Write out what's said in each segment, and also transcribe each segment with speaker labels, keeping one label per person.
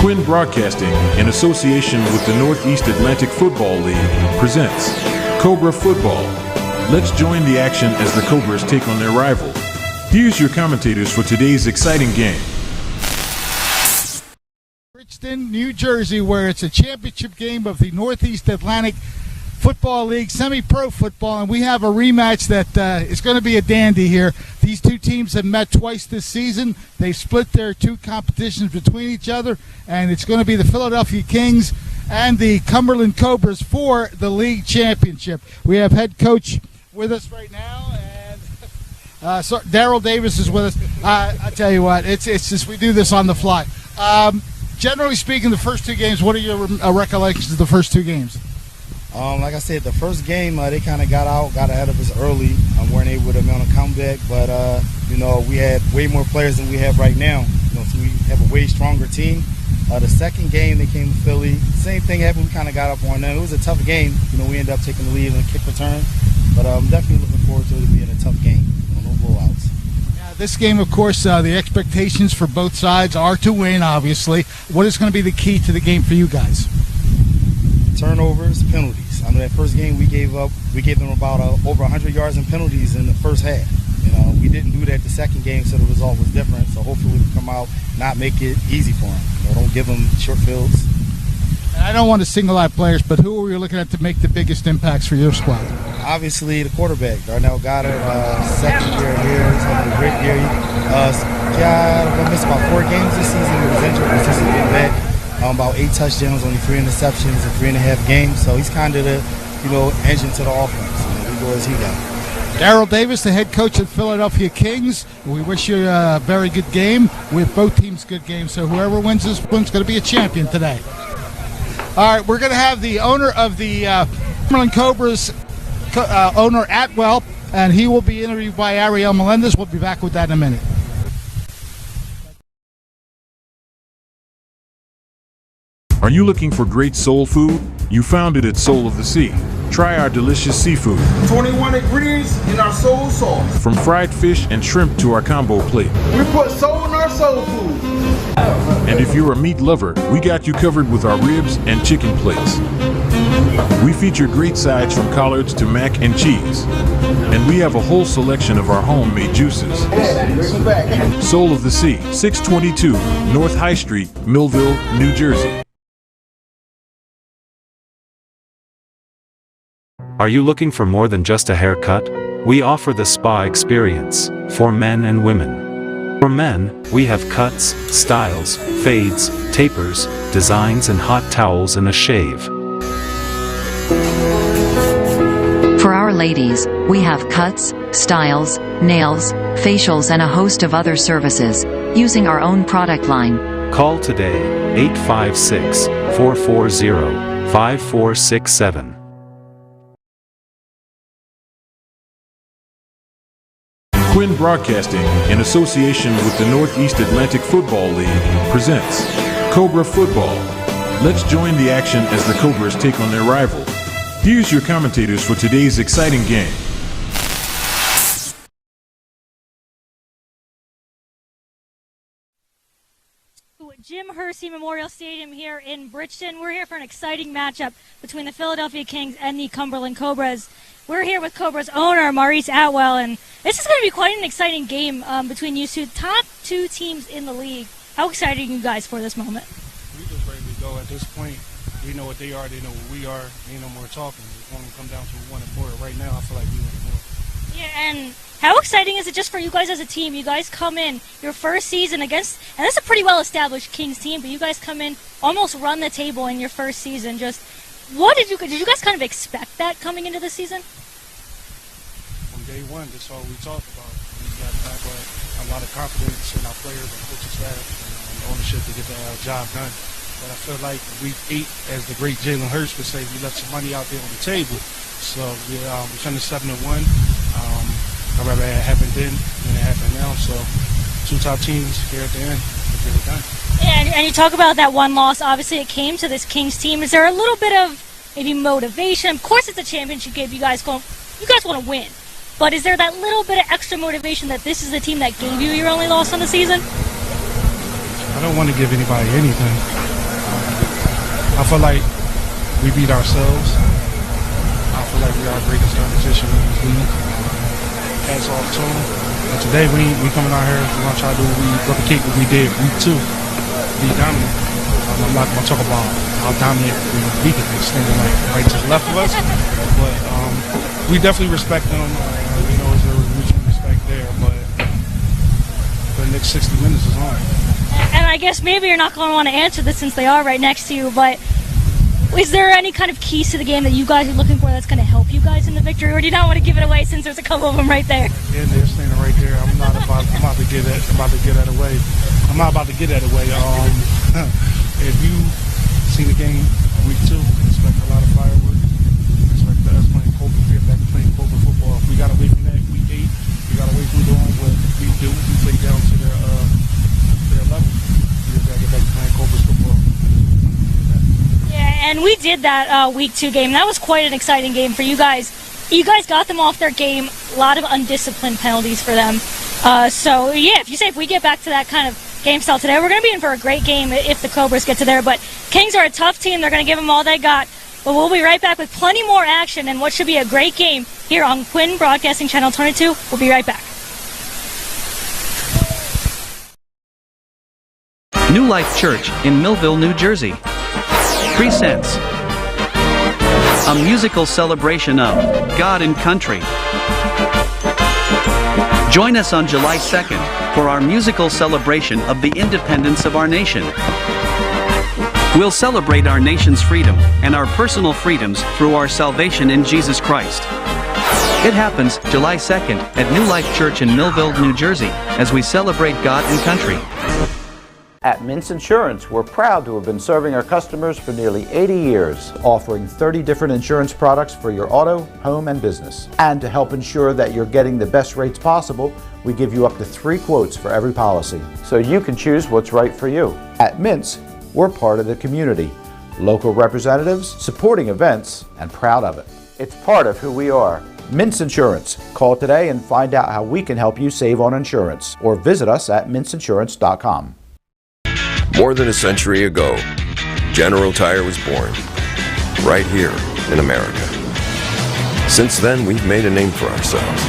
Speaker 1: Quinn Broadcasting, in association with the Northeast Atlantic Football League, presents Cobra Football. Let's join the action as the Cobras take on their rival. Here's your commentators for today's exciting game.
Speaker 2: Bridgeton, New Jersey, where it's a championship game of the Northeast Atlantic Football League, semi-pro football, and we have a rematch that is going to be a dandy here. These two teams have met twice this season. They've split their two competitions between each other, and it's going to be the Philadelphia Kings and the Cumberland Cobras for the league championship. We have head coach with us right now, and Daryl Davis is with us. I tell you what, it's just we do this on the fly. Generally speaking, the first two games, what are your recollections of the first two games?
Speaker 3: Like I said, the first game, they kind of got ahead of us early. Weren't able to mount a comeback, but we had way more players than we have right now. So we have a way stronger team. The second game, they came to Philly. Same thing happened. We kind of got up on them. It was a tough game. We ended up taking the lead in a kick return, but I'm definitely looking forward to it being a tough game. No blowouts.
Speaker 2: This game, of course, the expectations for both sides are to win, obviously. What is going to be the key to the game for you guys?
Speaker 3: Turnovers, penalties. That first game we gave them about over 100 yards in penalties in the first half. We didn't do that the second game, so the result was different. So hopefully we come out, not make it easy for them. Don't give them short fields.
Speaker 2: And I don't want to single out players, but who are you looking at to make the biggest impacts for your squad?
Speaker 3: Obviously the quarterback, Darnell Goddard, second year here. He's having a great year. He missed about 4 games this season. He was injured, but he's getting back. About 8 touchdowns, only 3 interceptions in 3.5 games. So he's kind of the, engine to the offense. We go as he got.
Speaker 2: Daryl Davis, the head coach of the Philadelphia Kings. We wish you a very good game. We have both teams good games, so whoever wins this one's going to be a champion today. All right, we're going to have the owner of the Cumberland Cobras, owner Atwell, and he will be interviewed by Ariel Melendez. We'll be back with that in a minute.
Speaker 1: Are you looking for great soul food? You found it at Soul of the Sea. Try our delicious seafood.
Speaker 4: 21 ingredients in our soul sauce.
Speaker 1: From fried fish and shrimp to our combo plate.
Speaker 4: We put soul in our soul food.
Speaker 1: And if you're a meat lover, we got you covered with our ribs and chicken plates. We feature great sides from collards to mac and cheese. And we have a whole selection of our homemade juices. Soul of the Sea, 622 North High Street, Millville, New Jersey.
Speaker 5: Are you looking for more than just a haircut? We offer the spa experience for men and women. For men, we have cuts, styles, fades, tapers, designs, and hot towels and a shave.
Speaker 6: For our ladies, we have cuts, styles, nails, facials, and a host of other services, using our own product line.
Speaker 5: Call today, 856-440-5467.
Speaker 1: Quinn Broadcasting, in association with the Northeast Atlantic Football League, presents Cobra Football. Let's join the action as the Cobras take on their rival. Here's your commentators for today's exciting game.
Speaker 7: Jim Hursey Memorial Stadium here in Bridgeton. We're here for an exciting matchup between the Philadelphia Kings and the Cumberland Cobras. We're here with Cobras owner Maurice Atwell, and this is going to be quite an exciting game between you two, top 2 teams in the league. How excited are you guys for this moment?
Speaker 8: We're just ready to go at this point. We know what they are, they know what we are. Ain't no more talking. It's going to come down to one and more. Right now, I feel like we want more.
Speaker 7: Yeah, and how exciting is it just for you guys as a team? You guys come in your first season against, and this is a pretty well-established Kings team, but you guys come in, almost run the table in your first season. Just what did you guys kind of expect that coming into the season?
Speaker 8: From day one, that's all we talked about. We got a lot of confidence in our players and coaching staff and the ownership to get the job done. But I feel like week 8, as the great Jalen Hurst would say, we left some money out there on the table. So we finished 7-1. I'd rather it happened then than it happened now. So 2 top teams here at the end. Let's get it done.
Speaker 7: Yeah, and you talk about that one loss. Obviously, it came to this Kings team. Is there a little bit of maybe motivation? Of course, it's a championship game. You guys want to win. But is there that little bit of extra motivation that this is the team that gave you your only loss on the season?
Speaker 8: I don't want to give anybody anything. I feel like we beat ourselves. I feel like we are our greatest competition in this league. Hats off to them. And today we coming out here, we're going to try to replicate what we did week 2. Be dominant. I'm not going to talk about how dominant we were beat it. They're standing like right to the left of us. But we definitely respect them. We know there was mutual respect there. But the next 60 minutes is on.
Speaker 7: And I guess maybe you're not going to want to answer this since they are right next to you, but is there any kind of keys to the game that you guys are looking for that's going to help you guys in the victory, or do you not want to give it away since there's a couple of them right there?
Speaker 8: Yeah, they're standing right there. I'm about to get that away. I'm not about to get that away. If you seen the game week 2, expect a lot of fireworks. Expect us playing Cobras. We get back to playing Cobra football. If we got away from that week 8, we got away from doing what we do. We play down to their level. We got to get back to playing Cobras football.
Speaker 7: Yeah, and we did that week 2 game. That was quite an exciting game for you guys. You guys got them off their game. A lot of undisciplined penalties for them. So yeah, if we get back to that kind of game style today, we're going to be in for a great game if the Cobras get to there. But Kings are a tough team. They're going to give them all they got. But we'll be right back with plenty more action and what should be a great game here on Quinn Broadcasting Channel 22. We'll be right back.
Speaker 9: New Life Church in Millville, New Jersey presents a musical celebration of God and country. Join us on July 2nd for our musical celebration of the independence of our nation. We'll celebrate our nation's freedom and our personal freedoms through our salvation in Jesus Christ. It happens July 2nd at New Life Church in Millville, New Jersey, as we celebrate God and country.
Speaker 10: At Mintz Insurance, we're proud to have been serving our customers for nearly 80 years, offering 30 different insurance products for your auto, home, and business. And to help ensure that you're getting the best rates possible, we give you up to 3 quotes for every policy, so you can choose what's right for you. At Mintz, we're part of the community, local representatives, supporting events, and proud of it. It's part of who we are. Mintz Insurance. Call today and find out how we can help you save on insurance, or visit us at mintzinsurance.com.
Speaker 11: More than a century ago, General Tire was born, right here in America. Since then, we've made a name for ourselves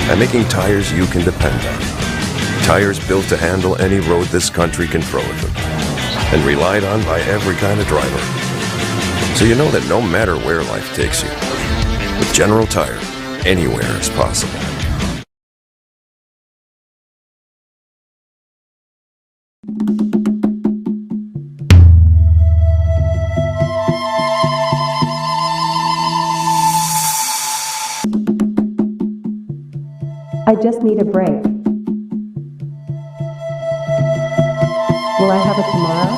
Speaker 11: by making tires you can depend on. Tires built to handle any road this country can throw at them, and relied on by every kind of driver. So you know that no matter where life takes you, with General Tire, anywhere is possible.
Speaker 12: I just need a break. Will I have it tomorrow?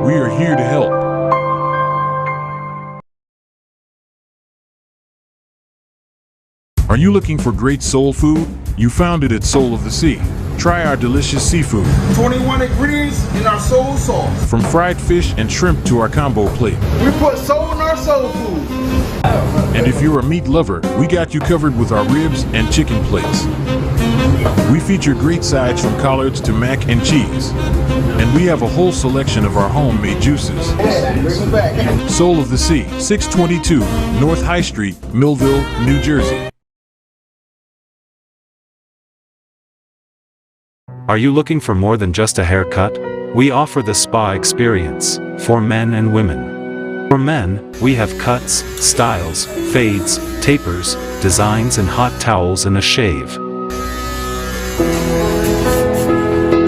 Speaker 1: We are here to help. Are you looking for great soul food? You found it at Soul of the Sea. Try our delicious seafood.
Speaker 4: 21 ingredients in our soul sauce.
Speaker 1: From fried fish and shrimp to our combo plate.
Speaker 4: We put soul in our soul food.
Speaker 1: And if you're a meat lover, we got you covered with our ribs and chicken plates. We feature great sides from collards to mac and cheese. And we have a whole selection of our homemade juices. Soul of the Sea, 622 North High Street, Millville, New Jersey.
Speaker 5: Are you looking for more than just a haircut? We offer the spa experience for men and women. For men, we have cuts, styles, fades, tapers, designs, and hot towels and a shave.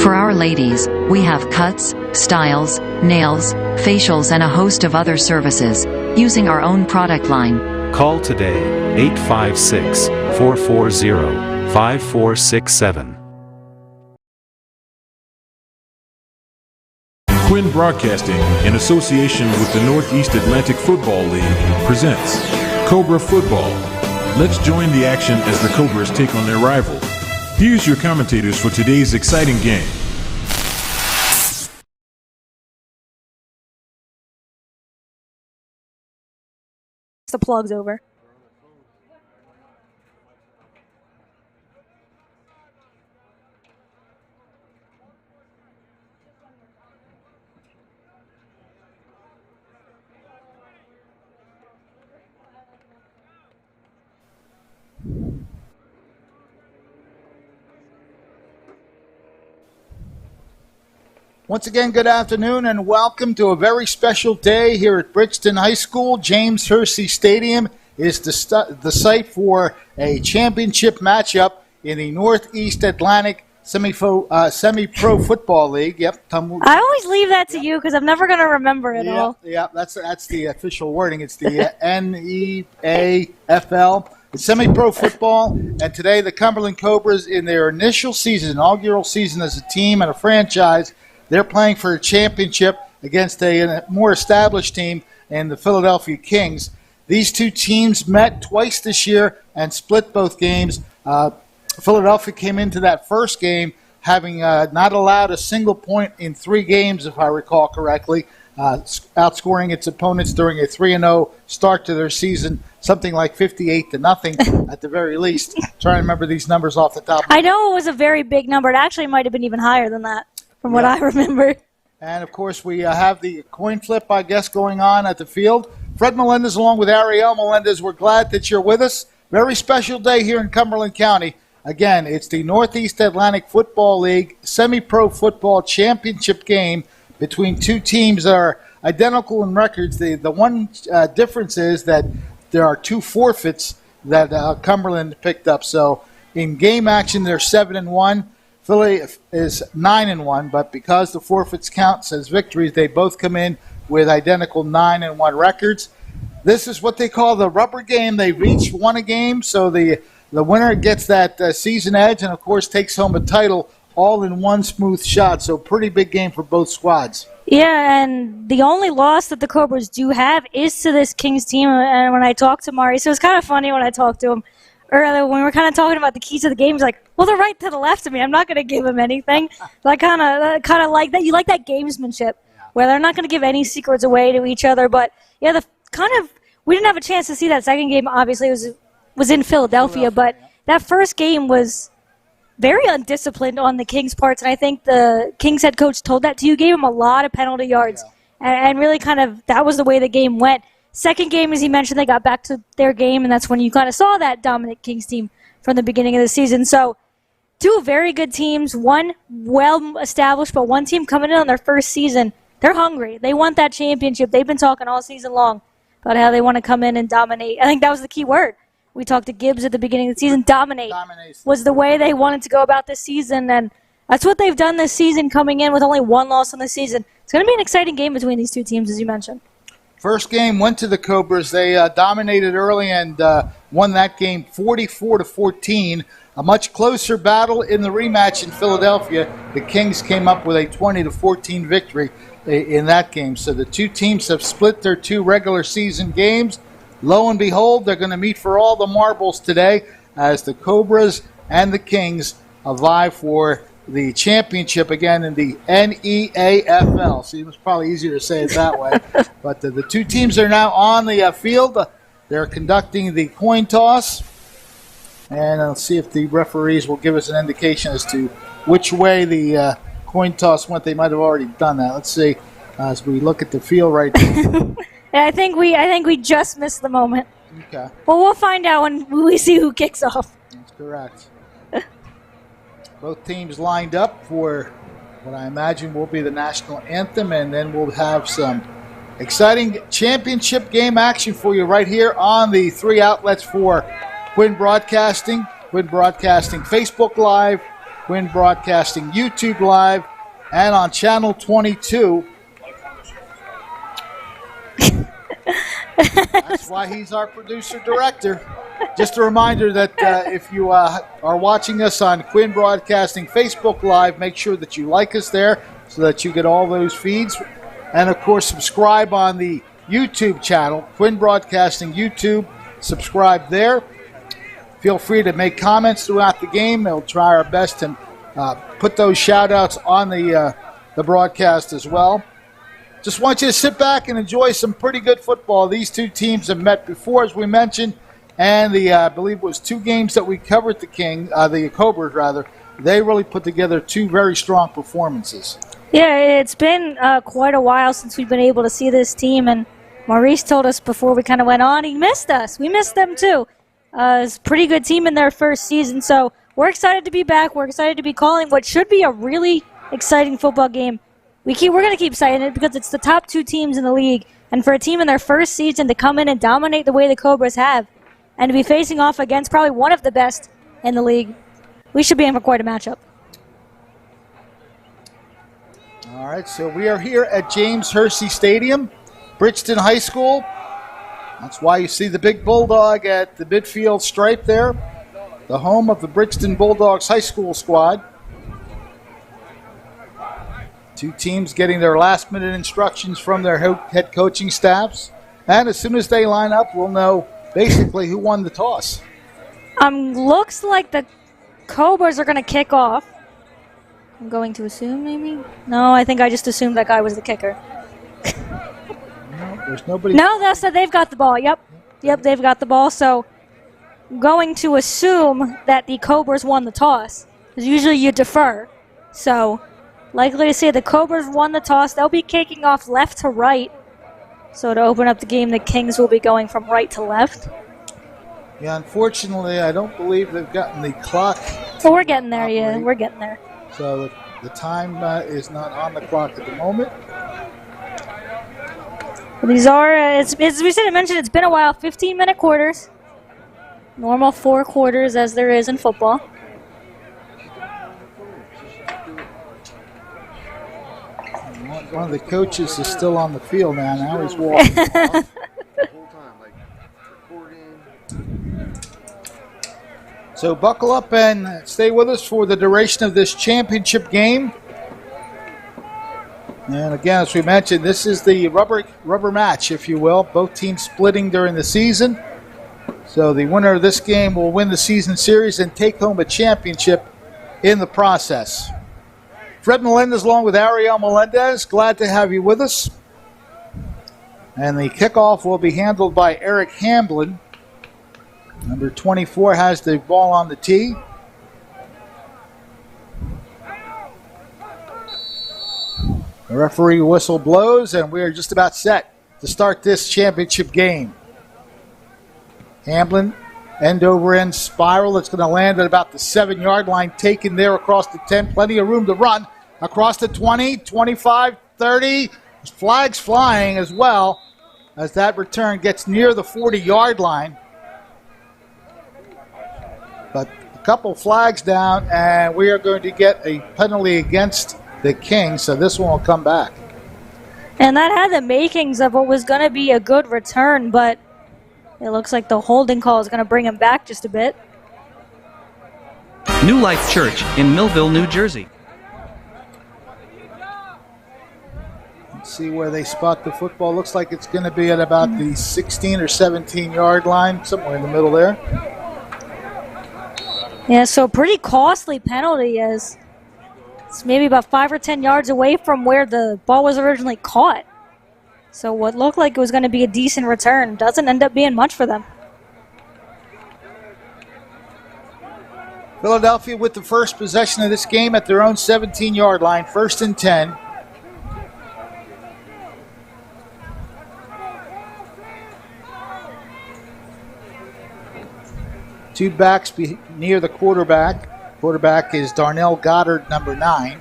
Speaker 6: For our ladies, we have cuts, styles, nails, facials, and a host of other services, using our own product line.
Speaker 5: Call today, 856-440-5467.
Speaker 1: Quinn Broadcasting, in association with the Northeast Atlantic Football League, presents Cobra Football. Let's join the action as the Cobras take on their rival. Here's your commentators for today's exciting game.
Speaker 7: the plugs over.
Speaker 2: Once again, good afternoon and welcome to a very special day here at Bridgeton High School. James Hursey Stadium is the site for a championship matchup in the Northeast Atlantic Semi-Pro Football League. Yep.
Speaker 7: I always leave that to you because I'm never going to remember it all.
Speaker 2: Yeah, that's the official wording. It's the NEAFL. It's semi-pro football, and today the Cumberland Cobras, in their inaugural season as a team and a franchise, they're playing for a championship against a more established team in the Philadelphia Kings. These two teams met twice this year and split both games. Philadelphia came into that first game having not allowed a single point in 3 games, if I recall correctly, outscoring its opponents during a 3-0 start to their season, something like 58-0 at the very least. Trying to remember these numbers off the top of my head.
Speaker 7: I know it was a very big number. It actually might have been even higher than that, from what I remember.
Speaker 2: And, of course, we have the coin flip, I guess, going on at the field. Fred Melendez along with Ariel Melendez, we're glad that you're with us. Very special day here in Cumberland County. Again, it's the Northeast Atlantic Football League Semi-Pro Football Championship game between two teams that are identical in records. The one difference is that there are 2 forfeits that Cumberland picked up. So in game action, they're 7-1. Philly is 9-1, but because the forfeits count as victories, they both come in with identical 9-1 records. This is what they call the rubber game. They've each won a game, so the winner gets that season edge and, of course, takes home a title all in one smooth shot. So pretty big game for both squads.
Speaker 7: Yeah, and the only loss that the Cobras do have is to this Kings team. And when I talked to Mari, so it was kind of funny when I talked to him earlier when we were kind of talking about the keys to the game. He's like, well, they're right to the left of me. I'm not going to give them anything. So I kind of like that. You like that gamesmanship where they're not going to give any secrets away to each other. But, yeah, we didn't have a chance to see that second game. Obviously, it was in Philadelphia, but that first game was very undisciplined on the Kings' parts, and I think the Kings head coach told that to you, gave him a lot of penalty yards, and really that was the way the game went. Second game, as he mentioned, they got back to their game, and that's when you kind of saw that dominant Kings team from the beginning of the season. So 2 very good teams, one well-established, but one team coming in on their first season. They're hungry. They want that championship. They've been talking all season long about how they want to come in and dominate. I think that was the key word. We talked to Gibbs at the beginning of the season. Dominate was the way they wanted to go about this season, and that's what they've done this season, coming in with only 1 loss on the season. It's going to be an exciting game between these 2 teams, as you mentioned.
Speaker 2: First game went to the Cobras. They dominated early and won that game 44-14. A much closer battle in the rematch in Philadelphia. The Kings came up with a 20-14 victory in that game. So the 2 teams have split their 2 regular season games. Lo and behold, they're going to meet for all the marbles today as the Cobras and the Kings vie for the championship again in the NEAFL. Seems probably easier to say it that way. But the 2 teams are now on the field. They're conducting the coin toss. And let's see if the referees will give us an indication as to which way the coin toss went. They might have already done that. Let's see as we look at the field right now.
Speaker 7: I think we just missed the moment.
Speaker 2: Okay.
Speaker 7: Well, we'll find out when we see who kicks off.
Speaker 2: That's correct. Both teams lined up for what I imagine will be the national anthem, and then we'll have some exciting championship game action for you right here on the 3 outlets for Quinn Broadcasting. Quinn Broadcasting Facebook Live, Quinn Broadcasting YouTube Live, and on Channel 22. That's why he's our producer-director. Just a reminder that if you are watching us on Quinn Broadcasting Facebook Live, make sure that you like us there so that you get all those feeds. And, of course, subscribe on the YouTube channel, Quinn Broadcasting YouTube. Subscribe there. Feel free to make comments throughout the game. We'll try our best to put those shout-outs on the broadcast as well. just want you to sit back and enjoy some pretty good football. These two teams have met before, as we mentioned, and I believe it was 2 games that we covered the Cobras rather. They really put together 2 very strong performances.
Speaker 7: Yeah, it's been quite a while since we've been able to see this team, and Maurice told us before we kind of went on, he missed us. We missed them too. It's a pretty good team in their first season, so we're excited to be back. We're excited to be calling what should be a really exciting football game. We're going to keep saying it because it's the top 2 teams in the league, and for a team in their first season to come in and dominate the way the Cobras have, and to be facing off against probably one of the best in the league, we should be in for quite a matchup.
Speaker 2: All right, so we are here at James Hursey Stadium, Bridgeton High School. That's why you see the big bulldog at the midfield stripe there, the home of the Bridgeton Bulldogs High School squad. 2 teams getting their last-minute instructions from their head coaching staffs. And as soon as they line up, we'll know basically who won the toss.
Speaker 7: Looks like the Cobras are going to kick off. I'm going to assume, maybe? No, I think I just assumed that guy was the kicker.
Speaker 2: No, there's nobody.
Speaker 7: No, that's that they've got the ball. Yep, they've got the ball. So I'm going to assume that the Cobras won the toss, because usually you defer. So likely to say the Cobras won the toss. They'll be kicking off left to right. So to open up the game, the Kings will be going from right to left.
Speaker 2: Yeah, unfortunately, I don't believe they've gotten the clock.
Speaker 7: So we're getting there, yeah. We're getting there.
Speaker 2: So the time is not on the clock at the moment.
Speaker 7: These are, as we said, I mentioned, it's been a while. 15-minute quarters. Normal 4 quarters as there is in football.
Speaker 2: One of the coaches is still on the field now. Now he's walking off. So buckle up and stay with us for the duration of this championship game. And again, as we mentioned, this is the rubber match, if you will. Both teams splitting during the season. So the winner of this game will win the season series and take home a championship in the process. Fred Melendez along with Ariel Melendez, glad to have you with us. And the kickoff will be handled by Eric Hamblin. Number 24 has the ball on the tee. The referee whistle blows, and we are just about set to start this championship game. Hamblin, end over end spiral. It's going to land at about the 7-yard line, taken there across the 10. Plenty of room to run. Across the 20, 25, 30. Flags flying as well as that return gets near the 40-yard line. But a couple flags down, and we are going to get a penalty against the Kings, so this one will come back.
Speaker 7: And that had the makings of what was going to be a good return, but it looks like the holding call is going to bring him back just a bit.
Speaker 9: New Life Church in Millville, New Jersey.
Speaker 2: Let's see where they spot the football. Looks like it's going to be at about the 16 or 17-yard line, somewhere in the middle there.
Speaker 7: Yeah, so pretty costly penalty as it's maybe about 5 or 10 yards away from where the ball was originally caught. So what looked like it was going to be a decent return doesn't end up being much for them.
Speaker 2: Philadelphia with the first possession of this game at their own 17-yard line, 1st and 10. Two backs near the quarterback. Quarterback is Darnell Goddard, number 9.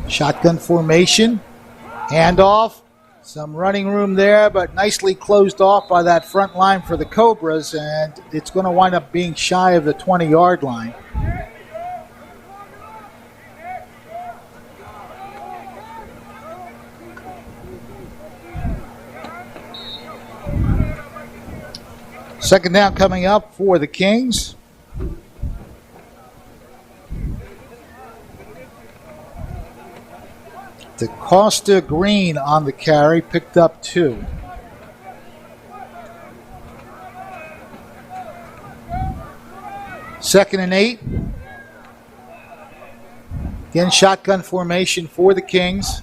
Speaker 2: Shotgun formation. Handoff. Some running room there, but nicely closed off by that front line for the Cobras, and it's going to wind up being shy of the 20-yard line. Second down coming up for the Kings. DeCosta Green on the carry, picked up 2. Second and 8. Again, shotgun formation for the Kings.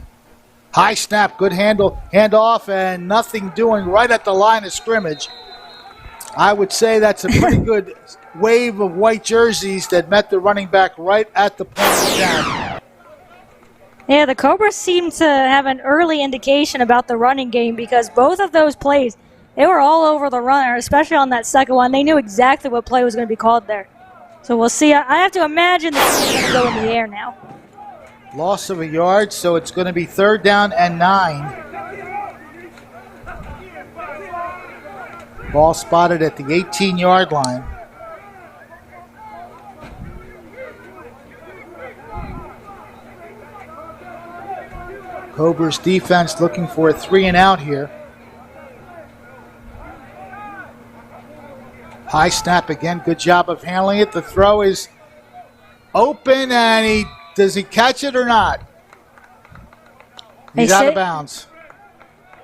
Speaker 2: High snap, good handoff, and nothing doing right at the line of scrimmage. I would say that's a pretty good wave of white jerseys that met the running back right at the point of attack.
Speaker 7: Yeah, the Cobras seem to have an early indication about the running game because both of those plays, they were all over the runner, especially on that second one. They knew exactly what play was going to be called there. So we'll see. I have to imagine this is going to go in the air now.
Speaker 2: Loss of a yard, so it's going to be 3rd down and 9. Ball spotted at the 18-yard line. Cobras defense looking for a 3-and-out here. High snap again. Good job of handling it. The throw is open, and does he catch it or not? He's out of bounds.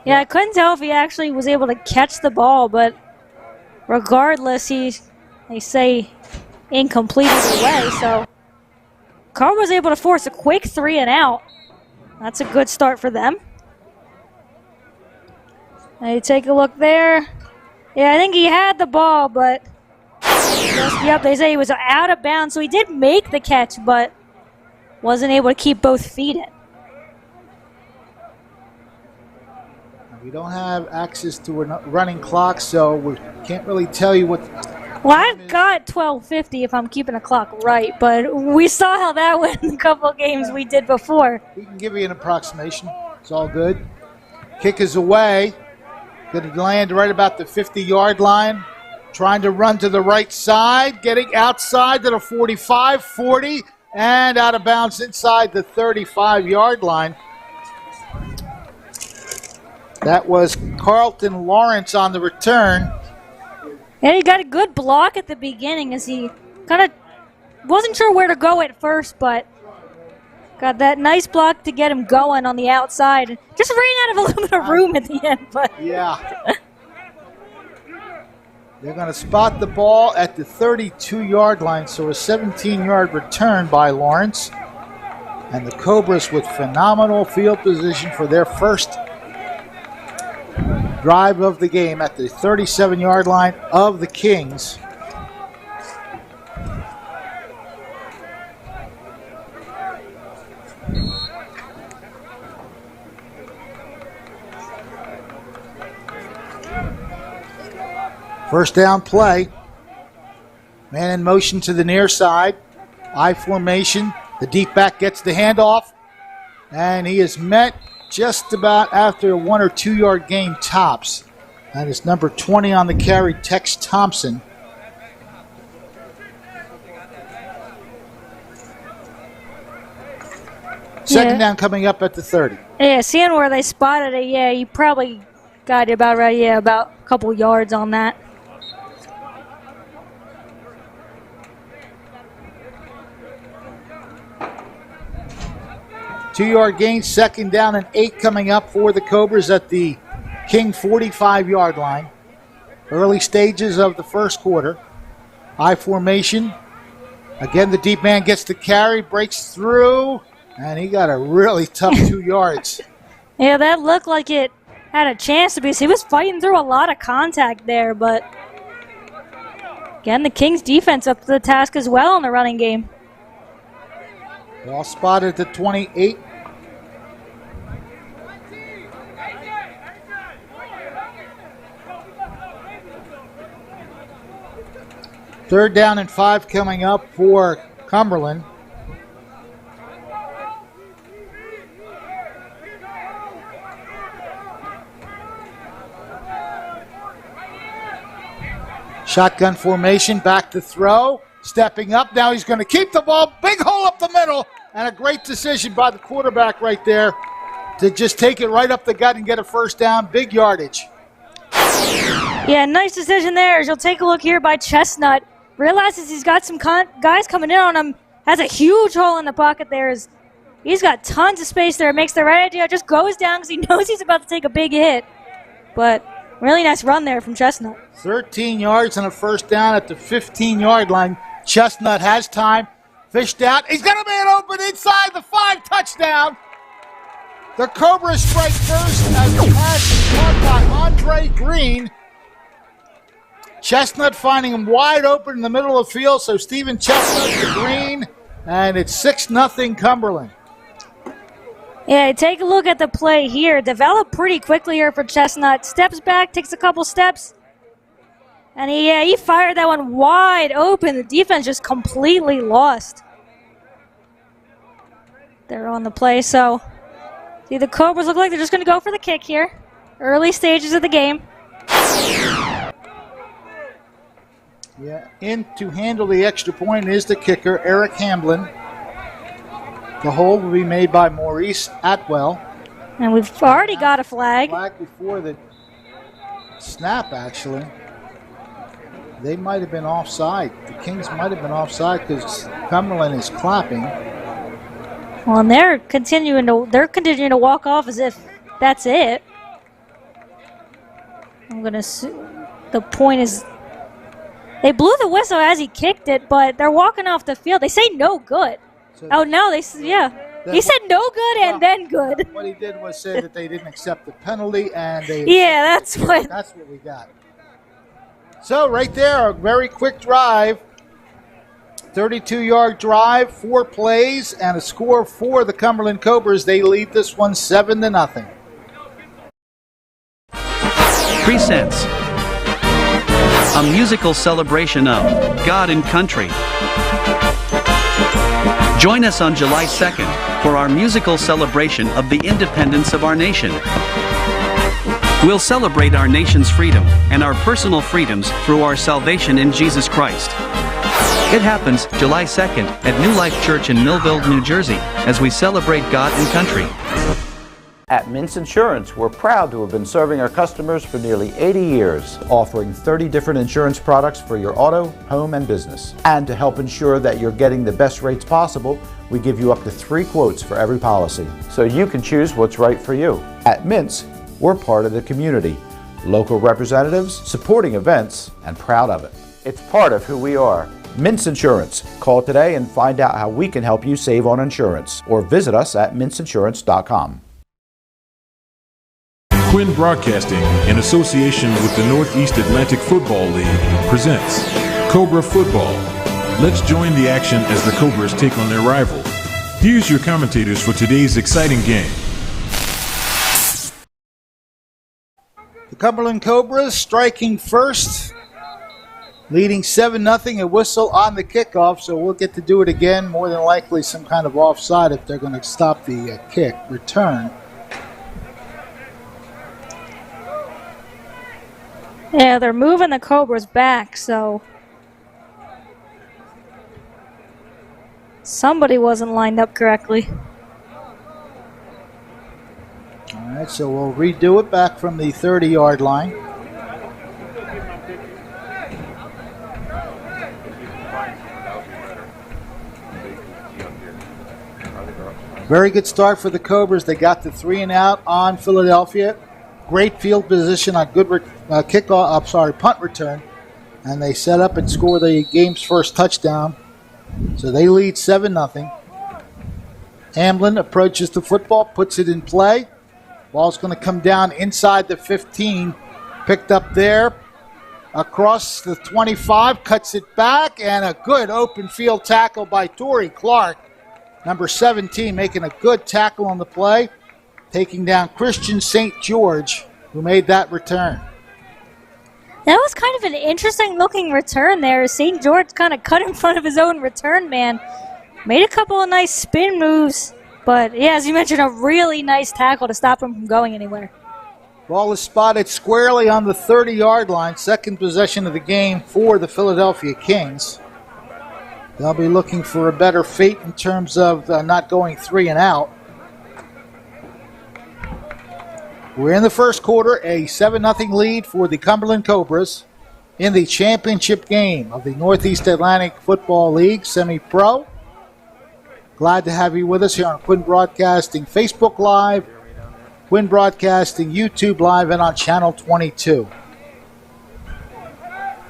Speaker 7: Yeah, I couldn't tell if he actually was able to catch the ball, but regardless, they say incomplete either way. So Carl was able to force a quick 3-and-out. That's a good start for them. Now you take a look there. Yeah, I think he had the ball, but they say he was out of bounds. So he did make the catch, but wasn't able to keep both feet in.
Speaker 2: We don't have access to a running clock, so we can't really tell you what.
Speaker 7: Well, I've got 12:50 if I'm keeping a clock right, but we saw how that went in a couple of games we did before.
Speaker 2: We can give you an approximation. It's all good. Kick is away. Going to land right about the 50-yard line. Trying to run to the right side. Getting outside to the 45, 40, and out of bounds inside the 35-yard line. That was Carlton Lawrence on the return.
Speaker 7: And he got a good block at the beginning as he kind of wasn't sure where to go at first, but got that nice block to get him going on the outside. Just ran out of a little bit of room at the end, but
Speaker 2: yeah. They're going to spot the ball at the 32-yard line, so a 17-yard return by Lawrence. And the Cobras with phenomenal field position for their first drive of the game at the 37-yard line of the Kings. First down play. Man in motion to the near side. I formation. The deep back gets the handoff. And he is met just about after a 1 or 2 yard gain tops. That is number 20 on the carry, Tex Thompson. Second down coming up at the 30.
Speaker 7: Yeah, seeing where they spotted it, yeah, you probably got it about right, yeah, about a couple yards on that.
Speaker 2: Two-yard gain, second down and 8 coming up for the Cobras at the King 45-yard line. Early stages of the first quarter. I formation. Again, the deep man gets the carry, breaks through, and he got a really tough 2 yards.
Speaker 7: Yeah, that looked like it had a chance to be. He was fighting through a lot of contact there, but again, the Kings defense up to the task as well in the running game.
Speaker 2: Ball spotted at the 28. Third down and 5 coming up for Cumberland. Shotgun formation, back to throw. Stepping up, now he's going to keep the ball. Big hole up the middle, and a great decision by the quarterback right there to just take it right up the gut and get a first down. Big yardage.
Speaker 7: Yeah, nice decision there. As you'll take a look here by Chestnut. Realizes he's got some guys coming in on him. Has a huge hole in the pocket there. He's got tons of space there. Makes the right idea. Just goes down because he knows he's about to take a big hit. But really nice run there from Chestnut.
Speaker 2: 13 yards and a first down at the 15-yard line. Chestnut has time. Fished out. He's going to be an open inside the 5, touchdown. The Cobras strike first as the pass is caught by Andre Green. Chestnut finding him wide open in the middle of the field, so Stephen Chestnut to Green, and it's 6-0 Cumberland.
Speaker 7: Yeah, take a look at the play here. Developed pretty quickly here for Chestnut. Steps back, takes a couple steps, and he fired that one wide open. The defense just completely lost. They're on the play, so see the Cobras look like they're just going to go for the kick here. Early stages of the game.
Speaker 2: Yeah, in to handle the extra point is the kicker, Eric Hamblin. The hold will be made by Maurice Atwell.
Speaker 7: And we've already got a flag.
Speaker 2: Flag before the snap, actually. They might have been offside. The Kings might have been offside because Cumberland is clapping.
Speaker 7: Well, and they're continuing to walk off as if that's it. The point is, they blew the whistle as he kicked it, but they're walking off the field. They say no good. So he said no good and then good.
Speaker 2: What he did was say that they didn't accept the penalty, and they.
Speaker 7: Yeah, that's what
Speaker 2: we got. So right there, a very quick drive, 32-yard drive, 4 plays, and a score for the Cumberland Cobras. They lead this one 7-0.
Speaker 9: Presents a musical celebration of God and country. Join us on July 2nd for our musical celebration of the independence of our nation. We'll celebrate our nation's freedom and our personal freedoms through our salvation in Jesus Christ. It happens July 2nd at New Life Church in Millville, New Jersey, as we celebrate God and country.
Speaker 10: At Mintz Insurance, we're proud to have been serving our customers for nearly 80 years, offering 30 different insurance products for your auto, home, and business. And to help ensure that you're getting the best rates possible, we give you up to 3 quotes for every policy, so you can choose what's right for you. At Mintz, we're part of the community, local representatives, supporting events, and proud of it. It's part of who we are. Mintz Insurance. Call today and find out how we can help you save on insurance, or visit us at mintzinsurance.com.
Speaker 1: Quinn Broadcasting, in association with the Northeast Atlantic Football League, presents Cobra Football. Let's join the action as the Cobras take on their rival. Here's your commentators for today's exciting game.
Speaker 2: The Cumberland Cobras striking first, leading 7-0, a whistle on the kickoff, so we'll get to do it again, more than likely some kind of offside if they're going to stop the kick return.
Speaker 7: Yeah, they're moving the Cobras back, so somebody wasn't lined up correctly.
Speaker 2: All right, so we'll redo it back from the 30-yard line. Very good start for the Cobras. They got the 3-and-out on Philadelphia. Great field position on good punt return. And they set up and score the game's first touchdown. So they lead 7-0. Hamblin approaches the football, puts it in play. Ball's going to come down inside the 15. Picked up there across the 25, cuts it back, and a good open field tackle by Torrey Clark. Number 17 making a good tackle on the play, taking down Christian St. George, who made that return.
Speaker 7: That was kind of an interesting looking return there. St. George kind of cut in front of his own return man. Made a couple of nice spin moves, but yeah, as you mentioned, a really nice tackle to stop him from going anywhere.
Speaker 2: Ball is spotted squarely on the 30-yard line. Second possession of the game for the Philadelphia Kings. They'll be looking for a better fate in terms of not going 3-and-out. We're in the first quarter, a 7-0 lead for the Cumberland Cobras in the championship game of the Northeast Atlantic Football League Semi-Pro. Glad to have you with us here on Quinn Broadcasting Facebook Live, Quinn Broadcasting YouTube Live, and on Channel 22.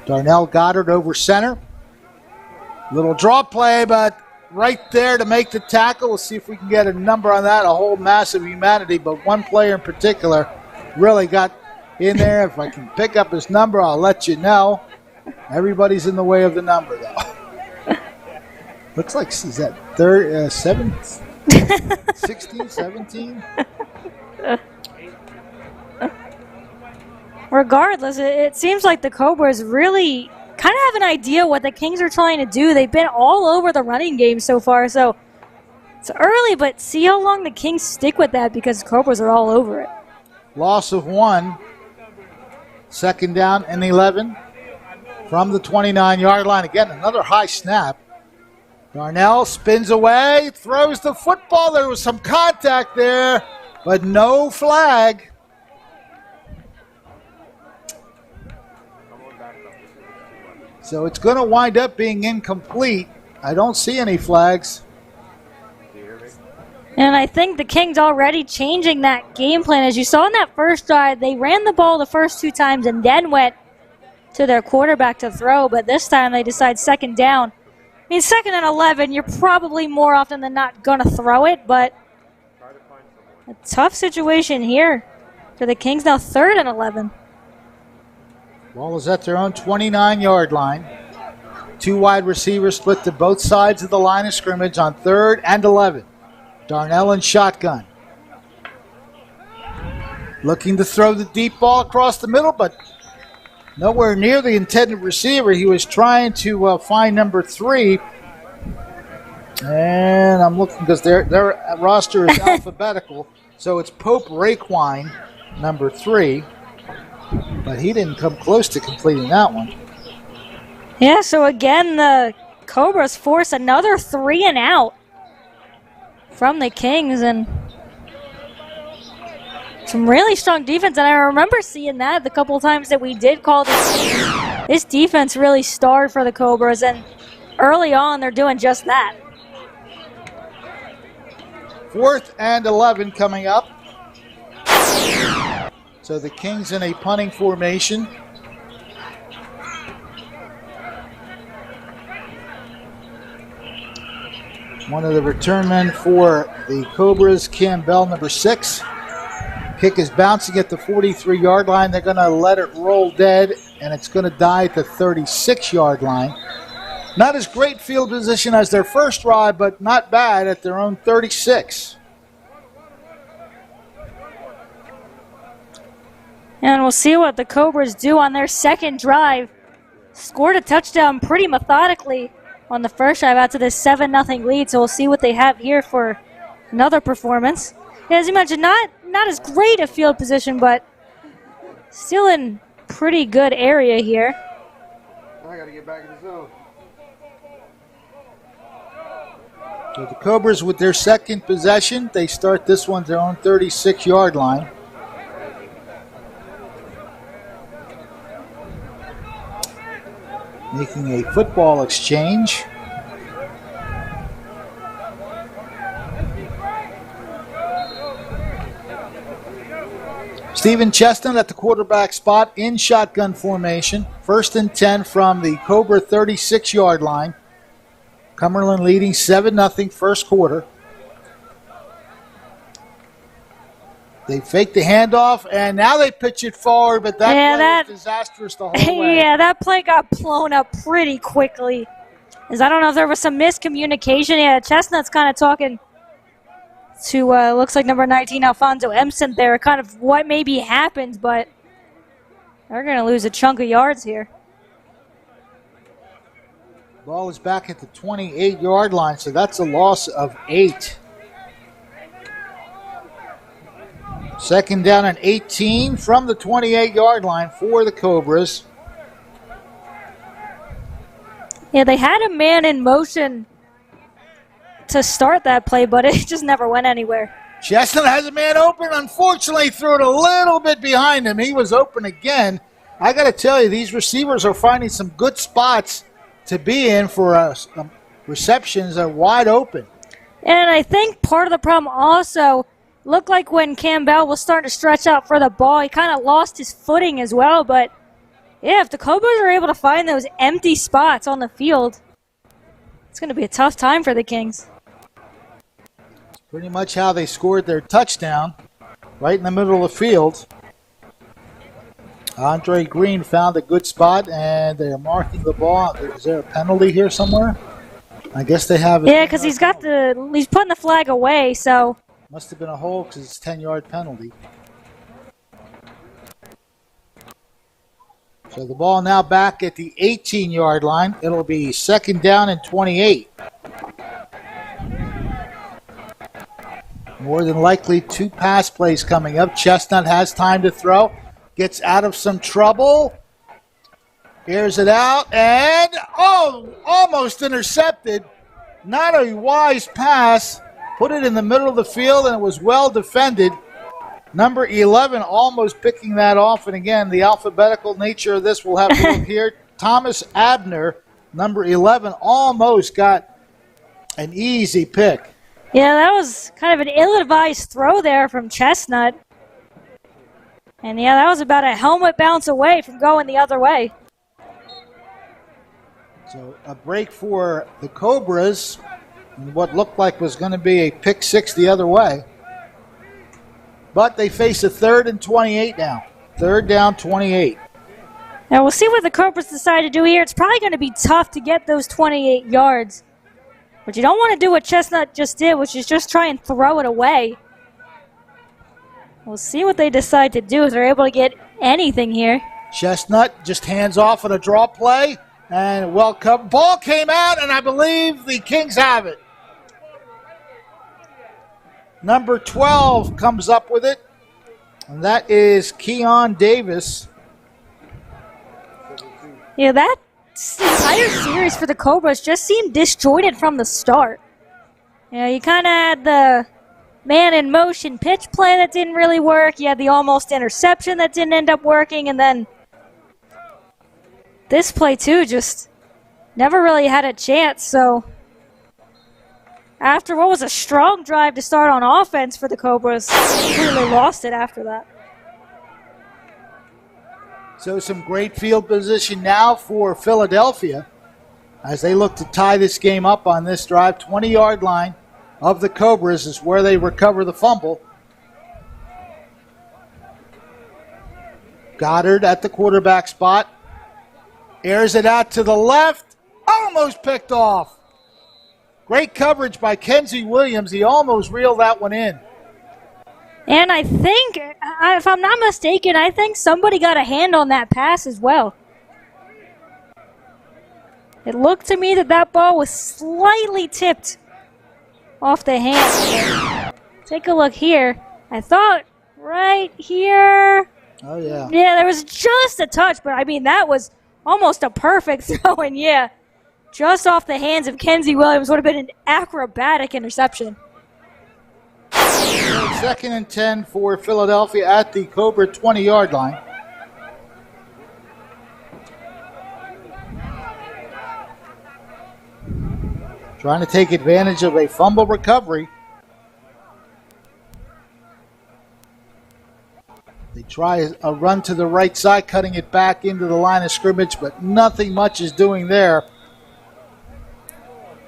Speaker 2: Darnell Goddard over center. Little draw play, but right there to make the tackle. We'll see if we can get a number on that, a whole mass of humanity. But one player in particular really got in there. If I can pick up his number, I'll let you know. Everybody's in the way of the number, though. Looks like he's at 16, 17.
Speaker 7: Regardless, it seems like the Cobras really kind of have an idea what the Kings are trying to do. They've been all over the running game so far, so it's early, but see how long the Kings stick with that because the Cobras are all over it.
Speaker 2: Loss of 1. Second down and 11 from the 29-yard line. Again, another high snap. Darnell spins away, throws the football. There was some contact there, but no flag. So it's going to wind up being incomplete. I don't see any flags.
Speaker 7: And I think the Kings already changing that game plan. As you saw in that first drive, they ran the ball the first 2 times and then went to their quarterback to throw. But this time they decide second down. I mean, second and 11, you're probably more often than not going to throw it. But a tough situation here for the Kings. Now third and 11.
Speaker 2: Ball is at their own 29-yard line. 2 wide receivers split to both sides of the line of scrimmage on third and 11. Darnell in shotgun. Looking to throw the deep ball across the middle, but nowhere near the intended receiver. He was trying to find number 3. And I'm looking because their roster is alphabetical. So it's Pope Raquine, number 3. But he didn't come close to completing that one.
Speaker 7: Yeah, so again, the Cobras force another 3 and out from the Kings, and some really strong defense. And I remember seeing that the couple of times that we did call this defense really starred for the Cobras, and early on they're doing just that.
Speaker 2: 4th and 11 coming up. So the Kings in a punting formation. One of the return men for the Cobras, Campbell, number 6. Kick is bouncing at the 43-yard line. They're going to let it roll dead, and it's going to die at the 36-yard line. Not as great field position as their first drive, but not bad at their own 36.
Speaker 7: And we'll see what the Cobras do on their second drive. Scored a touchdown pretty methodically on the first drive out to this 7-0 lead. So we'll see what they have here for another performance. As you mentioned, not as great a field position, but still in pretty good area here.
Speaker 4: I got to get back in the zone.
Speaker 2: So the Cobras with their second possession. They start this one their own 36-yard line. Making a football exchange. Steven Chestnut at the quarterback spot in shotgun formation. 1st and 10 from the Cobra 36-yard line. Cumberland leading 7-0 first quarter. They fake the handoff, and now they pitch it forward, but that play was disastrous the whole way.
Speaker 7: Yeah, that play got blown up pretty quickly. As I don't know if there was some miscommunication. Yeah, Chestnut's kind of talking to, looks like number 19, Alfonso Emson there, kind of what maybe happened, but they're going to lose a chunk of yards here.
Speaker 2: Ball is back at the 28-yard line, so that's a loss of 8. Second down and 18 from the 28-yard line for the Cobras.
Speaker 7: Yeah, they had a man in motion to start that play, but it just never went anywhere.
Speaker 2: Chestnut has a man open. Unfortunately, threw it a little bit behind him. He was open again. I got to tell you, these receivers are finding some good spots to be in for receptions that are wide open.
Speaker 7: And I think part of the problem also looked like when Campbell was starting to stretch out for the ball, he kind of lost his footing as well. But, yeah, if the Cobras are able to find those empty spots on the field, It's going to be a tough time for the Kings.
Speaker 2: Pretty much how they scored their touchdown, right in the middle of the field. Andre Green found a good spot, and they are marking the ball. Is there a penalty here somewhere? I guess they have it.
Speaker 7: Yeah, because he's putting the flag away, so.
Speaker 2: Must have been a hole because it's a 10-yard penalty. So the ball now back at the 18-yard line. It'll be second down and 28. More than likely, 2 pass plays coming up. Chestnut has time to throw. Gets out of some trouble. Airs it out. And, almost intercepted. Not a wise pass. Put it in the middle of the field, and it was well defended. Number 11 almost picking that off. And, again, the alphabetical nature of this will have to look here. Thomas Abner, number 11, almost got an easy pick.
Speaker 7: Yeah, that was kind of an ill-advised throw there from Chestnut. And, yeah, that was about a helmet bounce away from going the other way.
Speaker 2: So a break for the Cobras in what looked like was going to be a pick six the other way. But they face a 3rd and 28 now. 3rd down, 28.
Speaker 7: Now we'll see what the Cobras decide to do here. It's probably going to be tough to get those 28 yards. But you don't want to do what Chestnut just did, which is just try and throw it away. We'll see what they decide to do if they're able to get anything here.
Speaker 2: Chestnut just hands off on a draw play. And well covered. Ball came out, and I believe the Kings have it. Number 12 comes up with it. And that is Keon Davis.
Speaker 7: Yeah, that entire series for the Cobras just seemed disjointed from the start. Yeah, you kind of had the man-in-motion pitch play that didn't really work. You had the almost interception that didn't end up working. And then this play, too, just never really had a chance. So after what was a strong drive to start on offense for the Cobras, completely lost it after that.
Speaker 2: So some great field position now for Philadelphia as they look to tie this game up on this drive. 20-yard line of the Cobras is where they recover the fumble. Goddard at the quarterback spot. Airs it out to the left. Almost picked off. Great coverage by Kenzie Williams. He almost reeled that one in.
Speaker 7: And I think, if I'm not mistaken, I think somebody got a hand on that pass as well. It looked to me that that ball was slightly tipped off the hand. Take a look here. I thought right here.
Speaker 2: Oh, yeah.
Speaker 7: Yeah, there was just a touch, but I mean, that was almost a perfect throw. And yeah, just off the hands of Kenzie Williams would have been an acrobatic interception.
Speaker 2: 2nd and 10 for Philadelphia at the Cobra 20-yard line. Trying to take advantage of a fumble recovery. They try a run to the right side, cutting it back into the line of scrimmage, but nothing much is doing there.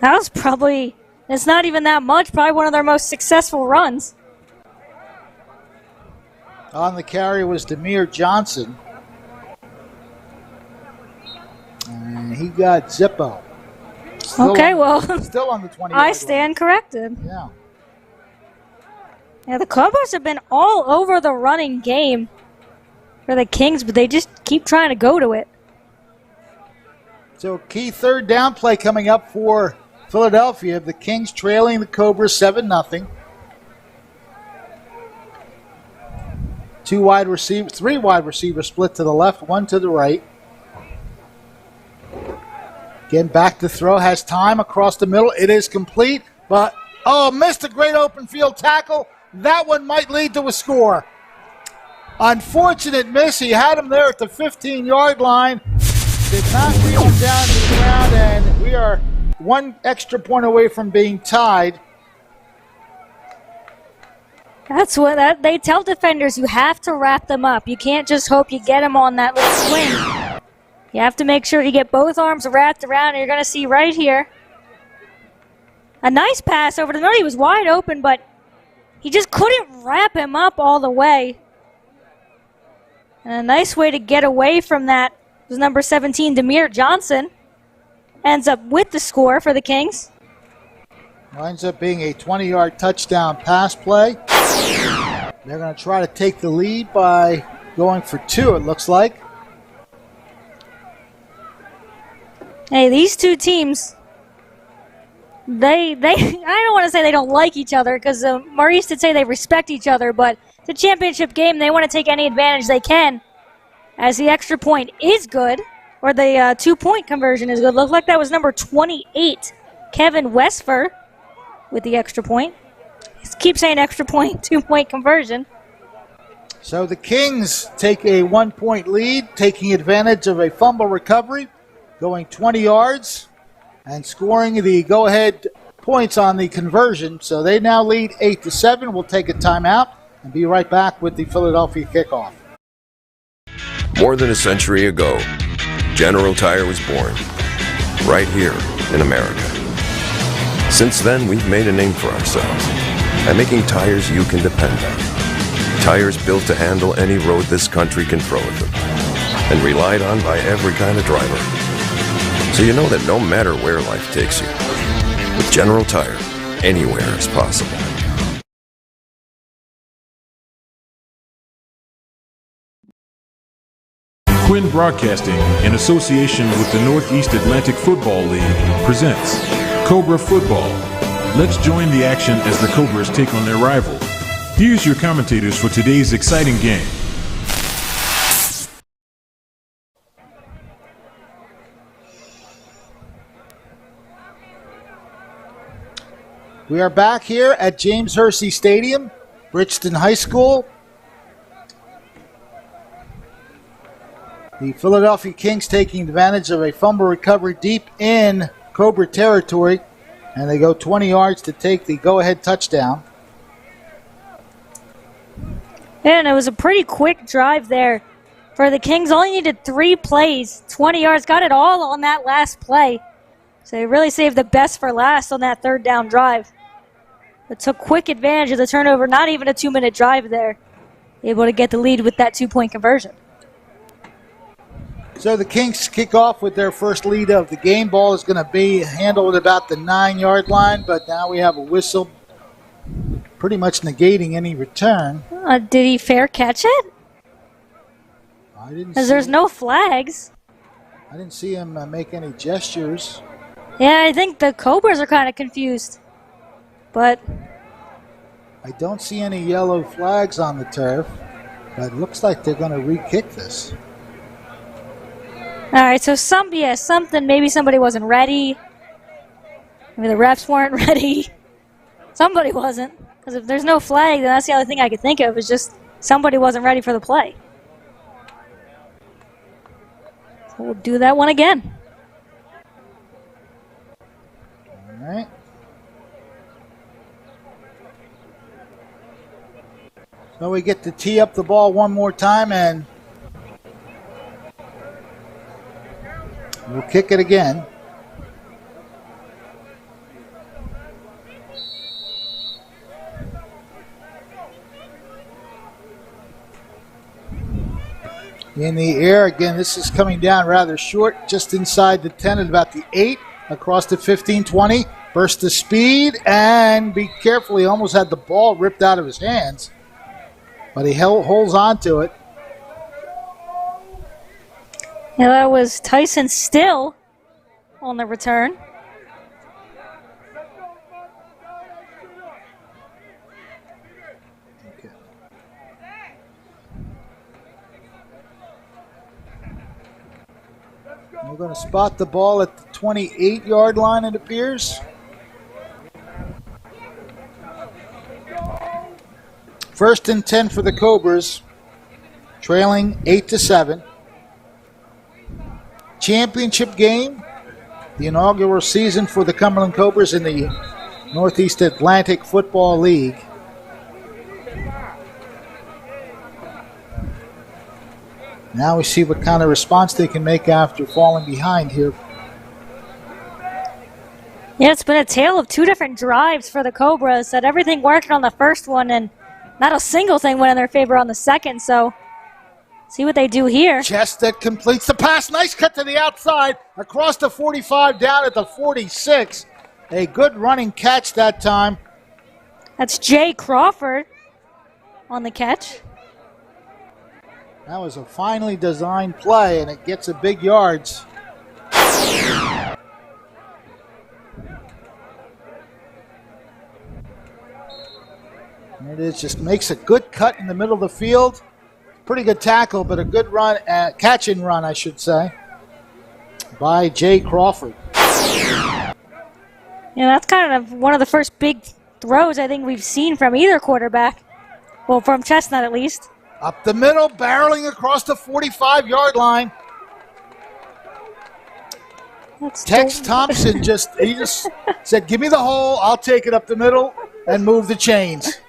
Speaker 7: That was probably, it's not even that much, probably one of their most successful runs.
Speaker 2: On the carry was Demir Johnson. And he got Zippo. Still on the 20.
Speaker 7: I stand corrected.
Speaker 2: Yeah.
Speaker 7: Yeah, the Cobras have been all over the running game for the Kings, but they just keep trying to go to it.
Speaker 2: So key 3rd down play coming up for Philadelphia. The Kings trailing the Cobras 7-0. 3 wide receiver split to the left, 1 to the right. Again, back to throw, has time across the middle. It is complete, but, missed a great open field tackle. That one might lead to a score. Unfortunate miss. He had him there at the 15-yard line. Did not reel him down to the ground, and we are 1 extra point away from being tied.
Speaker 7: That's what they tell defenders. You have to wrap them up. You can't just hope you get them on that little swing. You have to make sure you get both arms wrapped around. And you're going to see right here, A nice pass over the middle. He was wide open, but he just couldn't wrap him up all the way. And a nice way to get away from that was number 17, Demir Johnson. Ends up with the score for the Kings.
Speaker 2: Winds up being a 20-yard touchdown pass play. They're going to try to take the lead by going for 2, it looks like.
Speaker 7: Hey, these two teams, they I don't want to say they don't like each other, because Maurice did say they respect each other, but it's a championship game. They want to take any advantage they can, as the extra point is good, or the 2-point conversion is good. Looks like that was number 28, Kevin Westfer, with the extra point. Keep saying extra point, 2-point conversion.
Speaker 2: So the Kings take a 1-point lead, taking advantage of a fumble recovery, going 20 yards and scoring the go-ahead points on the conversion. So they now lead 8-7. We'll take a timeout and be right back with the Philadelphia kickoff.
Speaker 11: More than a century ago, General Tire was born, right here in America. Since then, we've made a name for ourselves by making tires you can depend on. Tires built to handle any road this country can throw at them, and relied on by every kind of driver. So you know that no matter where life takes you, with General Tire, anywhere is possible.
Speaker 1: Quinn Broadcasting, in association with the Northeast Atlantic Football League, presents Cobra Football. Let's join the action as the Cobras take on their rival. Here's your commentators for today's exciting game.
Speaker 2: We are back here at James Hursey Stadium, Bridgeton High School. The Philadelphia Kings taking advantage of a fumble recovery deep in Cobra territory, and they go 20 yards to take the go-ahead touchdown.
Speaker 7: And it was a pretty quick drive there for the Kings. Only needed 3 plays, 20 yards, got it all on that last play. So they really saved the best for last on that third down drive. But took quick advantage of the turnover, not even a 2-minute drive there. Able to get the lead with that 2-point conversion.
Speaker 2: So the Kings kick off with their first lead of the game. Ball is going to be handled at about the 9-yard line, but now we have a whistle pretty much negating any return.
Speaker 7: Did he fair catch it?
Speaker 2: I didn't see.
Speaker 7: Because there's no flags.
Speaker 2: I didn't see him make any gestures.
Speaker 7: Yeah, I think the Cobras are kind of confused. But
Speaker 2: I don't see any yellow flags on the turf, but it looks like they're going to re-kick this.
Speaker 7: all right, so something. Maybe somebody wasn't ready. Maybe the refs weren't ready. Somebody wasn't. Because if there's no flag, then that's the only thing I could think of is just somebody wasn't ready for the play. So we'll do that one again.
Speaker 2: All right. So we get to tee up the ball one more time, and we'll kick it again. In the air again, this is coming down rather short, just inside the 10 at about the 8, across the 15-20. Burst of speed, and be careful, he almost had the ball ripped out of his hands, but he holds on to it.
Speaker 7: Yeah, that was Tyson Still on the return.
Speaker 2: We're going to spot the ball at the 28-yard line, it appears. First and 10 for the Cobras, trailing 8-7. Championship game, the inaugural season for the Cumberland Cobras in the Northeast Atlantic Football League. Now we see what kind of response they can make after falling behind here.
Speaker 7: Yeah, it's been a tale of two different drives for the Cobras. That everything worked on the first one and not a single thing went in their favor on the second. So see what they do here.
Speaker 2: Chestnut completes the pass. Nice cut to the outside across the 45 down at the 46. A good running catch that time.
Speaker 7: That's Jay Crawford on the catch.
Speaker 2: That was a finely designed play, and it gets a big yards. And it is, just makes a good cut in the middle of the field. Pretty good tackle, but a good run, catch and run, I should say, by Jay Crawford.
Speaker 7: Yeah, that's kind of one of the first big throws I think we've seen from either quarterback. Well, from Chestnut at least.
Speaker 2: Up the middle, barreling across the 45-yard line. Tex Thompson just said, give me the hole, I'll take it up the middle and move the chains.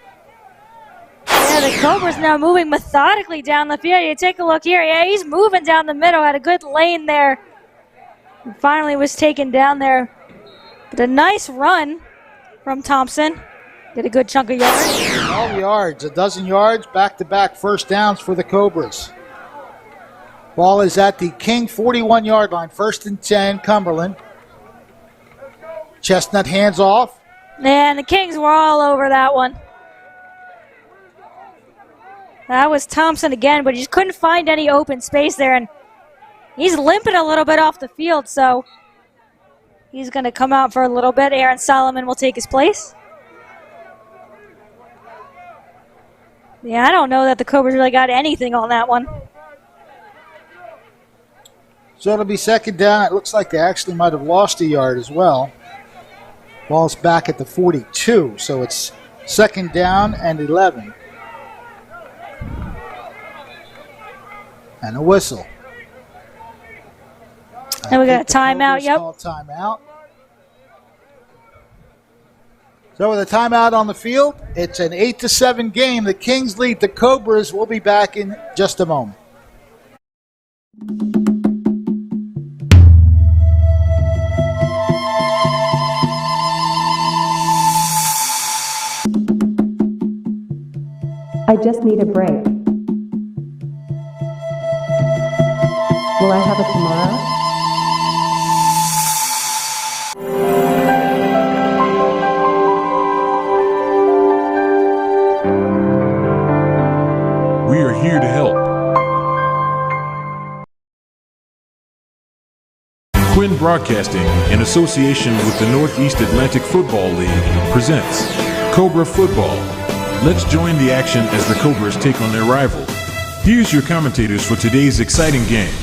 Speaker 7: Yeah, the Cobras now moving methodically down the field. You take a look here. Yeah, he's moving down the middle. Had a good lane there. And finally was taken down there. But a nice run from Thompson. Get a good chunk of yards.
Speaker 2: 12 yards, a dozen yards, back-to-back first downs for the Cobras. Ball is at the King 41-yard line, 1st and 10, Cumberland. Chestnut hands off.
Speaker 7: And the Kings were all over that one. That was Thompson again, but he just couldn't find any open space there, and he's limping a little bit off the field, so he's going to come out for a little bit. Aaron Solomon will take his place. Yeah, I don't know that the Cobras really got anything on that one.
Speaker 2: So it'll be second down. It looks like they actually might have lost a yard as well. Ball's back at the 42, so it's second down and 11. And a whistle.
Speaker 7: And we got a timeout, yep.
Speaker 2: Timeout. So with a timeout on the field, it's an 8-7 game. The Kings lead the Cobras. We'll be back in just a moment.
Speaker 12: I just need a break. Will I have it tomorrow?
Speaker 1: We are here to help. Quinn Broadcasting, in association with the Northeast Atlantic Football League, presents Cobra Football. Let's join the action as the Cobras take on their rival. Here's your commentators for today's exciting game.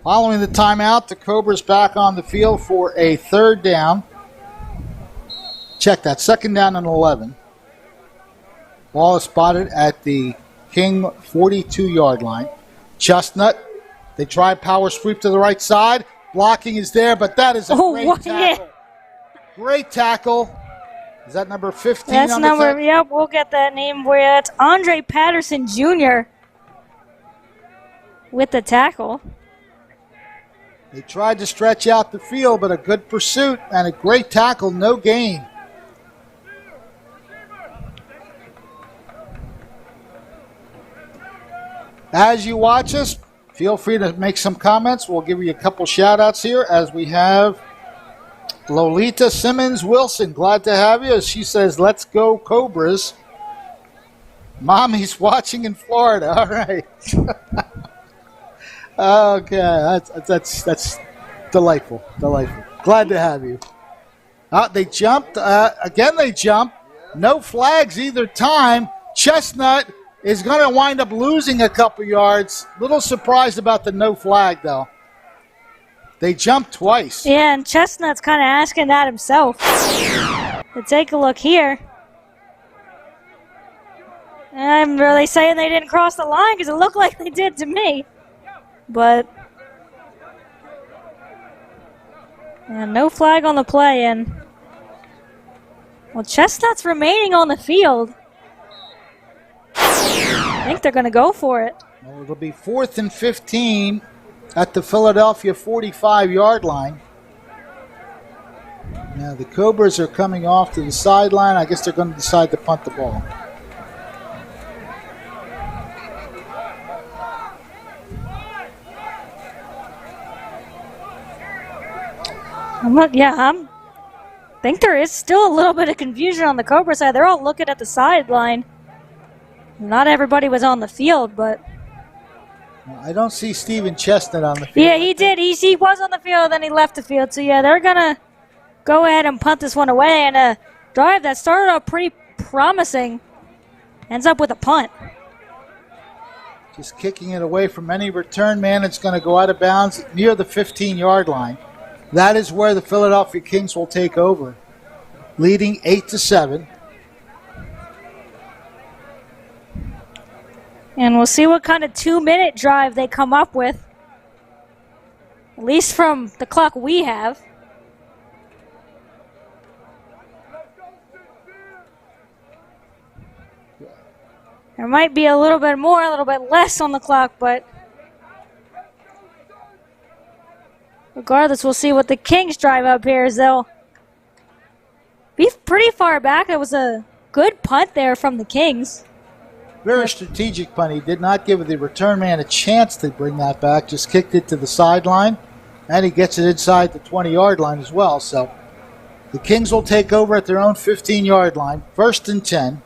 Speaker 2: Following the timeout, the Cobras back on the field for a third down. Check that, second down and 11. Ball is spotted at the King 42-yard line. Chestnut, they try power sweep to the right side. Blocking is there, but that is a great tackle.
Speaker 7: Yeah.
Speaker 2: Great tackle. Is that number 15?
Speaker 7: That's number, yep, we'll get that name for you. It's Andre Patterson Jr. with the tackle.
Speaker 2: They tried to stretch out the field, but a good pursuit and a great tackle, no gain. As you watch us, feel free to make some comments. We'll give you a couple shout-outs here as we have Lolita Simmons Wilson. Glad to have you. She says, let's go Cobras. Mommy's watching in Florida. All right. Okay, that's delightful. Glad to have you. They jumped. Again, they jumped. No flags either time. Chestnut is going to wind up losing a couple yards. Little surprised about the no flag, though. They jumped twice.
Speaker 7: Yeah, and Chestnut's kind of asking that himself. But take a look here. I'm really saying they didn't cross the line because it looked like they did to me. But no flag on the play, and well, Chestnut's remaining on the field. I think they're going to go for it.
Speaker 2: Well, it'll be 4th and 15 at the Philadelphia 45-yard line. Now the Cobras are coming off to the sideline. I guess they're going to decide to punt the ball.
Speaker 7: I think there is still a little bit of confusion on the Cobra side. They're all looking at the sideline. Not everybody was on the field, but
Speaker 2: I don't see Steven Chestnut on the field.
Speaker 7: yeah, he did. He was on the field, then he left the field. So yeah, they're gonna go ahead and punt this one away, and a drive that started off pretty promising ends up with a punt.
Speaker 2: Just kicking it away from any return man. It's going to go out of bounds near the 15-yard line. That is where the Philadelphia Kings will take over, leading 8-7.
Speaker 7: And we'll see what kind of 2-minute drive they come up with, at least from the clock we have. There might be a little bit more, a little bit less on the clock, but regardless, we'll see what the Kings drive up here, as they'll be pretty far back. It was a good punt there from the Kings.
Speaker 2: Very strategic punt. He did not give the return man a chance to bring that back, just kicked it to the sideline, and he gets it inside the 20-yard line as well. So the Kings will take over at their own 15-yard line, 1st and 10.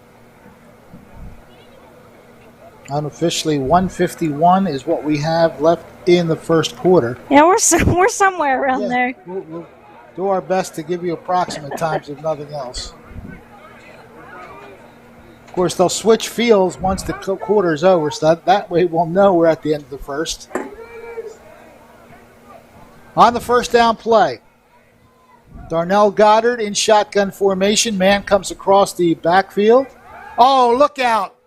Speaker 2: Unofficially, 1:51 is what we have left in the first quarter.
Speaker 7: Yeah, we're somewhere around there.
Speaker 2: We'll do our best to give you approximate times, if nothing else. Of course, they'll switch fields once the quarter is over, so that way we'll know we're at the end of the first. On the first down play, Darnell Goddard in shotgun formation. Man comes across the backfield. Oh, look out.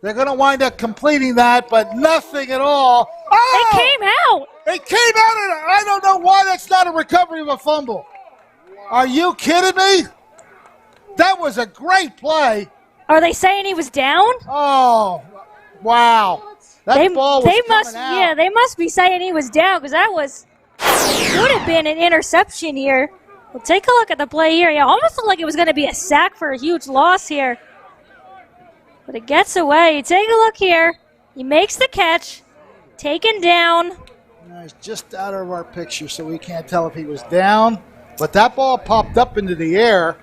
Speaker 2: They're going to wind up completing that, but nothing at all. Oh!
Speaker 7: It came out.
Speaker 2: It came out, and I don't know why that's not a recovery of a fumble. Are you kidding me? That was a great play.
Speaker 7: Are they saying he was down?
Speaker 2: Oh, wow. That ball was coming out.
Speaker 7: Yeah, they must be saying he was down, because that would have been an interception here. Well, take a look at the play here. Yeah, almost looked like it was going to be a sack for a huge loss here. But it gets away. Take a look here. He makes the catch. Taken down.
Speaker 2: He's just out of our picture, so we can't tell if he was down. But that ball popped up into the air.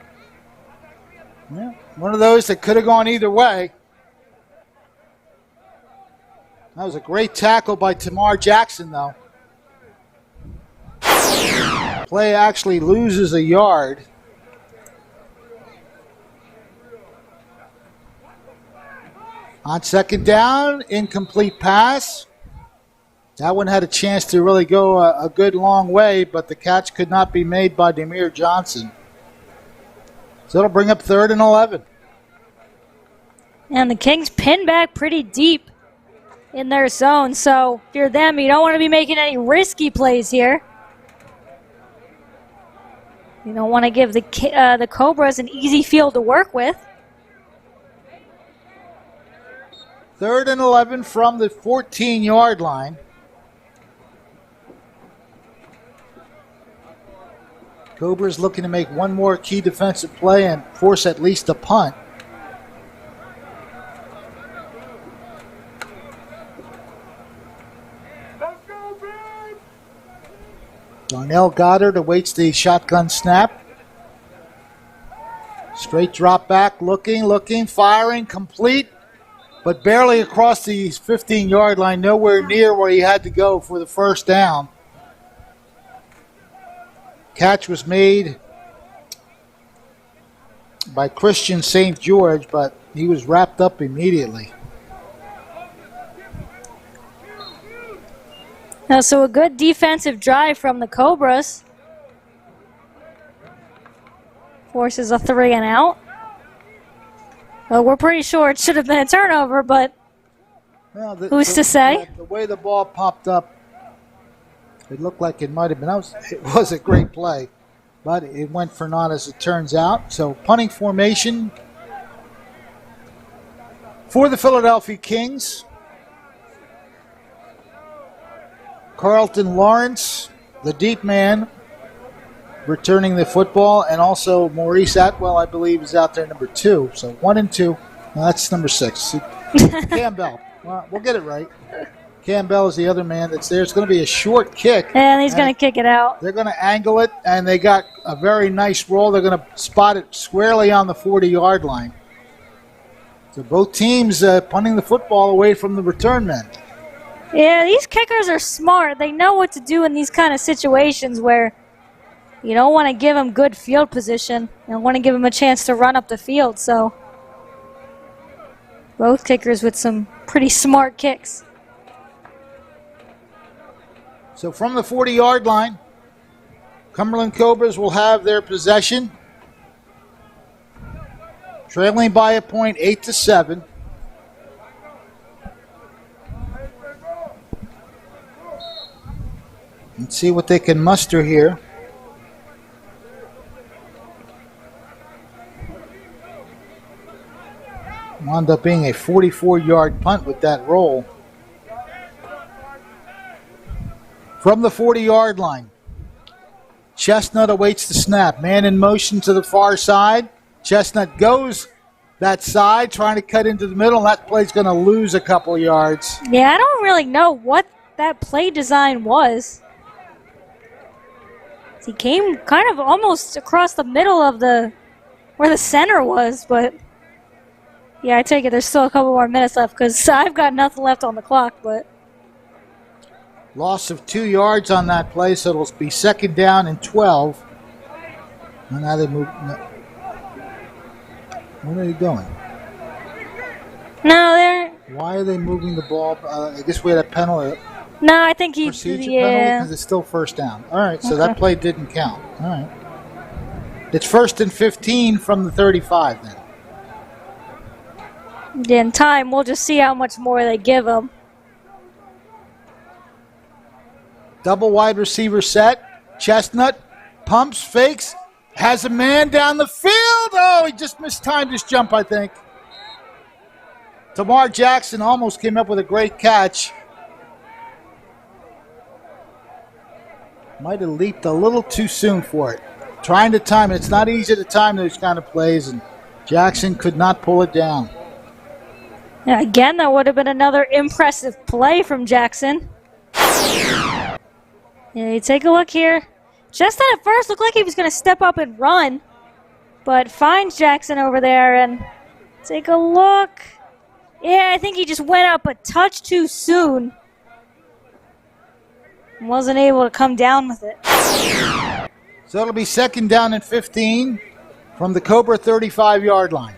Speaker 2: Yeah, one of those that could have gone either way. That was a great tackle by Tamar Jackson, though. Play actually loses a yard. On second down, incomplete pass. That one had a chance to really go a good long way, but the catch could not be made by Demir Johnson. So it'll bring up 3rd and 11.
Speaker 7: And the Kings pin back pretty deep in their zone. So if you're them, you don't want to be making any risky plays here. You don't want to give the Cobras an easy field to work with.
Speaker 2: 3rd and 11 from the 14-yard line. Cobras looking to make one more key defensive play and force at least a punt. Darnell Goddard awaits the shotgun snap. Straight drop back, looking, firing, complete. But barely across the 15-yard line, nowhere near where he had to go for the first down. Catch was made by Christian St. George, but he was wrapped up immediately.
Speaker 7: Now, so a good defensive drive from the Cobras. Forces a 3 and out. Well, we're pretty sure it should have been a turnover, but who's to say?
Speaker 2: The way the ball popped up, it looked like it might have been. It was a great play, but it went for naught as it turns out. So punting formation for the Philadelphia Kings. Carlton Lawrence, the deep man, returning the football, and also Maurice Atwell, I believe, is out there, number 2. So 1 and 2. No, that's number 6. Campbell. Well, we'll get it right. Campbell is the other man that's there. It's going to be a short kick.
Speaker 7: And he's going to kick it out.
Speaker 2: They're going to angle it, and they got a very nice roll. They're going to spot it squarely on the 40-yard line. So both teams punting the football away from the return men.
Speaker 7: Yeah, these kickers are smart. They know what to do in these kind of situations where you don't want to give them good field position. You don't want to give them a chance to run up the field. So both kickers with some pretty smart kicks.
Speaker 2: So from the 40-yard line, Cumberland Cobras will have their possession. Trailing by a point, 8-7. Let's see what they can muster here. Wound up being a 44-yard punt with that roll. From the 40-yard line, Chestnut awaits the snap. Man in motion to the far side. Chestnut goes that side, trying to cut into the middle. That play's going to lose a couple yards.
Speaker 7: Yeah, I don't really know what that play design was. He came kind of almost across the middle of where the center was, but yeah, I take it there's still a couple more minutes left because I've got nothing left on the clock, but.
Speaker 2: Loss of 2 yards on that play, so it'll be 2nd down and 12. And now they move. No. Where are they going?
Speaker 7: No, they're.
Speaker 2: Why are they moving the ball? I guess we had a penalty.
Speaker 7: No, I think he.
Speaker 2: Procedure
Speaker 7: yeah.
Speaker 2: penalty because it's still 1st down. All right, so that play didn't count. All right. It's 1st and 15 from the 35 then.
Speaker 7: In time, we'll just see how much more they give him.
Speaker 2: Double wide receiver set. Chestnut pumps, fakes, has a man down the field. Oh, he just mistimed his jump, I think. Tamar Jackson almost came up with a great catch. Might have leaped a little too soon for it. Trying to time it. It's not easy to time those kind of plays, and Jackson could not pull it down.
Speaker 7: Yeah, again, that would have been another impressive play from Jackson. Yeah, you take a look here. Chestnut at first looked like he was going to step up and run, but finds Jackson over there, and take a look. Yeah, I think he just went up a touch too soon. Wasn't able to come down with it.
Speaker 2: So it'll be 2nd down and 15 from the Cobra 35-yard line.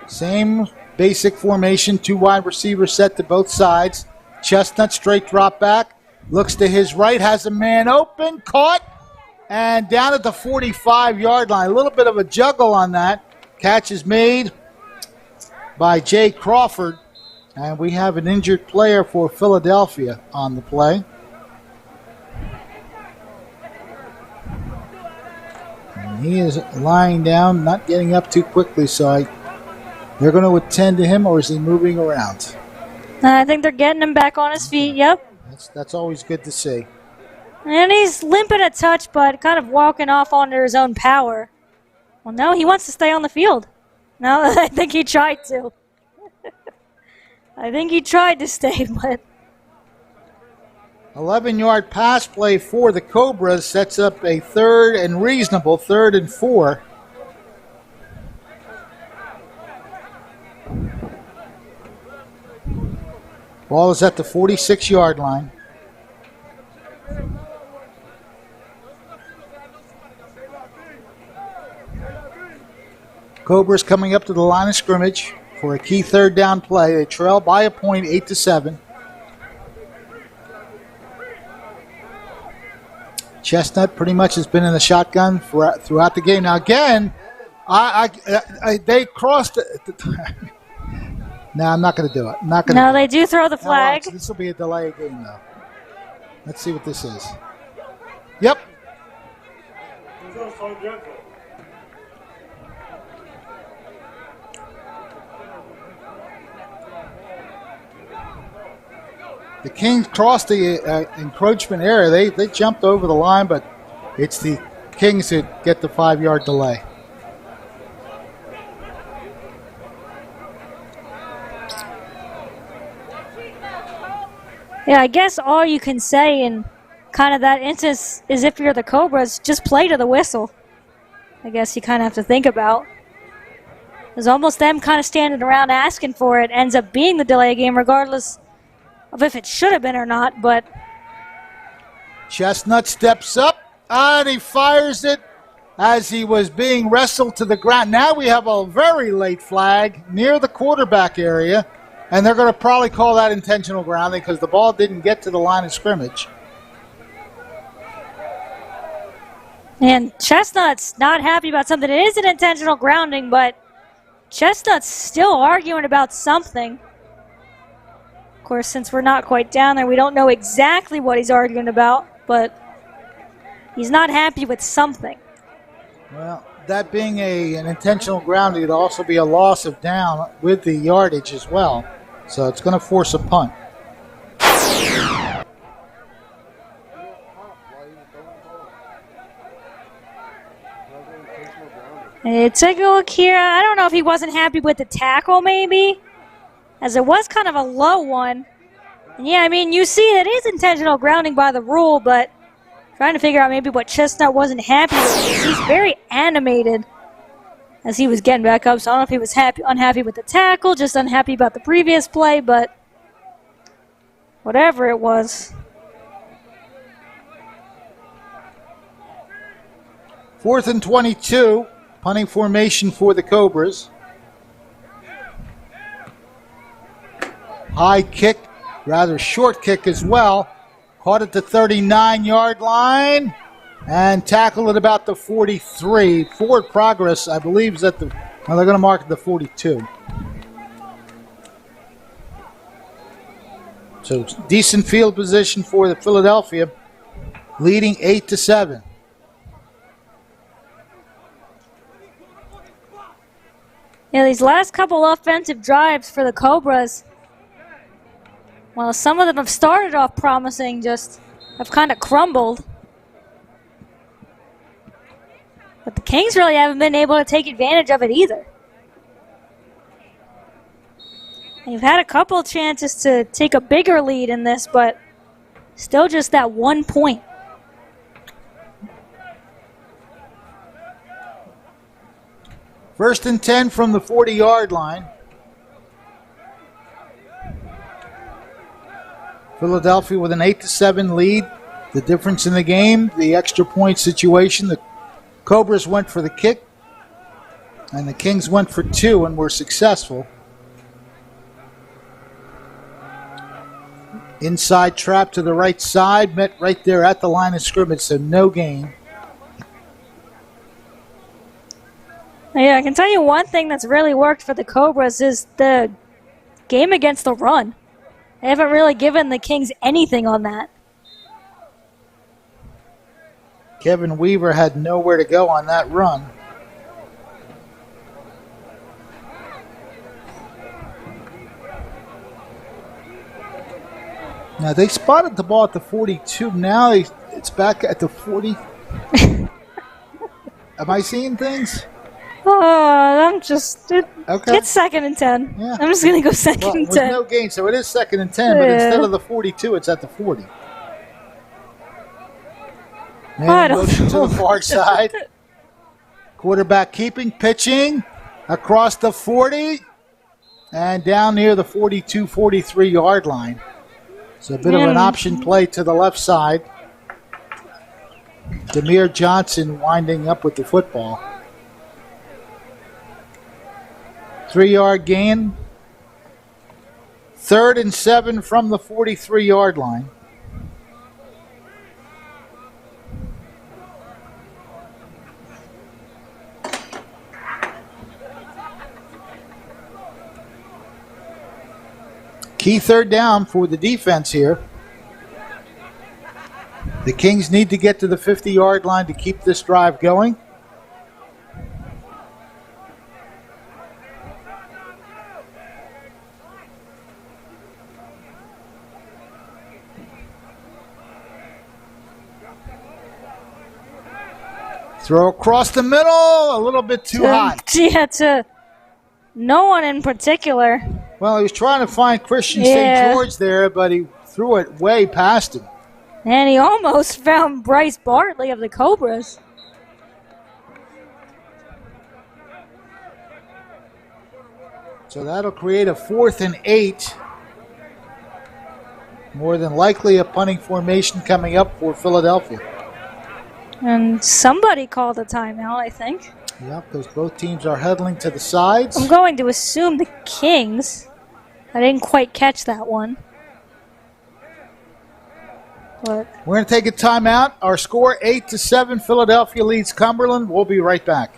Speaker 2: Same basic formation, 2 wide receivers set to both sides. Chestnut straight drop back. Looks to his right, has a man open, caught, and down at the 45-yard line. A little bit of a juggle on that. Catch is made by Jay Crawford, and we have an injured player for Philadelphia on the play. And he is lying down, not getting up too quickly, so they're going to attend to him, or is he moving around?
Speaker 7: I think they're getting him back on his feet, yep.
Speaker 2: That's always good to see.
Speaker 7: And he's limping a touch, but kind of walking off under his own power. Well, no, he wants to stay on the field. No, I think he tried to. I think he tried to stay, but...
Speaker 2: 11-yard pass play for the Cobras sets up a 3rd and reasonable 3rd and 4. Ball is at the 46-yard line. Cobras coming up to the line of scrimmage for a key 3rd down play. They trail by a point, 8-7. Chestnut pretty much has been in the shotgun throughout the game. Now again, they crossed. No, I'm not going to do it.
Speaker 7: No, they do throw the flag.
Speaker 2: This will be a delay game, though. Let's see what this is. Yep. The Kings crossed the encroachment area. They jumped over the line, but it's the Kings who get the 5-yard delay.
Speaker 7: Yeah, I guess all you can say in kind of that instance is if you're the Cobras, just play to the whistle. I guess you kind of have to think about. There's almost them kind of standing around asking for it. Ends up being the delay game regardless of if it should have been or not, but...
Speaker 2: Chestnut steps up, and he fires it as he was being wrestled to the ground. Now we have a very late flag near the quarterback area, and they're going to probably call that intentional grounding because the ball didn't get to the line of scrimmage.
Speaker 7: And Chestnut's not happy about something. It is an intentional grounding, but Chestnut's still arguing about something. Of course, since we're not quite down there, we don't know exactly what he's arguing about, but he's not happy with something.
Speaker 2: Well, that being an intentional grounding, it would also be a loss of down with the yardage as well. So it's going to force a punt.
Speaker 7: Take a look here. I don't know if he wasn't happy with the tackle, maybe, as it was kind of a low one. And yeah, I mean, you see that is intentional grounding by the rule, but trying to figure out maybe what Chestnut wasn't happy with. He's very animated as he was getting back up, so I don't know if he was unhappy with the tackle, just unhappy about the previous play, but whatever it was.
Speaker 2: 4th and 22. Punting formation for the Cobras. High kick, rather short kick as well. Caught at the 39-yard line and tackled at about the 43. Forward progress, I believe, is at the, well, they're going to mark it the 42. So decent field position for the Philadelphia, leading 8-7.
Speaker 7: Yeah, these last couple offensive drives for the Cobras, well, some of them have started off promising, just have kind of crumbled. But the Kings really haven't been able to take advantage of it either. They've had a couple chances to take a bigger lead in this, but still just that 1 point.
Speaker 2: First and 10 from the 40-yard line. Philadelphia with an 8-7 lead. The difference in the game, the extra point situation. The Cobras went for the kick, and the Kings went for 2 and were successful. Inside trap to the right side, met right there at the line of scrimmage, so no gain.
Speaker 7: Yeah, I can tell you one thing that's really worked for the Cobras is the game against the run. They haven't really given the Kings anything on that.
Speaker 2: Kevin Weaver had nowhere to go on that run. Now they spotted the ball at the 42. Now it's back at the 40. Am I seeing things?
Speaker 7: Oh, I'm just...
Speaker 2: Okay.
Speaker 7: It's 2nd and 10.
Speaker 2: Yeah.
Speaker 7: I'm just going to go 2nd and 10.
Speaker 2: No gain, so it is 2nd and 10, but instead of the 42, it's at the 40. Man, motion to the far side. Quarterback keeping, pitching across the 40 and down near the 42, 43-yard line. So a bit of an option play to the left side. Demir Johnson winding up with the football. 3-yard gain. 3rd and 7 from the 43-yard line. Key 3rd down for the defense here. The Kings need to get to the 50-yard line to keep this drive going. Throw across the middle, a little bit too high.
Speaker 7: Yeah, to no one in particular.
Speaker 2: Well, he was trying to find Christian St. George there, but he threw it way past him.
Speaker 7: And he almost found Bryce Bartley of the Cobras.
Speaker 2: So that'll create a 4th and 8. More than likely a punting formation coming up for Philadelphia.
Speaker 7: And somebody called a timeout, I think.
Speaker 2: Yep, because both teams are huddling to the sides.
Speaker 7: I'm going to assume the Kings. I didn't quite catch that one. But
Speaker 2: we're going to take a timeout. Our score 8-7. Philadelphia leads Cumberland. We'll be right back.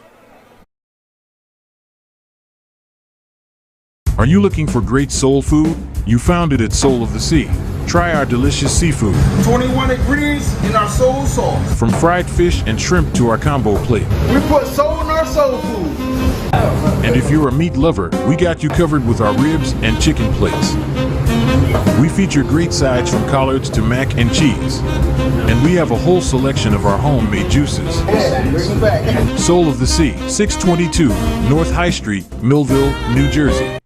Speaker 1: Are you looking for great soul food? You found it at Soul of the Sea. Try our delicious seafood.
Speaker 13: 21 degrees in our soul sauce.
Speaker 1: From fried fish and shrimp to our combo plate.
Speaker 13: We put soul in our soul food.
Speaker 1: And if you're a meat lover, we got you covered with our ribs and chicken plates. We feature great sides from collards to mac and cheese. And we have a whole selection of our homemade juices. Soul of the Sea, 622 North High Street, Millville, New Jersey.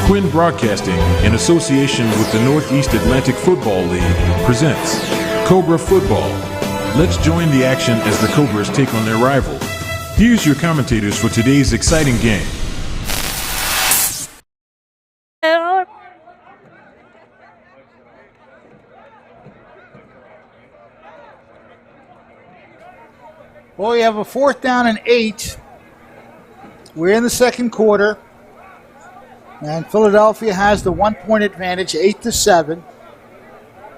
Speaker 1: Quinn Broadcasting, in association with the Northeast Atlantic Football League, presents Cobra Football. Let's join the action as the Cobras take on their rival. Here's your commentators for today's exciting game.
Speaker 2: Well, we have a 4th down and 8. We're in the second quarter. And Philadelphia has the 1-point advantage, 8-7.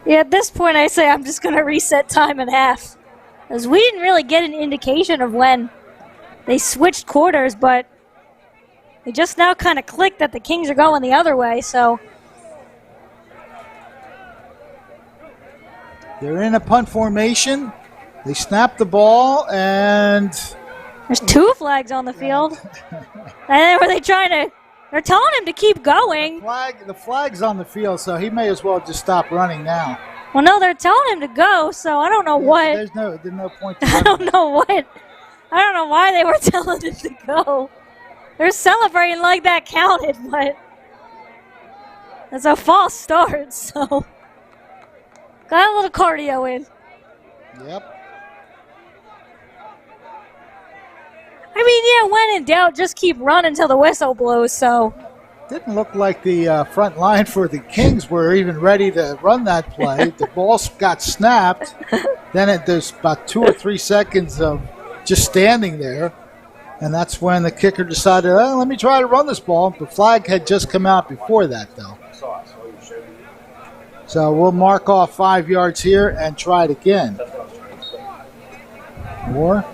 Speaker 7: yeah, at this point I say I'm just going to reset time and half. Because we didn't really get an indication of when they switched quarters, but it just now kind of clicked that the Kings are going the other way, so.
Speaker 2: They're in a punt formation. They snap the ball, and
Speaker 7: there's 2 flags on the field. And then were they trying to... They're telling him to keep going.
Speaker 2: The flag's on the field, so he may as well just stop running now.
Speaker 7: Well, no, they're telling him to go, so I don't know what.
Speaker 2: There's no point to
Speaker 7: I don't know what. I don't know why they were telling him to go. They're celebrating like that counted, but it's a false start, so got a little cardio in.
Speaker 2: Yep.
Speaker 7: I mean, yeah, when in doubt, just keep running until the whistle blows, so.
Speaker 2: Didn't look like the front line for the Kings were even ready to run that play. The ball got snapped. Then there's about 2 or 3 seconds of just standing there. And that's when the kicker decided, let me try to run this ball. The flag had just come out before that, though. So we'll mark off 5 yards here and try it again. More.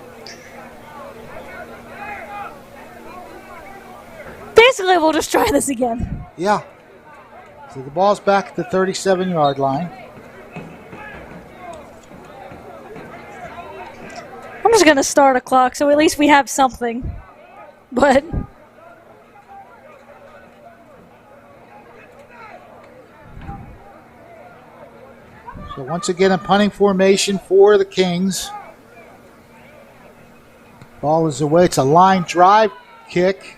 Speaker 7: Basically, we'll just try this again.
Speaker 2: Yeah. So the ball's back at the 37-yard line.
Speaker 7: I'm just going to start a clock, so at least we have something. But
Speaker 2: so once again, a punting formation for the Kings. Ball is away. It's a line drive kick.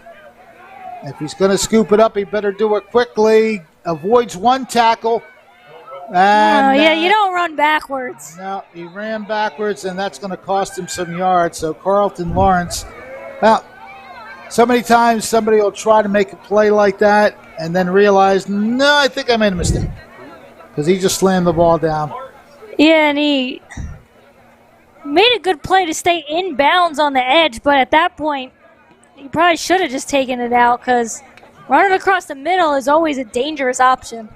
Speaker 2: If he's going to scoop it up, he better do it quickly. Avoids 1 tackle. And,
Speaker 7: yeah, you don't run backwards.
Speaker 2: No, he ran backwards, and that's going to cost him some yards. So Carlton Lawrence, well, so many times somebody will try to make a play like that and then realize, no, I think I made a mistake. Because he just slammed the ball down.
Speaker 7: Yeah, and he made a good play to stay in bounds on the edge, but at that point, he probably should have just taken it out because running across the middle is always a dangerous option.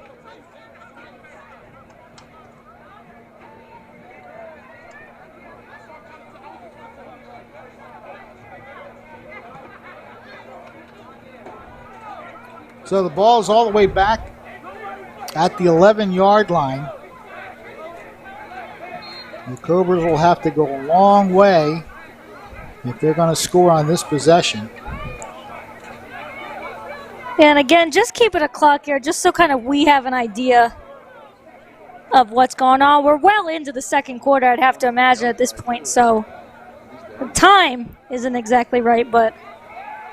Speaker 2: So the ball is all the way back at the 11-yard line. The Cobras will have to go a long way if they're going to score on this possession.
Speaker 7: And again, just keeping a clock here just so kind of we have an idea of what's going on. We're well into the second quarter, I'd have to imagine at this point, so the time isn't exactly right, but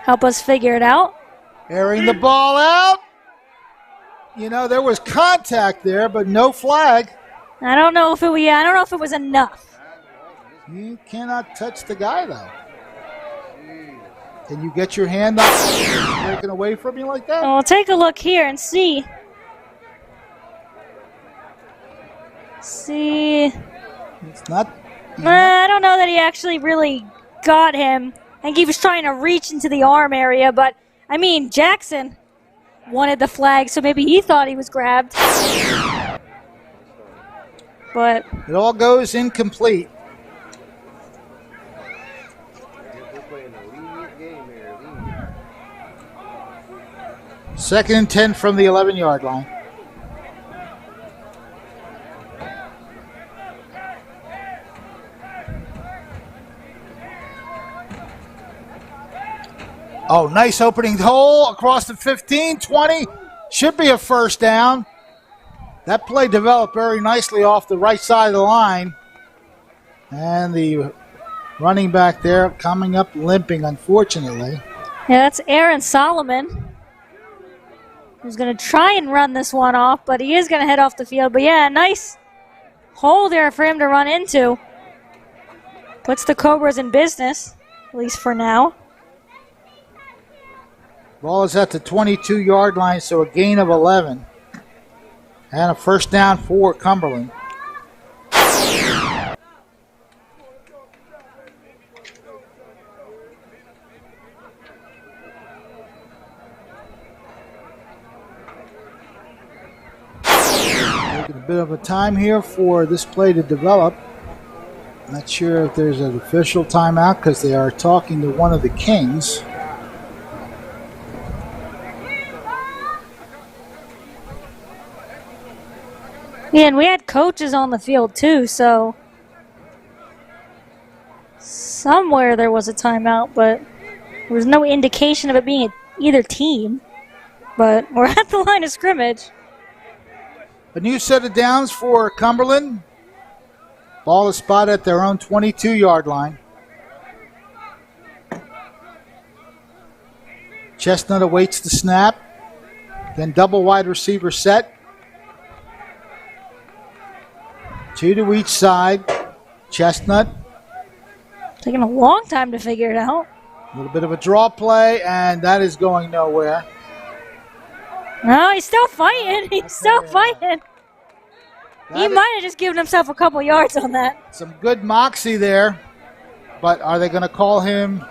Speaker 7: help us figure it out.
Speaker 2: Airing the ball out. You know, there was contact there, but no flag.
Speaker 7: I don't know if it was enough.
Speaker 2: You cannot touch the guy, though. Can you get your hand up breaking away from you like that?
Speaker 7: Well, take a look here and see.
Speaker 2: It's not.
Speaker 7: I don't know that he actually really got him. I think he was trying to reach into the arm area, but, I mean, Jackson wanted the flag, so maybe he thought he was grabbed. But
Speaker 2: it all goes incomplete. Second and 10 from the 11-yard line. Oh, nice opening hole across the 15, 20. Should be a first down. That play developed very nicely off the right side of the line. And the running back there coming up limping, unfortunately.
Speaker 7: Yeah, that's Aaron Solomon, who's going to try and run this one off, but he is going to head off the field. But, yeah, nice hole there for him to run into. Puts the Cobras in business, at least for now.
Speaker 2: Ball is at the 22-yard line, so a gain of 11. And a first down for Cumberland. Taking a bit of a time here for this play to develop. Not sure if there's an official timeout because they are talking to one of the Kings.
Speaker 7: Yeah, and we had coaches on the field too, so somewhere there was a timeout, but there was no indication of it being either team. But we're at the line of scrimmage.
Speaker 2: A new set of downs for Cumberland. Ball is spotted at their own 22-yard line. Chestnut awaits the snap. Then double wide receiver set. Two to each side. Chestnut.
Speaker 7: Taking a long time to figure it out.
Speaker 2: A little bit of a draw play, and that is going nowhere.
Speaker 7: No, he's still fighting. He's still fighting. He might have just given himself a couple yards on that.
Speaker 2: Some good moxie there, but are they going to call him?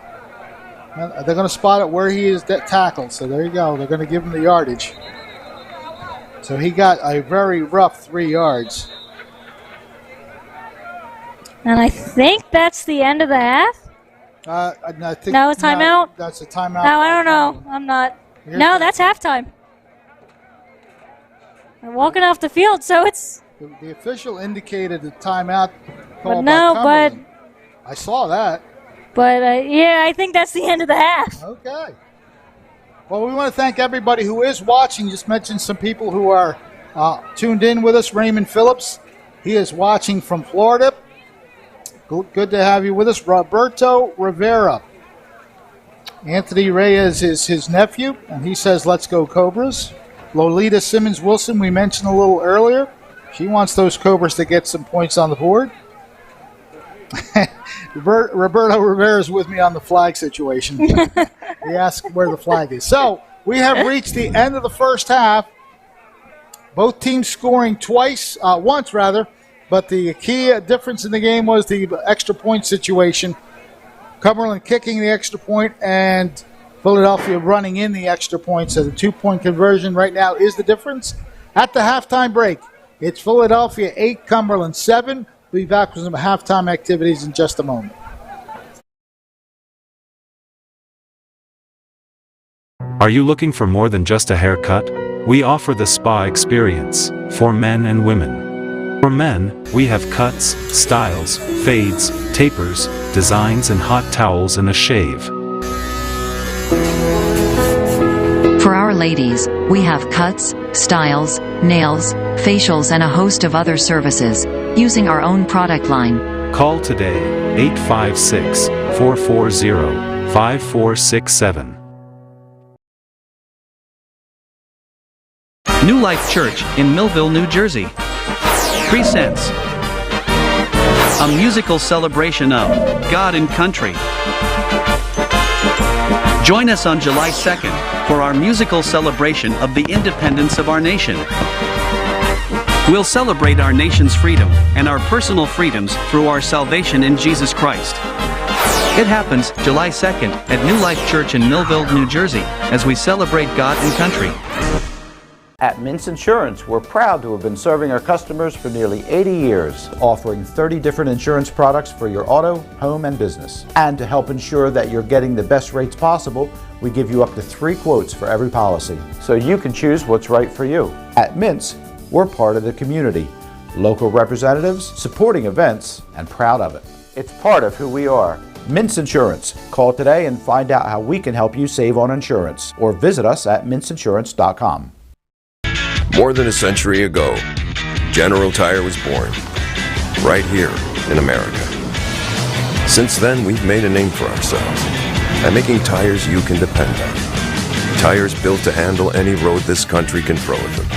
Speaker 2: They're going to spot it where he is tackled. So there you go. They're going to give him the yardage. So he got a very rough 3 yards.
Speaker 7: And I think that's the end of the half.
Speaker 2: I think
Speaker 7: no, it's timeout?
Speaker 2: No, that's a timeout.
Speaker 7: No, I don't know. I'm not. No, that's halftime. They're walking off the field, so it's...
Speaker 2: The official indicated a timeout
Speaker 7: but
Speaker 2: call
Speaker 7: no,
Speaker 2: by Cumberland. I saw that.
Speaker 7: But, yeah, I think that's the end of the half.
Speaker 2: Okay. Well, we want to thank everybody who is watching. Just mention some people who are tuned in with us. Raymond Phillips, he is watching from Florida. Good to have you with us. Roberto Rivera. Anthony Reyes is his nephew, and he says, let's go Cobras. Lolita Simmons-Wilson, we mentioned a little earlier. She wants those Cobras to get some points on the board. Roberto Rivera is with me on the flag situation. He asked where the flag is. So we have reached the end of the first half. Both teams scoring once, but the key difference in the game was the extra point situation. Cumberland kicking the extra point and Philadelphia running in the extra point. So the 2-point conversion right now is the difference. At the halftime break, it's Philadelphia 8, Cumberland 7. We'll be back with some halftime activities in just a moment.
Speaker 5: Are you looking for more than just a haircut? We offer the spa experience for men and women. For men, we have cuts, styles, fades, tapers, designs, and hot towels and a shave.
Speaker 6: For our ladies, we have cuts, styles, nails, facials and a host of other services, using our own product line.
Speaker 5: Call today, 856-440-5467.
Speaker 9: New Life Church in Millville, New Jersey presents a musical celebration of God and country. Join us on July 2nd for our musical celebration of the independence of our nation. We'll celebrate our nation's freedom and our personal freedoms through our salvation in Jesus Christ. It happens July 2nd at New Life Church in Millville, New Jersey, as we celebrate God and country.
Speaker 10: At Mintz Insurance, we're proud to have been serving our customers for nearly 80 years, offering 30 different insurance products for your auto, home, and business. And to help ensure that you're getting the best rates possible, we give you up to 3 quotes for every policy, so you can choose what's right for you. At Mintz, we're part of the community, local representatives, supporting events, and proud of it. It's part of who we are. Mintz Insurance. Call today and find out how we can help you save on insurance, or visit us at mintzinsurance.com.
Speaker 11: More than a century ago, General Tire was born, right here in America. Since then, we've made a name for ourselves by making tires you can depend on. Tires built to handle any road this country can throw at them,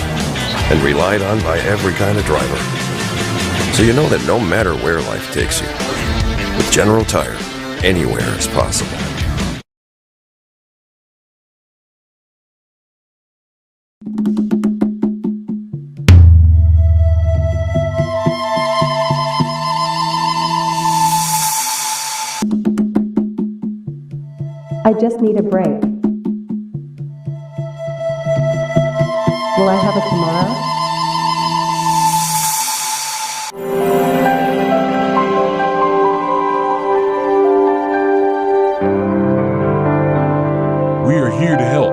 Speaker 11: and relied on by every kind of driver. So you know that no matter where life takes you, with General Tire, anywhere is possible.
Speaker 12: I just need a break. Will I have it tomorrow?
Speaker 1: We are here to help.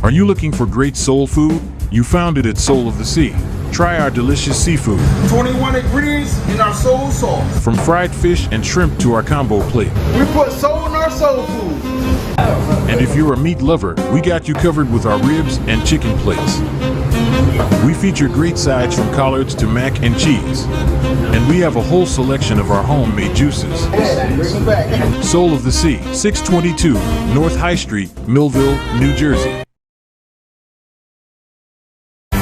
Speaker 1: Are you looking for great soul food? You found it at Soul of the Sea. Try our delicious seafood.
Speaker 13: 21 degrees in our soul sauce.
Speaker 1: From fried fish and shrimp to our combo plate.
Speaker 13: We put soul in our soul food.
Speaker 1: And if you're a meat lover, we got you covered with our ribs and chicken plates. We feature great sides from collards to mac and cheese. And we have a whole selection of our homemade juices. Soul of the Sea, 622 North High Street, Millville, New Jersey.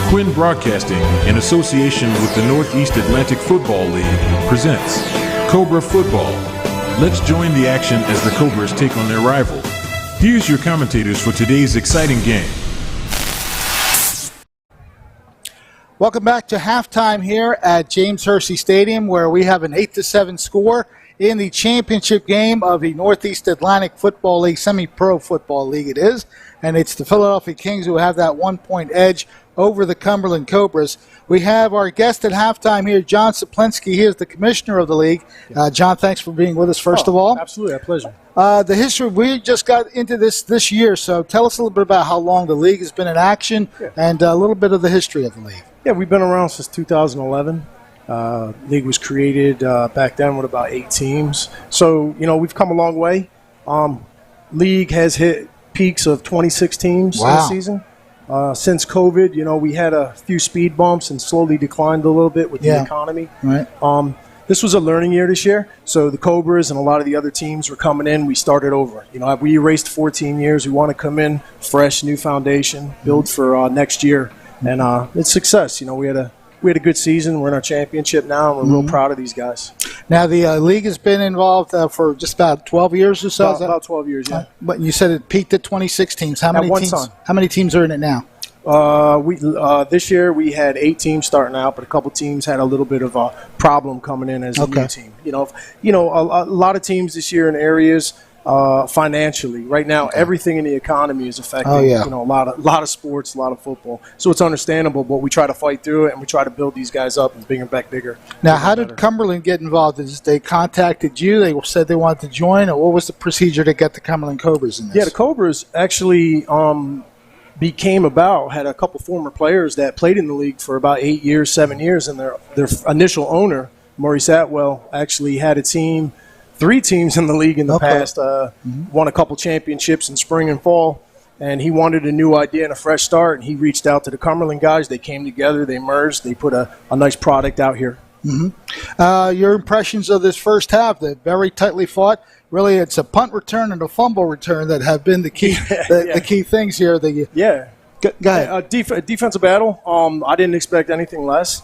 Speaker 1: Quinn Broadcasting, in association with the Northeast Atlantic Football League, presents Cobra Football. Let's join the action as the Cobras take on their rival. Here's your commentators for today's exciting game.
Speaker 2: Welcome back to halftime here at James Hursey Stadium, where we have an 8-7 score in the championship game of the Northeast Atlantic Football League, Semi-Pro Football League it is. And it's the Philadelphia Kings who have that 1-point edge over the Cumberland Cobras. We have our guest at halftime here, John Saplinski. He is the commissioner of the league. John, thanks for being with us, first of all.
Speaker 14: Absolutely, a pleasure.
Speaker 2: The history, we just got into this year, so tell us a little bit about how long the league has been in action and a little bit of the history of the league.
Speaker 14: Yeah, we've been around since 2011. League was created back then with about 8 teams. So, we've come a long way. League has hit peaks of 26 teams this season. Since COVID, we had a few speed bumps and slowly declined a little bit with the economy.
Speaker 2: Right.
Speaker 14: This was a learning year this year, so the Cobras and a lot of the other teams were coming in. We started over. We erased 14 years. We want to come in fresh, new foundation, build for next year, and it's success. We had a good season. We're in our championship now, and we're real proud of these guys.
Speaker 2: Now, the league has been involved for just about 12 years or so?
Speaker 14: About 12 years, yeah.
Speaker 2: But you said it peaked at 26 teams. How many teams? How many teams are in it now?
Speaker 14: This year we had 8 teams starting out, but a couple teams had a little bit of a problem coming in as a new team. A lot of teams this year in areas financially. Right now, everything in the economy is affecting a lot of sports, a lot of football. So it's understandable, but we try to fight through it and we try to build these guys up and bring them back bigger.
Speaker 2: Now, how did Cumberland get involved? They contacted you? They said they wanted to join, or what was the procedure to get the Cumberland Cobras in this?
Speaker 14: Yeah, the Cobras actually had a couple former players that played in the league for about 8 years, 7 years, and their initial owner, Maurice Atwell, actually had a team 3 teams in the league in the past. Won a couple championships in spring and fall. And he wanted a new idea and a fresh start, and he reached out to the Cumberland guys. They came together, they merged, they put a nice product out here.
Speaker 2: Your impressions of this first half? They're very tightly fought. Really, it's a punt return and a fumble return that have been the key the key things here. Go ahead.
Speaker 14: Defensive battle. I didn't expect anything less.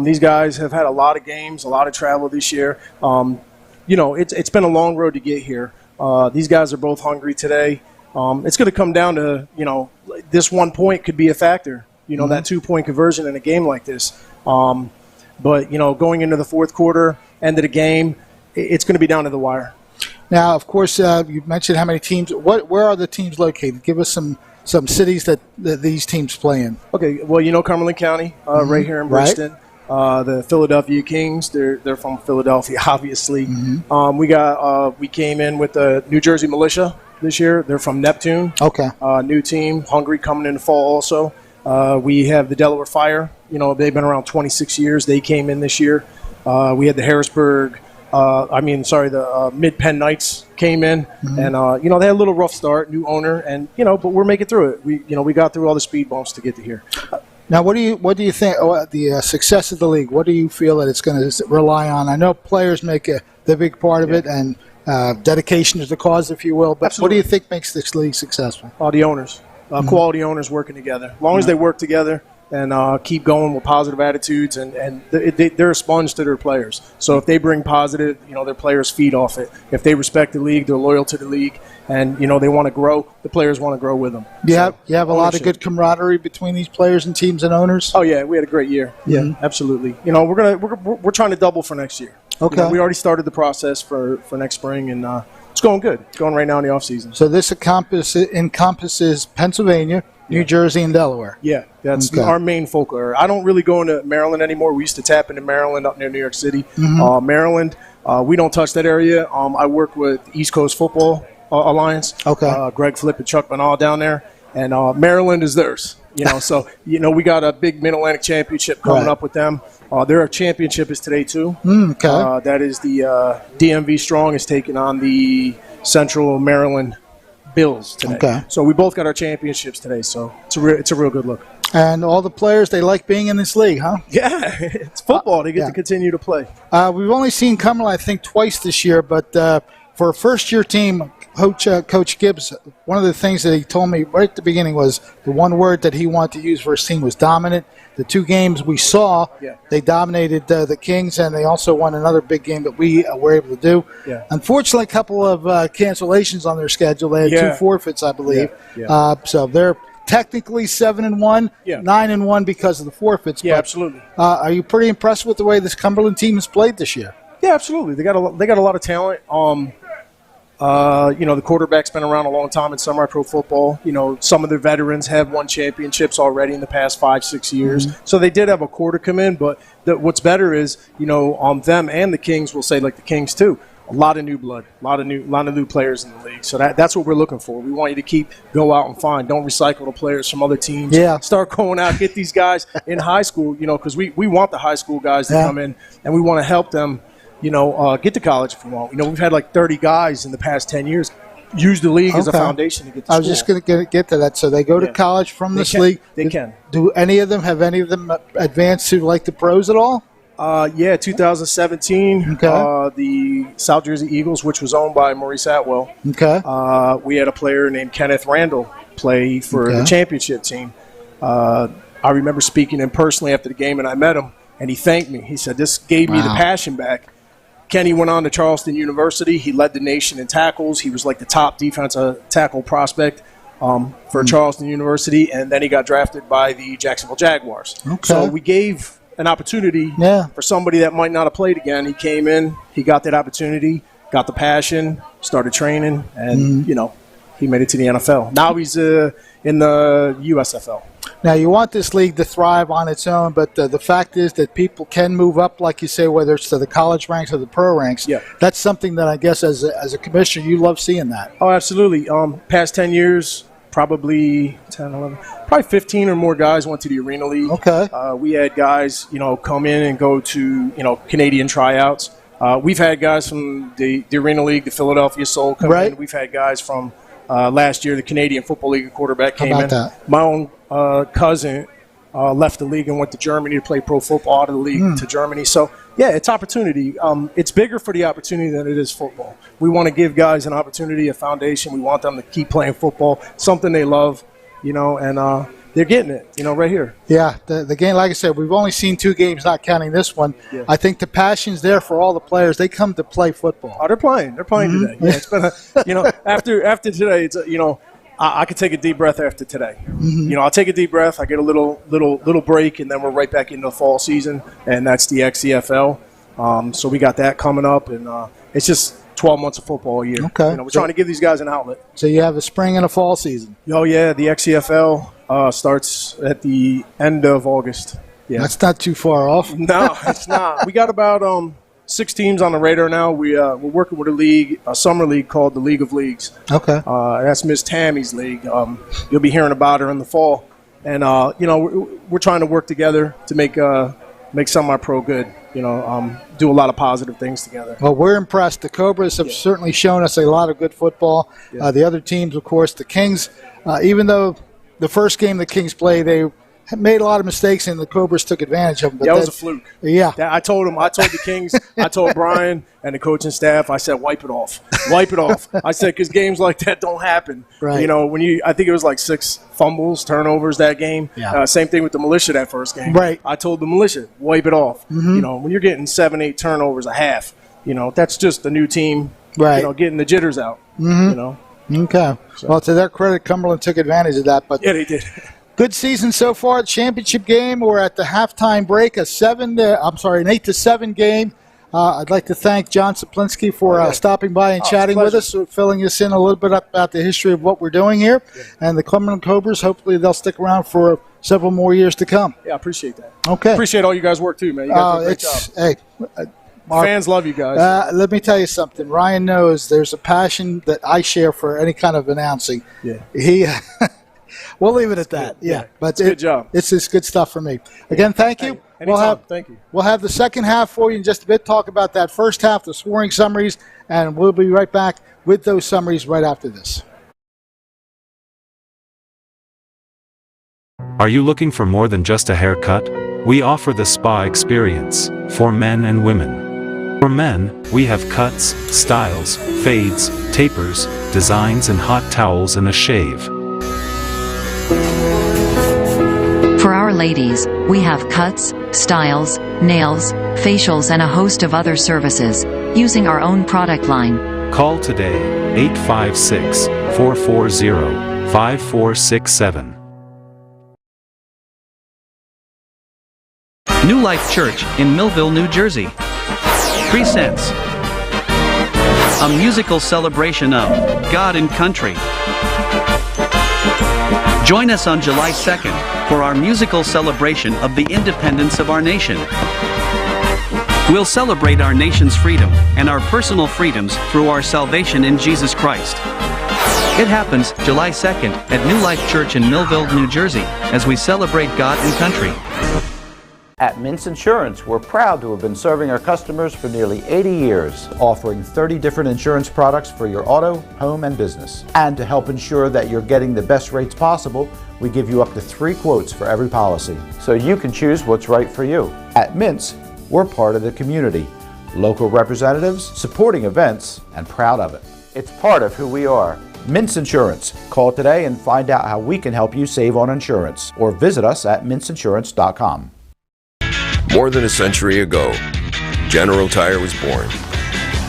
Speaker 14: These guys have had a lot of games, a lot of travel this year. It's been a long road to get here. These guys are both hungry today. It's going to come down to, this 1 point could be a factor, that 2-point conversion in a game like this. But, going into the fourth quarter, end of the game, it's going to be down to the wire.
Speaker 2: Now, of course, you mentioned how many teams. Where are the teams located? Give us some cities that these teams play in.
Speaker 14: Okay, well, Cumberland County, right here in Bridgeton. Right. The Philadelphia Kings, they're from Philadelphia, obviously. We came in with the New Jersey Militia this year. They're from Neptune.
Speaker 2: Okay.
Speaker 14: New team, hungry, coming in the fall also. We have the Delaware Fire. They've been around 26 years. They came in this year. We had the Harrisburg, the Mid-Penn Knights came in. And, they had a little rough start, new owner, and, but we're making through it. We got through all the speed bumps to get to here.
Speaker 2: Now, what do you think the success of the league? What do you feel that it's going to rely on? I know players make the big part of it, and dedication to the cause, if you will. But Absolutely. What do you think makes this league successful?
Speaker 14: The owners, quality owners working together. As long as they work together and keep going with positive attitudes, and they're a sponge to their players. So if they bring positive, their players feed off it. If they respect the league, they're loyal to the league, and they want to grow. The players want to grow with them.
Speaker 2: You have a lot of good camaraderie between these players and teams and owners.
Speaker 14: Oh yeah, we had a great year. Yeah, absolutely. We're trying to double for next year.
Speaker 2: Okay.
Speaker 14: We already started the process for next spring, and it's going good. It's going right now in the off season.
Speaker 2: So this encompasses Pennsylvania, New Jersey, and Delaware.
Speaker 14: Yeah, that's our main focal area. I don't really go into Maryland anymore. We used to tap into Maryland up near New York City. Maryland, we don't touch that area. I work with East Coast Football Alliance.
Speaker 2: Okay.
Speaker 14: Greg Flip and Chuck Banal down there, and Maryland is theirs. So we got a big Mid-Atlantic championship coming up with them. Their championship is today too.
Speaker 2: Okay.
Speaker 14: That is the DMV Strong is taking on the Central Maryland Bills today.
Speaker 2: Okay.
Speaker 14: So we both got our championships today. So it's a real good look.
Speaker 2: And all the players, they like being in this league, huh?
Speaker 14: Yeah, it's football. They get to continue to play.
Speaker 2: We've only seen Cumberland, I think, twice this year, but for a first-year team, Coach Gibbs, one of the things that he told me right at the beginning was the one word that he wanted to use for his team was dominant. The 2 games we saw, they dominated the Kings, and they also won another big game that we were able to do.
Speaker 14: Yeah.
Speaker 2: Unfortunately, a couple of cancellations on their schedule. They had 2 forfeits, I believe. So they're technically 7-1, 9-1 because of the forfeits.
Speaker 14: Yeah,
Speaker 2: but,
Speaker 14: absolutely.
Speaker 2: Are you pretty impressed with the way this Cumberland team has played this year?
Speaker 14: Yeah, absolutely. They got a lot of talent. The quarterback's been around a long time in semi-pro football. Some of the veterans have won championships already in the past 5-6 years. So they did have a quarter come in, but what's better is, them and the Kings will say, like the Kings too, a lot of new blood, a lot of new players in the league. So that's what we're looking for. We want you to go out and find. Don't recycle the players from other teams.
Speaker 2: Yeah.
Speaker 14: Start going out, get these guys in high school, because we want the high school guys to come in, and we want to help them get to college if we want. We've had like 30 guys in the past 10 years use the league as a foundation to get to school.
Speaker 2: I was just going to get to that. So they go to college from this league.
Speaker 14: They can.
Speaker 2: Do any of them advance to like the pros at all?
Speaker 14: 2017, the South Jersey Eagles, which was owned by Maurice Atwell.
Speaker 2: Okay.
Speaker 14: We had a player named Kenneth Randall play for the championship team. I remember speaking to him personally after the game, and I met him, and he thanked me. He said, this gave me the passion back. Kenny went on to Charleston University. He led the nation in tackles. He was like the top defensive tackle prospect for Charleston University, and then he got drafted by the Jacksonville Jaguars.
Speaker 2: Okay.
Speaker 14: So we gave an opportunity for somebody that might not have played again. He came in, he got that opportunity, got the passion, started training, and, he made it to the NFL. Now he's in the USFL.
Speaker 2: Now, you want this league to thrive on its own, but the fact is that people can move up, like you say, whether it's to the college ranks or the pro ranks.
Speaker 14: Yeah.
Speaker 2: That's something that I guess as a commissioner, you love seeing that.
Speaker 14: Oh, absolutely. Past 10 years, probably 10, 11, probably 15 or more guys went to the Arena League.
Speaker 2: Okay.
Speaker 14: We had guys, come in and go to, Canadian tryouts. We've had guys from the Arena League, the Philadelphia Soul come in. We've had guys from last year, the Canadian Football League quarterback came in.
Speaker 2: That?
Speaker 14: My own cousin left the league and went to Germany to play pro football, out of the league to Germany. So, yeah, it's opportunity. It's bigger for the opportunity than it is football. We want to give guys an opportunity, a foundation. We want them to keep playing football, something they love, and they're getting it, right here.
Speaker 2: Yeah, the game, like I said, we've only seen 2 games, not counting this one.
Speaker 14: Yeah.
Speaker 2: I think the passion's there for all the players. They come to play football.
Speaker 14: Oh, they're playing. They're playing today. Yeah, it's been after today, it's I could take a deep breath after today. I'll take a deep breath. I get a little break, and then we're right back into the fall season, and that's the XCFL. So we got that coming up, and it's just 12 months of football a year.
Speaker 2: Okay.
Speaker 14: We're trying to give these guys an outlet.
Speaker 2: So you have a spring and a fall season.
Speaker 14: Oh, yeah. The XCFL starts at the end of August. Yeah.
Speaker 2: That's not too far off.
Speaker 14: No, it's not. We got about 6 teams on the radar now. We're working with a summer league called the League of Leagues.
Speaker 2: Okay.
Speaker 14: That's Miss Tammy's league. You'll be hearing about her in the fall. And, we're trying to work together to make semi-pro good. Do a lot of positive things together.
Speaker 2: Well, we're impressed. The Cobras have certainly shown us a lot of good football.
Speaker 14: Yeah.
Speaker 2: The other teams, of course, the Kings, even though the first game the Kings played, they made a lot of mistakes, and the Cobras took advantage of them. But
Speaker 14: that was a fluke.
Speaker 2: Yeah.
Speaker 14: I told the Kings, I told Brian and the coaching staff, I said, wipe it off. Wipe it off. I said, because games like that don't happen.
Speaker 2: Right.
Speaker 14: I think it was like 6 fumbles, turnovers that game.
Speaker 2: Yeah.
Speaker 14: Same thing with the Militia that first game.
Speaker 2: Right.
Speaker 14: I told the Militia, wipe it off. When you're getting 7, 8 turnovers a half, that's just the new team,
Speaker 2: right.
Speaker 14: Getting the jitters out,
Speaker 2: Okay. So. Well, to their credit, Cumberland took advantage of that. But
Speaker 14: yeah, they did.
Speaker 2: Good season so far. Championship game. We're at the halftime break. An 8-7 game. I'd like to thank John Saplinski for stopping by and chatting with us, filling us in a little bit about the history of what we're doing here. Yeah. And the Cumberland Cobras, hopefully they'll stick around for several more years to come.
Speaker 14: Yeah, I appreciate that.
Speaker 2: Okay.
Speaker 14: Appreciate all you guys' work too, man. You guys do a great job.
Speaker 2: Hey,
Speaker 14: fans love you guys.
Speaker 2: Let me tell you something. Ryan knows there's a passion that I share for any kind of announcing.
Speaker 14: Yeah.
Speaker 2: We'll leave it at that. Yeah. But
Speaker 14: good job.
Speaker 2: It's just good stuff for me. Again, thank you.
Speaker 14: Thank you.
Speaker 2: We'll have the second half for you in just a bit. Talk about that first half, the scoring summaries, and we'll be right back with those summaries right after this.
Speaker 5: Are you looking for more than just a haircut? We offer the spa experience for men and women. For men, we have cuts, styles, fades, tapers, designs, and hot towels and a shave.
Speaker 6: For our ladies, we have cuts, styles, nails, facials, and a host of other services, using our own product line.
Speaker 5: Call today, 856-440-5467.
Speaker 9: New Life Church in Millville, New Jersey presents a musical celebration of God and country. Join us on July 2nd for our musical celebration of the independence of our nation. We'll celebrate our nation's freedom and our personal freedoms through our salvation in Jesus Christ. It happens July 2nd at New Life Church in Millville, New Jersey, as we celebrate God and country.
Speaker 10: At Mintz Insurance, we're proud to have been serving our customers for nearly 80 years, offering 30 different insurance products for your auto, home, and business. And to help ensure that you're getting the best rates possible, we give you up to 3 quotes for every policy, so you can choose what's right for you. At Mintz, we're part of the community, local representatives, supporting events, and proud of it. It's part of who we are. Mintz Insurance. Call today and find out how we can help you save on insurance, or visit us at mintzinsurance.com.
Speaker 11: More than a century ago, General Tire was born,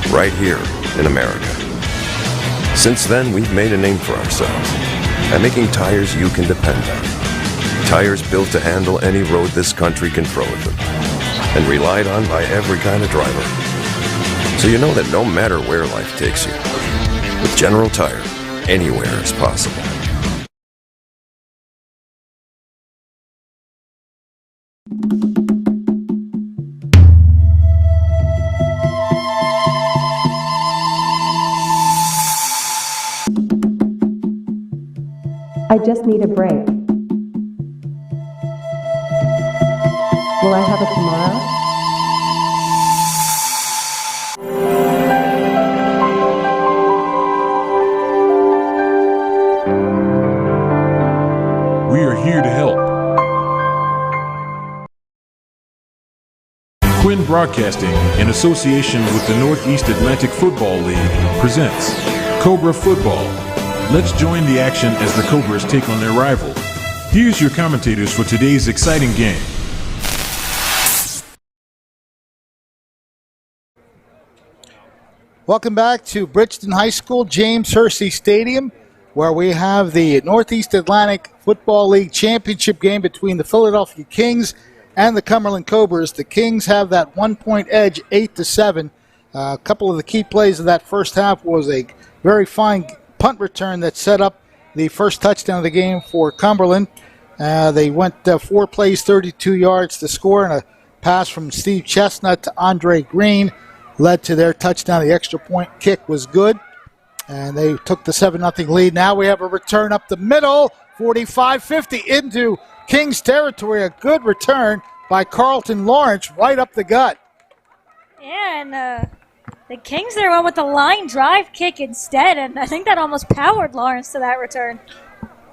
Speaker 11: right here in America. Since then, we've made a name for ourselves by making tires you can depend on. Tires built to handle any road this country can throw at them, and relied on by every kind of driver. So you know that no matter where life takes you, with General Tire, anywhere is possible.
Speaker 12: I just need a break. Will I have it tomorrow?
Speaker 1: Broadcasting, in association with the Northeast Atlantic Football League, presents Cobra Football. Let's join the action as the Cobras take on their rival. Here's your commentators for today's exciting game.
Speaker 2: Welcome back to Bridgeton High School, James Hursey Stadium, where we have the Northeast Atlantic Football League championship game between the Philadelphia Kings and the Cumberland Cobras. The Kings have that 1-point edge, 8-7. A couple of the key plays of that first half was a very fine punt return that set up the first touchdown of the game for Cumberland. They went 4 plays, 32 yards to score, and a pass from Steve Chestnut to Andre Green led to their touchdown. The extra point kick was good, and they took the 7-0 lead. Now we have a return up the middle, 45-50 into Kings territory. A good return by Carlton Lawrence right up the gut.
Speaker 7: Yeah, and the Kings there went with the line drive kick instead, and I think that almost powered Lawrence to that return.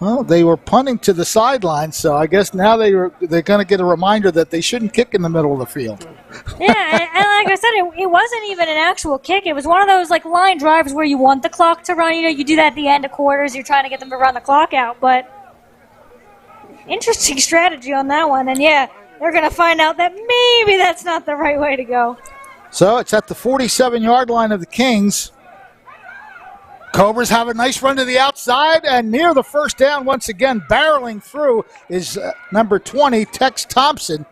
Speaker 2: Well, they were punting to the sideline, so I guess now they're going to get a reminder that they shouldn't kick in the middle of the field.
Speaker 7: Yeah, and like I said, it wasn't even an actual kick. It was one of those like line drives where you want the clock to run. You know, you do that at the end of quarters. You're trying to get them to run the clock out. But interesting strategy on that one. And, yeah, they're going to find out that maybe that's not the right way to go.
Speaker 2: So it's at the 47-yard line of the Kings. Cobras have a nice run to the outside, and near the first down once again, barreling through is number 20, Tex Thompson.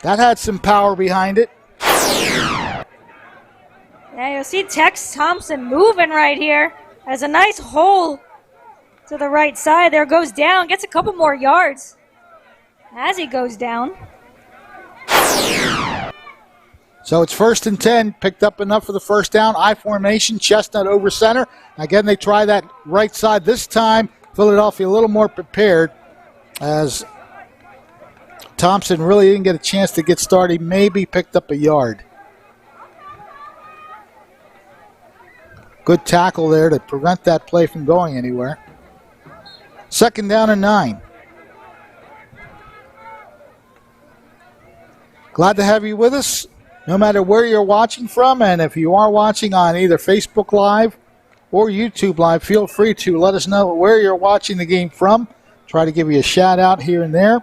Speaker 2: That had some power behind it.
Speaker 7: Yeah, you'll see Tex Thompson moving right here. Has a nice hole to the right side. There goes down, gets a couple more yards as he goes down.
Speaker 2: So it's 1st and 10, picked up enough for the first down. I formation, Chestnut over center. Again, they try that right side. This time, Philadelphia a little more prepared as Thompson really didn't get a chance to get started. Maybe picked up a yard. Good tackle there to prevent that play from going anywhere. 2nd down and 9. Glad to have you with us, no matter where you're watching from. And if you are watching on either Facebook Live or YouTube Live, feel free to let us know where you're watching the game from. Try to give you a shout out here and there.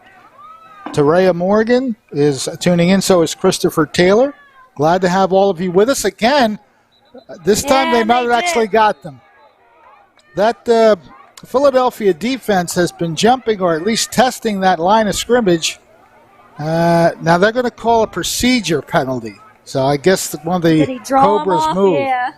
Speaker 2: Terea Morgan is tuning in, so is Christopher Taylor. Glad to have all of you with us again. This time they might have actually got them. That Philadelphia defense has been jumping, or at least testing, that line of scrimmage. Now they're going to call a procedure penalty. So I guess one of the Cobras moved.
Speaker 7: Yeah.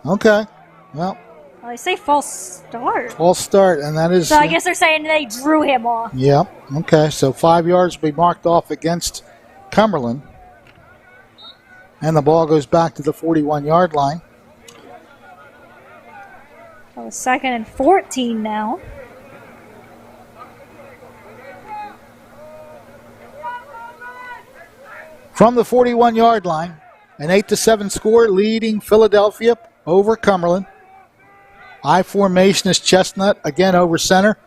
Speaker 2: Okay. Well,
Speaker 7: they say false start.
Speaker 2: False start, and that is...
Speaker 7: So I guess they're saying they drew him off.
Speaker 2: Yeah. Okay, so 5 yards will be marked off against Cumberland. And the ball goes back to the 41-yard line.
Speaker 7: Oh, 2nd and 14 now.
Speaker 2: From the 41-yard line, an 8-7 score leading Philadelphia over Cumberland. I formation is Chestnut, again over center.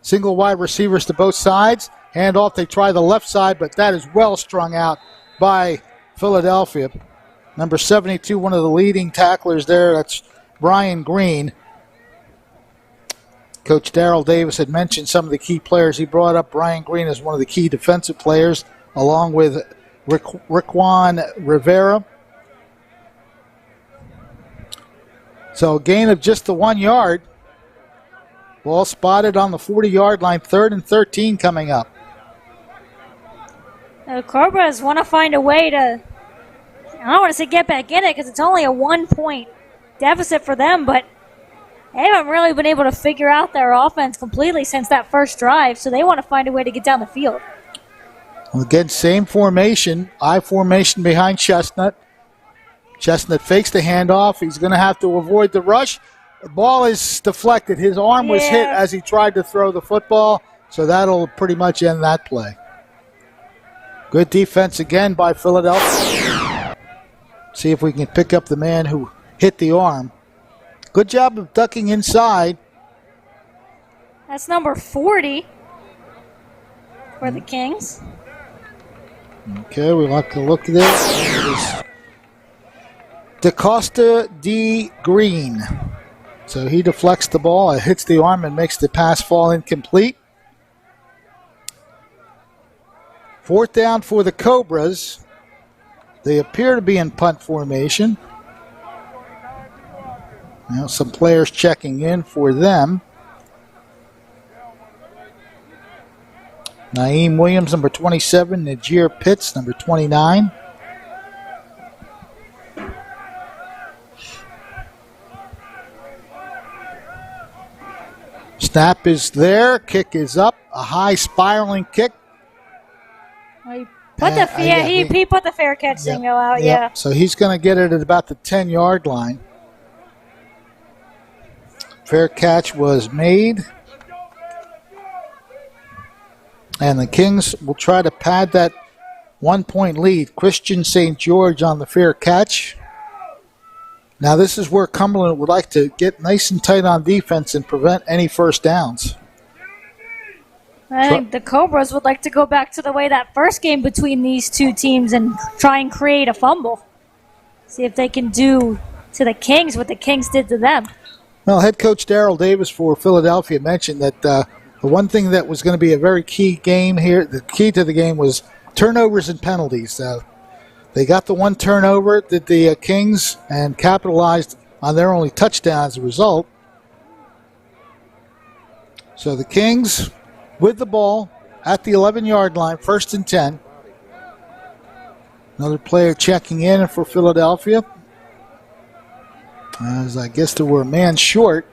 Speaker 2: Single wide receivers to both sides. Hand off, they try the left side, but that is well strung out by Philadelphia. Number 72, one of the leading tacklers there, that's Brian Green. Coach Darrell Davis had mentioned some of the key players. He brought up Brian Green as one of the key defensive players, along with Rickwan Rivera. So a gain of just the 1 yard. Ball spotted on the 40-yard line. 3rd and 13 coming up.
Speaker 7: The Cobras want to find a way to, I don't want to say get back in it because it's only a 1-point deficit for them, but they haven't really been able to figure out their offense completely since that first drive, so they want to find a way to get down the field.
Speaker 2: Well, again, same formation. I formation behind Chestnut. Chestnut fakes the handoff. He's going to have to avoid the rush. The ball is deflected. His arm was hit as he tried to throw the football, so that'll pretty much end that play. Good defense again by Philadelphia. See if we can pick up the man who hit the arm. Good job of ducking inside.
Speaker 7: That's number 40 for the Kings.
Speaker 2: Okay, we'll have to look at this. DaCosta D. Green. So he deflects the ball, it hits the arm and makes the pass fall incomplete. 4th down for the Cobras. They appear to be in punt formation. Now some players checking in for them. Naeem Williams, number 27. Najir Pitts, number 29. Snap is there. Kick is up. A high spiraling kick.
Speaker 7: He put he put the fair catch signal out, yeah.
Speaker 2: So he's going to get it at about the 10-yard line. Fair catch was made. And the Kings will try to pad that 1-point lead. Christian St. George on the fair catch. Now this is where Cumberland would like to get nice and tight on defense and prevent any first downs.
Speaker 7: I think the Cobras would like to go back to the way that first game between these two teams and try and create a fumble. See if they can do to the Kings what the Kings did to them.
Speaker 2: Well, head coach Darrell Davis for Philadelphia mentioned that the one thing that was going to be a very key game here, the key to the game was turnovers and penalties. They got the one turnover, did the Kings, and capitalized on their only touchdown as a result. So the Kings with the ball at the 11-yard line, 1st and 10. Another player checking in for Philadelphia. As I guess they were a man short.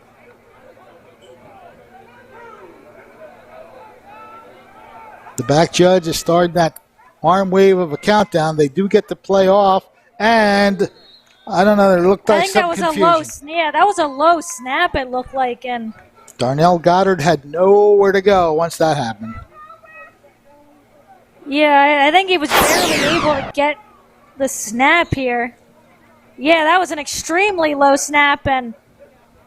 Speaker 2: The back judge is starting that arm wave of a countdown. They do get the play off, and I don't know, it looked like some confusion.
Speaker 7: That was a low snap, it looked like, and
Speaker 2: Darnell Goddard had nowhere to go once that happened.
Speaker 7: Yeah, I think he was barely able to get the snap here. Yeah, that was an extremely low snap, and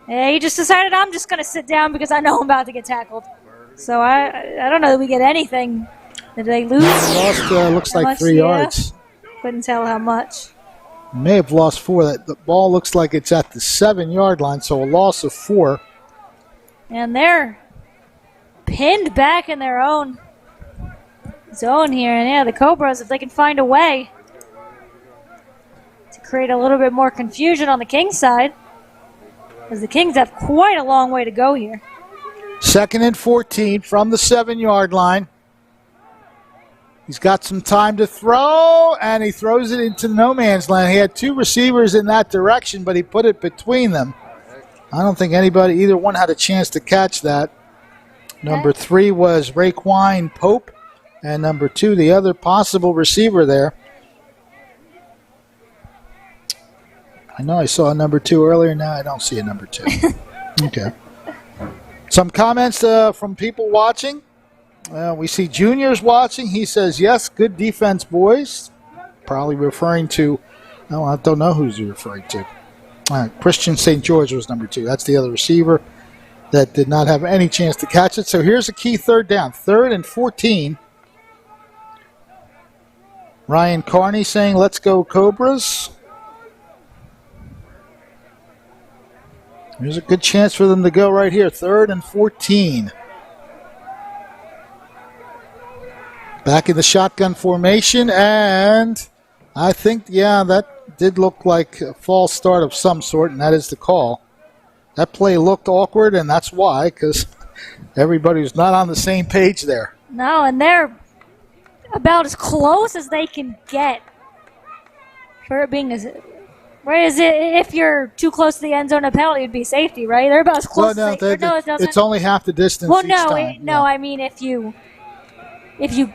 Speaker 7: he just decided, I'm just going to sit down because I know I'm about to get tackled. So I don't know that we get anything. Did they lose?
Speaker 2: Lost, looks like 3 yards.
Speaker 7: Couldn't tell how much.
Speaker 2: May have lost 4. The ball looks like it's at the 7-yard line, so a loss of 4.
Speaker 7: And they're pinned back in their own zone here. And yeah, the Cobras, if they can find a way to create a little bit more confusion on the Kings side, because the Kings have quite a long way to go here.
Speaker 2: 2nd and 14 from the 7-yard line. He's got some time to throw, and he throws it into no man's land. He had 2 receivers in that direction, but he put it between them. I don't think either one had a chance to catch that. Number 3 was Raekwon Pope, and number 2, the other possible receiver there. I know I saw a number 2 earlier. Now I don't see a number 2. Okay. Some comments from people watching. We see Junior's watching. He says, yes, good defense, boys. Probably referring to, I don't know who's he referring to. Christian St. George was number 2. That's the other receiver that did not have any chance to catch it. So here's a key 3rd down. 3rd and 14. Ryan Carney saying, let's go Cobras. There's a good chance for them to go right here. 3rd and 14. Back in the shotgun formation, and I think, that did look like a false start of some sort, and that is the call. That play looked awkward, and that's why, because everybody was not on the same page there.
Speaker 7: No, and they're about as close as they can get for it being Whereas if you're too close to the end zone, a penalty would be safety, right? They're about as close as it doesn't.
Speaker 2: It's only half the distance each time.
Speaker 7: I mean if you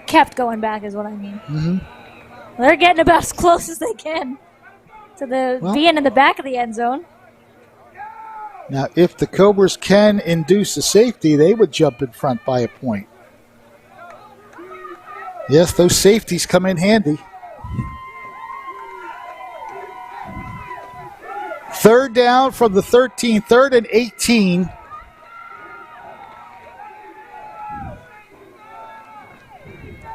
Speaker 7: kept going back is what I mean.
Speaker 2: Mm-hmm.
Speaker 7: They're getting about as close as they can to being in the back of the end zone.
Speaker 2: Now, if the Cobras can induce a safety, they would jump in front by a point. Yes, those safeties come in handy. 3rd down from the 13, 3rd and 18.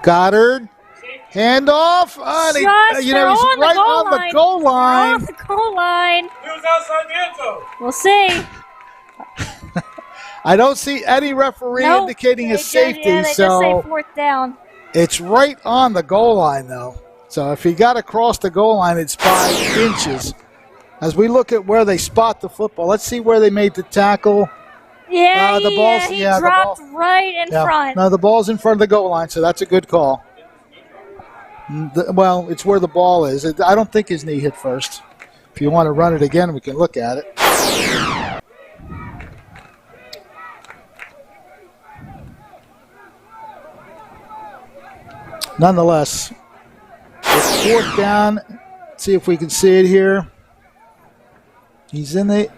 Speaker 2: Goddard Handoff. He's right on the goal line.
Speaker 7: On the goal line.
Speaker 15: He was outside the end zone.
Speaker 7: We'll see.
Speaker 2: I don't see any referee indicating a safety.
Speaker 7: They just say 4th down.
Speaker 2: It's right on the goal line, though. So if he got across the goal line, it's 5 inches. As we look at where they spot the football, let's see where they made the tackle.
Speaker 7: Yeah, he dropped right in front.
Speaker 2: No, the ball's in front of the goal line, so that's a good call. Well, it's where the ball is. I don't think his knee hit first. If you want to run it again, we can look at it. Nonetheless, it's 4th down. Let's see if we can see it here. He's in the...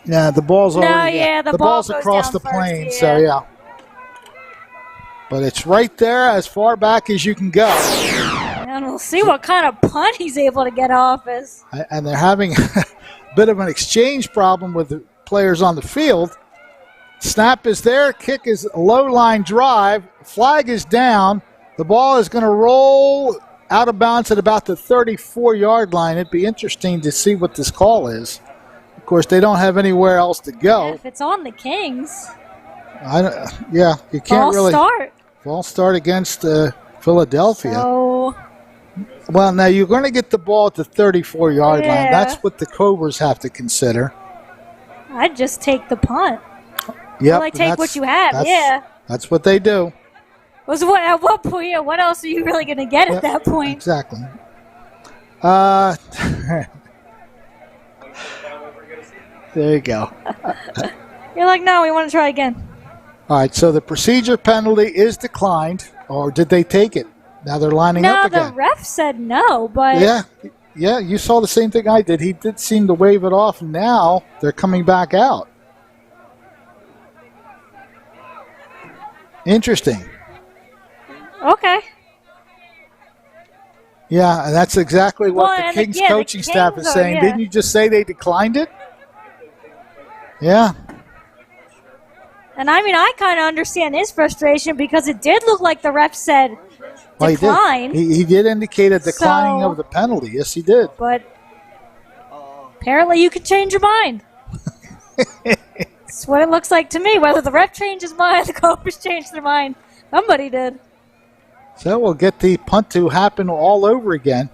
Speaker 2: Yeah, the ball's already...
Speaker 7: the
Speaker 2: ball's across the plane, so yeah. But it's right there as far back as you can go.
Speaker 7: And we'll see what kind of punt he's able to get off as.
Speaker 2: And they're having a bit of an exchange problem with the players on the field. Snap is there. Kick is a low-line drive. Flag is down. The ball is going to roll out of bounds at about the 34-yard line. It'd be interesting to see what this call is. Of course, they don't have anywhere else to go.
Speaker 7: Yeah, if it's on the Kings.
Speaker 2: You can't really. False start against Philadelphia.
Speaker 7: So,
Speaker 2: well, now you're going to get the ball at the 34-yard line. That's what the Cobras have to consider.
Speaker 7: I'd just take the punt.
Speaker 2: Yep,
Speaker 7: take what you have,
Speaker 2: That's what they do.
Speaker 7: At what point, what else are you really going to get at that point?
Speaker 2: Exactly. There you go.
Speaker 7: You're like, no, we want to try again.
Speaker 2: All right, so the procedure penalty is declined, or did they take it? Now they're lining up again.
Speaker 7: No, the ref said no, but...
Speaker 2: Yeah, you saw the same thing I did. He did seem to wave it off, and now they're coming back out. Interesting.
Speaker 7: Okay.
Speaker 2: Yeah, and that's exactly what the Kings coaching staff is saying. Didn't you just say they declined it? Yeah.
Speaker 7: And I kind of understand his frustration because it did look like the ref said decline.
Speaker 2: He did indicate a declining of the penalty. Yes, he did.
Speaker 7: But apparently you can change your mind. That's what it looks like to me. Whether the ref changed his mind, the Cobras changed their mind. Somebody did.
Speaker 2: So we'll get the punt to happen all over again.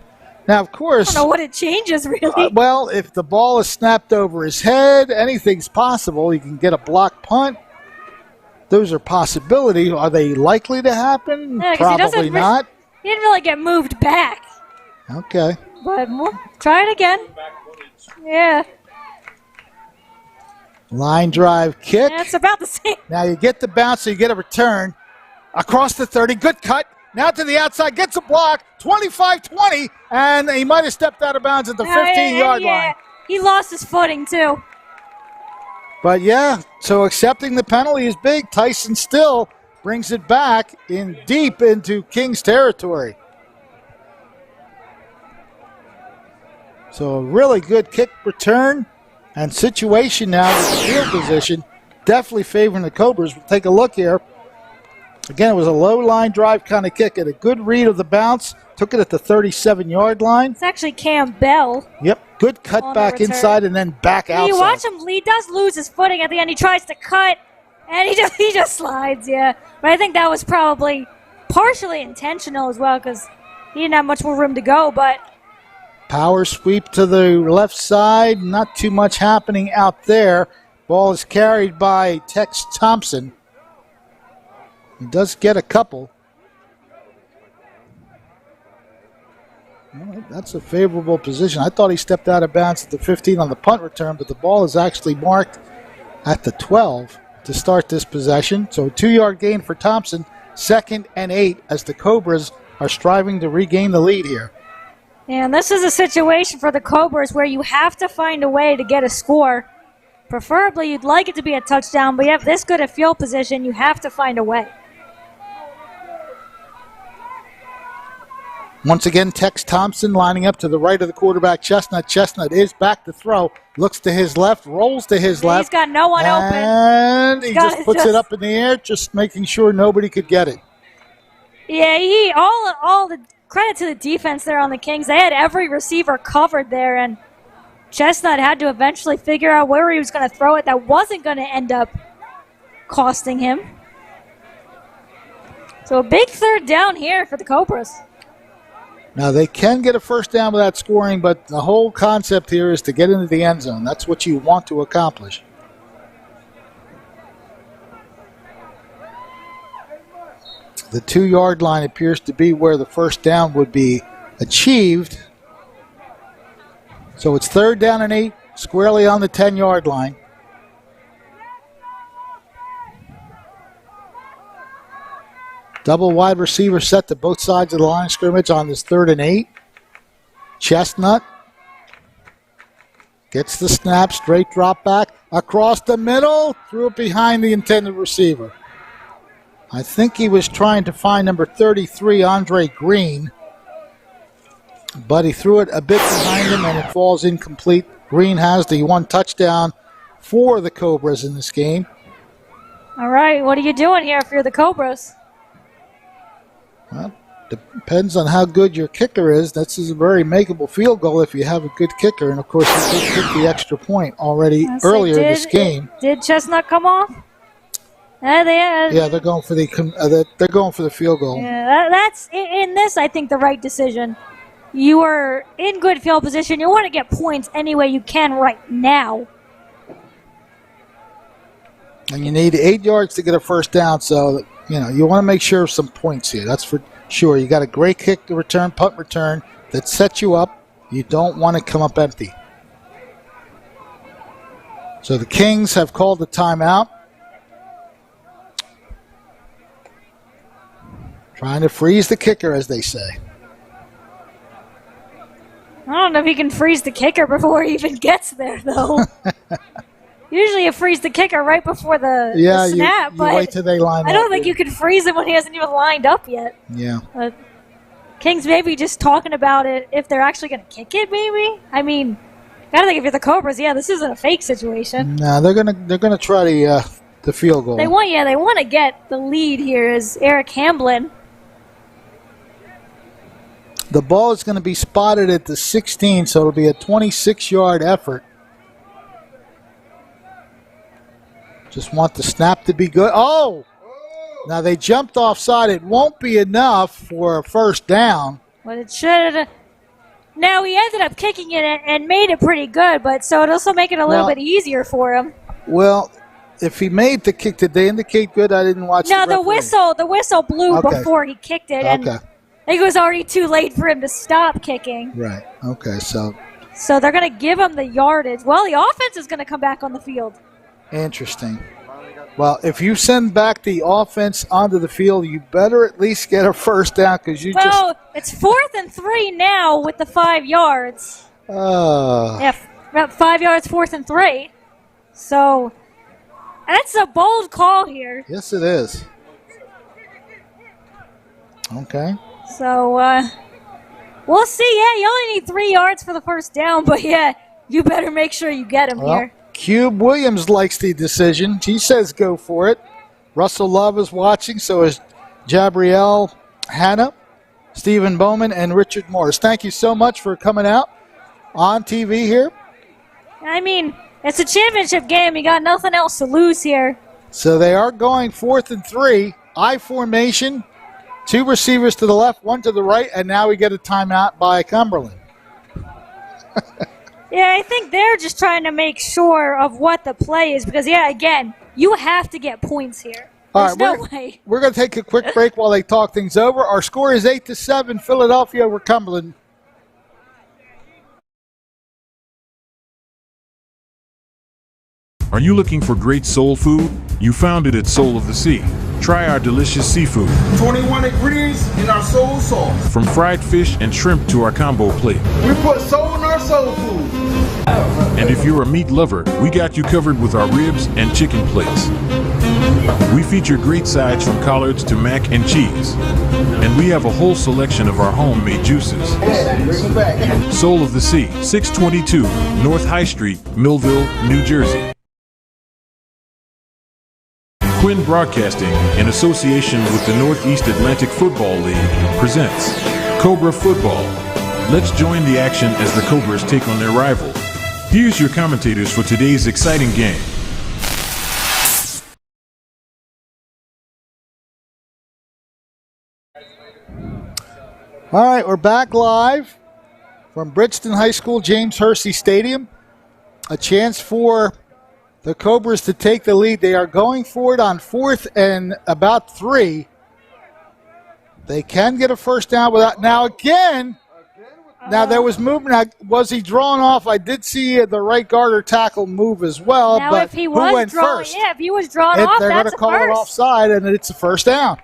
Speaker 2: Now, of course...
Speaker 7: I don't know what it changes, really.
Speaker 2: Well, if the ball is snapped over his head, anything's possible. You can get a block punt. Those are possibilities. Are they likely to happen?
Speaker 7: Yeah,
Speaker 2: probably not.
Speaker 7: He didn't really get moved back.
Speaker 2: Okay.
Speaker 7: But we'll try it again. Yeah.
Speaker 2: Line drive kick.
Speaker 7: Yeah, it's about the same.
Speaker 2: Now you get the bounce, so you get a return. Across the 30. Good cut. Now to the outside. Gets a block. 25-20. And he might have stepped out of bounds at the 15-yard line.
Speaker 7: He lost his footing, too.
Speaker 2: But, yeah, so accepting the penalty is big. Tyson Still brings it back in deep into Kings territory. So a really good kick return and situation now with the field position. Definitely favoring the Cobras. We'll take a look here. Again, it was a low-line drive kind of kick. At a good read of the bounce. Took it at the 37-yard line.
Speaker 7: It's actually Cam Bell.
Speaker 2: Yep, good cut back inside and then back outside.
Speaker 7: You watch him, he does lose his footing at the end. He tries to cut, and he just slides, yeah. But I think that was probably partially intentional as well because he didn't have much more room to go, but...
Speaker 2: Power sweep to the left side. Not too much happening out there. Ball is carried by Tex Thompson. He does get a couple. Well, that's a favorable position. I thought he stepped out of bounds at the 15 on the punt return, but the ball is actually marked at the 12 to start this possession. So a 2-yard gain for Thompson, 2nd and 8 as the Cobras are striving to regain the lead here.
Speaker 7: And this is a situation for the Cobras where you have to find a way to get a score. Preferably, you'd like it to be a touchdown, but you have this good a field position, you have to find a way.
Speaker 2: Once again, Tex Thompson lining up to the right of the quarterback, Chestnut. Chestnut is back to throw. Looks to his left, rolls to his left.
Speaker 7: He's got no one open.
Speaker 2: And he just puts it up in the air, just making sure nobody could get it.
Speaker 7: Yeah, all the credit to the defense there on the Kings. They had every receiver covered there, and Chestnut had to eventually figure out where he was going to throw it. That wasn't going to end up costing him. So a big third down here for the Cobras.
Speaker 2: Now, they can get a first down without scoring, but the whole concept here is to get into the end zone. That's what you want to accomplish. The 2-yard line appears to be where the first down would be achieved. So it's 3rd down and 8, squarely on the 10-yard line. Double wide receiver set to both sides of the line of scrimmage on this 3rd and 8. Chestnut gets the snap, straight drop back, across the middle, threw it behind the intended receiver. I think he was trying to find number 33, Andre Green, but he threw it a bit behind him and it falls incomplete. Green has the 1 touchdown for the Cobras in this game.
Speaker 7: All right, what are you doing here if you're the Cobras?
Speaker 2: Well, depends on how good your kicker is. This is a very makeable field goal if you have a good kicker. And, of course, he did kick the extra point already earlier in this game.
Speaker 7: Did Chestnut come off?
Speaker 2: Yeah, they're going for the field goal.
Speaker 7: Yeah, that's in this. I think the right decision. You are in good field position. You want to get points any way you can right now.
Speaker 2: And you need 8 yards to get a first down, so you want to make sure of some points here. That's for sure. You got a great kick to return, punt return that sets you up. You don't want to come up empty. So the Kings have called the timeout. Trying to freeze the kicker, as they say.
Speaker 7: I don't know if he can freeze the kicker before he even gets there, though. Usually you freeze the kicker right before the snap,
Speaker 2: but wait till they line up.
Speaker 7: I don't think you can freeze him when he hasn't even lined up yet.
Speaker 2: Yeah.
Speaker 7: But Kings maybe just talking about it if they're actually going to kick it, maybe. I mean, gotta think if you're the Cobras, this isn't a fake situation.
Speaker 2: No, they're gonna try the field goal.
Speaker 7: They want to get the lead here as Eric Hamblin.
Speaker 2: The ball is going to be spotted at the 16, so it'll be a 26-yard effort. Just want the snap to be good. Oh! Now they jumped offside. It won't be enough for a first down.
Speaker 7: But it should. Now he ended up kicking it and made it pretty good, but so it also make it a little bit easier for him.
Speaker 2: Well, if he made the kick, did they indicate good? I didn't watch.
Speaker 7: No, the whistle blew before he kicked it, and I think it was already too late for him to stop kicking.
Speaker 2: Right. Okay. So
Speaker 7: they're going to give him the yardage. Well, the offense is going to come back on the field.
Speaker 2: Interesting. Well, if you send back the offense onto the field, you better at least get a first down because you
Speaker 7: it's 4th and 3 now with the 5 yards. Yeah, about 5 yards, 4th and 3. So that's a bold call here.
Speaker 2: Yes, it is. Okay.
Speaker 7: So we'll see. Yeah, you only need 3 yards for the first down, but you better make sure you get him here.
Speaker 2: Cube Williams likes the decision. He says go for it. Russell Love is watching, so is Jabrielle Hanna, Stephen Bowman, and Richard Morris. Thank you so much for coming out on TV here.
Speaker 7: I mean, it's a championship game. You got nothing else to lose here.
Speaker 2: So they are going 4th and 3. I formation. 2 receivers to the left, 1 to the right, and now we get a timeout by Cumberland.
Speaker 7: Yeah, I think they're just trying to make sure of what the play is because, again, you have to get points here. There's no way.
Speaker 2: We're going to take a quick break while they talk things over. Our score is 8-7, Philadelphia over Cumberland.
Speaker 1: Are you looking for great soul food? You found it at Soul of the Sea. Try our delicious seafood.
Speaker 13: 21 ingredients in our soul sauce.
Speaker 1: From fried fish and shrimp to our combo plate.
Speaker 13: We put soul in our soul food.
Speaker 1: And if you're a meat lover, we got you covered with our ribs and chicken plates. We feature great sides from collards to mac and cheese. And we have a whole selection of our homemade juices. Soul of the Sea, 622 North High Street, Millville, New Jersey. Quinn Broadcasting, in association with the Northeast Atlantic Football League, presents Cobra football. Let's join the action as the Cobras take on their rival. Here's your commentators for today's exciting game.
Speaker 2: All right, we're back live from Bridgeton High School, James Hursey Stadium. A chance for the Cobras to take the lead. They are going for it on 4th and about 3. They can get a first down without. Now there was movement. Now, was he drawn off? I did see the right guard or tackle move as well.
Speaker 7: Now,
Speaker 2: but
Speaker 7: if he
Speaker 2: who
Speaker 7: was
Speaker 2: went first?
Speaker 7: Yeah, if he was drawn off,
Speaker 2: they're going
Speaker 7: that's
Speaker 2: to call
Speaker 7: a
Speaker 2: it
Speaker 7: first.
Speaker 2: offside, and it's a first down.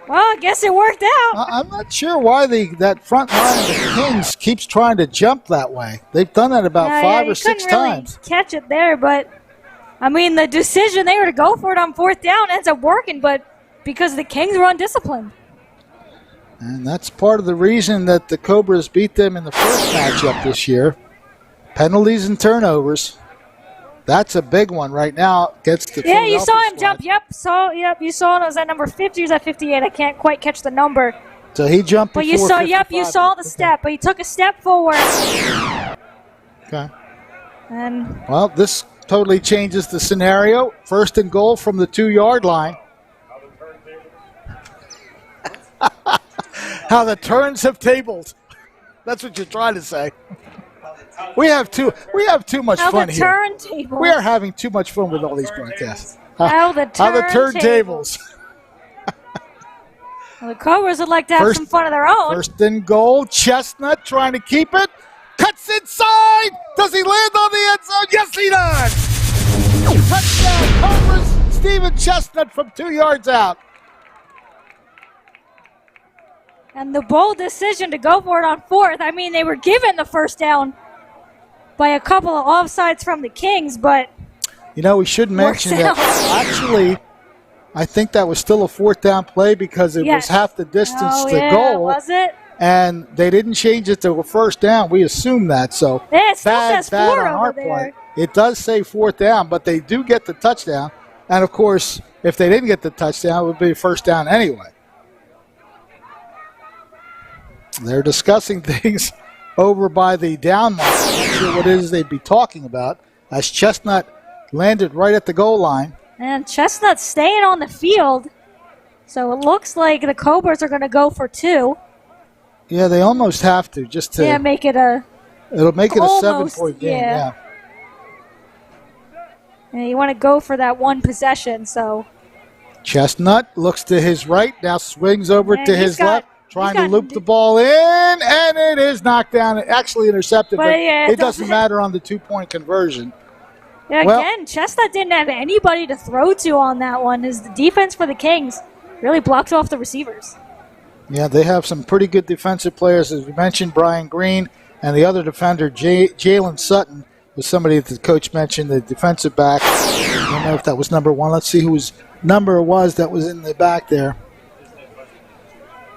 Speaker 7: Well, I guess it worked out.
Speaker 2: I'm not sure why that front line of the Kings keeps trying to jump that way. They've done that about 5 or 6 times.
Speaker 7: Really catch it there, but I mean the decision they were to go for it on 4th down ends up working, but because the Kings were undisciplined.
Speaker 2: And that's part of the reason that the Cobras beat them in the first matchup this year. Penalties and turnovers. That's a big one right now. Gets the
Speaker 7: Yeah, you saw him
Speaker 2: squad.
Speaker 7: jump. You saw it. It was at number 50. He was at 58. I can't quite catch the number.
Speaker 2: So he jumped.
Speaker 7: But you saw, you saw the step. But he took a step forward.
Speaker 2: Okay.
Speaker 7: And
Speaker 2: well, this totally changes the scenario. 1st and goal from the 2-yard line. How the turns have tabled. That's what you're trying to say. We have too much fun here.
Speaker 7: Turntables.
Speaker 2: We are having too much fun with all these broadcasts.
Speaker 7: How the
Speaker 2: turntables.
Speaker 7: Well, the Cobras would like to have some fun of their own.
Speaker 2: 1st and goal. Chestnut trying to keep it. Cuts inside. Does he land on the end zone? Yes, he does. Touchdown, Cobras. Stephen Chestnut from 2 yards out.
Speaker 7: And the bold decision to go for it on 4th. I mean, they were given the first down by a couple of offsides from the Kings, but
Speaker 2: we should mention that actually I think that was still a 4th down play because it was half the distance to goal.
Speaker 7: Was it?
Speaker 2: And they didn't change it to a first down. We assume that. So
Speaker 7: yeah, it still says 4
Speaker 2: on
Speaker 7: over
Speaker 2: our
Speaker 7: there.
Speaker 2: part. It does say 4th down, but they do get the touchdown. And, of course, if they didn't get the touchdown, it would be a first down anyway. They're discussing things over by the down mark. I'm not sure what it is they'd be talking about as Chestnut landed right at the goal line.
Speaker 7: And Chestnut's staying on the field, so it looks like the Cobras are going to go for 2.
Speaker 2: Yeah, they almost have to just to
Speaker 7: make it a.
Speaker 2: It'll make it a
Speaker 7: almost,
Speaker 2: 7-point game. Yeah.
Speaker 7: And you want to go for that one possession, so.
Speaker 2: Chestnut looks to his right, now swings over to his left. Trying to loop the ball in, and it is knocked down. Actually intercepted, but it doesn't matter on the 2-point conversion.
Speaker 7: Yeah, again, Chestnut didn't have anybody to throw to on that one. As the defense for the Kings really blocked off the receivers.
Speaker 2: Yeah, they have some pretty good defensive players. As we mentioned, Brian Green and the other defender, Jalen Sutton, was somebody that the coach mentioned, the defensive back. I don't know if that was number 1. Let's see whose number it was that was in the back there.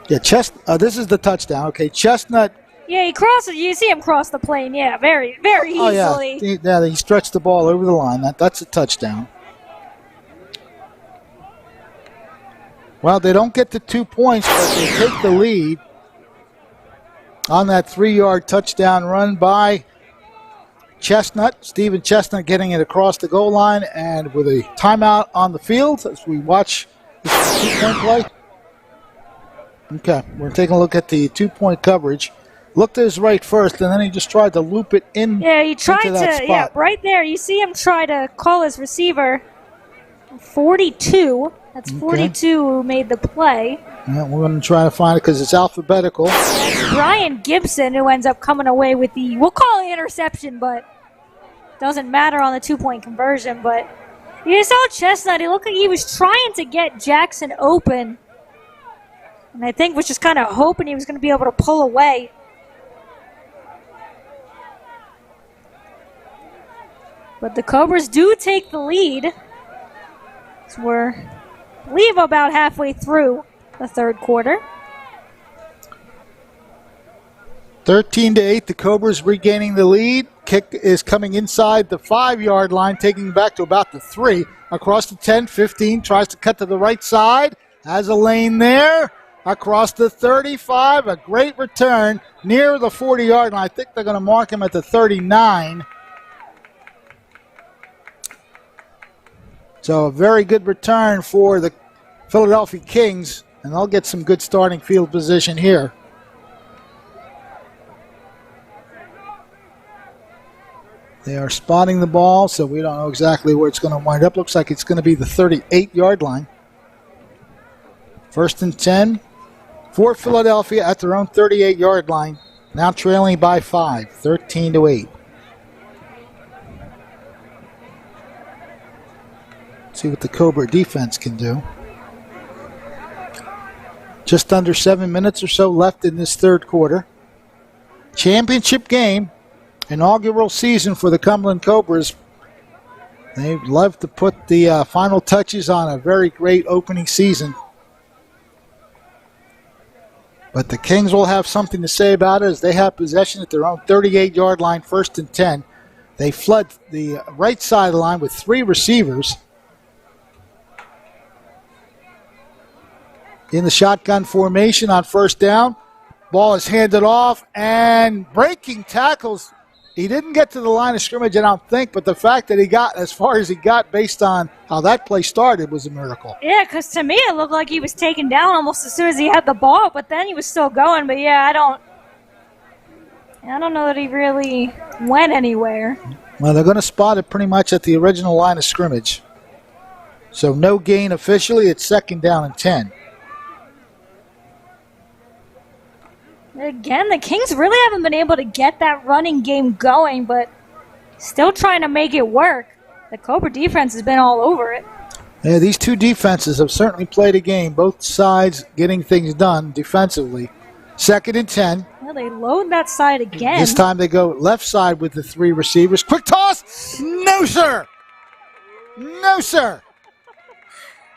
Speaker 2: Yeah, this is the touchdown. Okay, Chestnut.
Speaker 7: Yeah, he crosses. You see him cross the plane. Yeah, very, very easily.
Speaker 2: Oh, yeah. He stretched the ball over the line. That's a touchdown. Well, they don't get the 2 points, but they take the lead on that 3-yard touchdown run by Chestnut. Stephen Chestnut getting it across the goal line, and with a timeout on the field as we watch this 2-point play. Okay, we're taking a look at the 2-point coverage. Looked to his right first, and then he just tried to loop it in.
Speaker 7: Yeah, he tried
Speaker 2: into that
Speaker 7: to.
Speaker 2: spot.
Speaker 7: Yeah, right there. You see him try to call his receiver. 42. That's 42 who made the play.
Speaker 2: Yeah, we're going to try to find it because it's alphabetical.
Speaker 7: That's Brian Gibson who ends up coming away with we'll call it interception, but doesn't matter on the 2-point conversion. But you saw Chestnut. He looked like he was trying to get Jackson open. And I think was just kind of hoping he was going to be able to pull away. But the Cobras do take the lead. So we're, I believe, about halfway through the 3rd quarter.
Speaker 2: 13-8, the Cobras regaining the lead. Kick is coming inside the 5-yard line, taking back to about the 3. Across the 10, 15, tries to cut to the right side. Has a lane there. across the 35. A great return near the 40-yard line. I think they're going to mark him at the 39. So a very good return for the Philadelphia Kings, and they'll get some good starting field position here. They are spotting the ball, so we don't know exactly where it's going to wind up. Looks like it's going to be the 38-yard line. 1st and 10 for Philadelphia at their own 38-yard line. Now trailing by 5, 13-8. See what the Cobra defense can do. Just under 7 minutes or so left in this third quarter. Championship game, inaugural season for the Cumberland Cobras. They'd love to put the final touches on a very great opening season. But the Kings will have something to say about it as they have possession at their own 38-yard line, 1st and 10. They flood the right side of the line with 3 receivers. In the shotgun formation on 1st down. Ball is handed off and breaking tackles. He didn't get to the line of scrimmage, I don't think, but the fact that he got as far as he got based on how that play started was a miracle.
Speaker 7: Yeah, because to me it looked like he was taken down almost as soon as he had the ball, but then he was still going. But yeah, I don't know that he really went anywhere.
Speaker 2: Well, they're going to spot it pretty much at the original line of scrimmage. So no gain officially. It's 2nd down and 10.
Speaker 7: Again, the Kings really haven't been able to get that running game going, but still trying to make it work. The Cobra defense has been all over it.
Speaker 2: Yeah, these two defenses have certainly played a game, both sides getting things done defensively. 2nd and 10.
Speaker 7: Well, they load that side again.
Speaker 2: This time they go left side with the 3 receivers. Quick toss! No, sir! No, sir!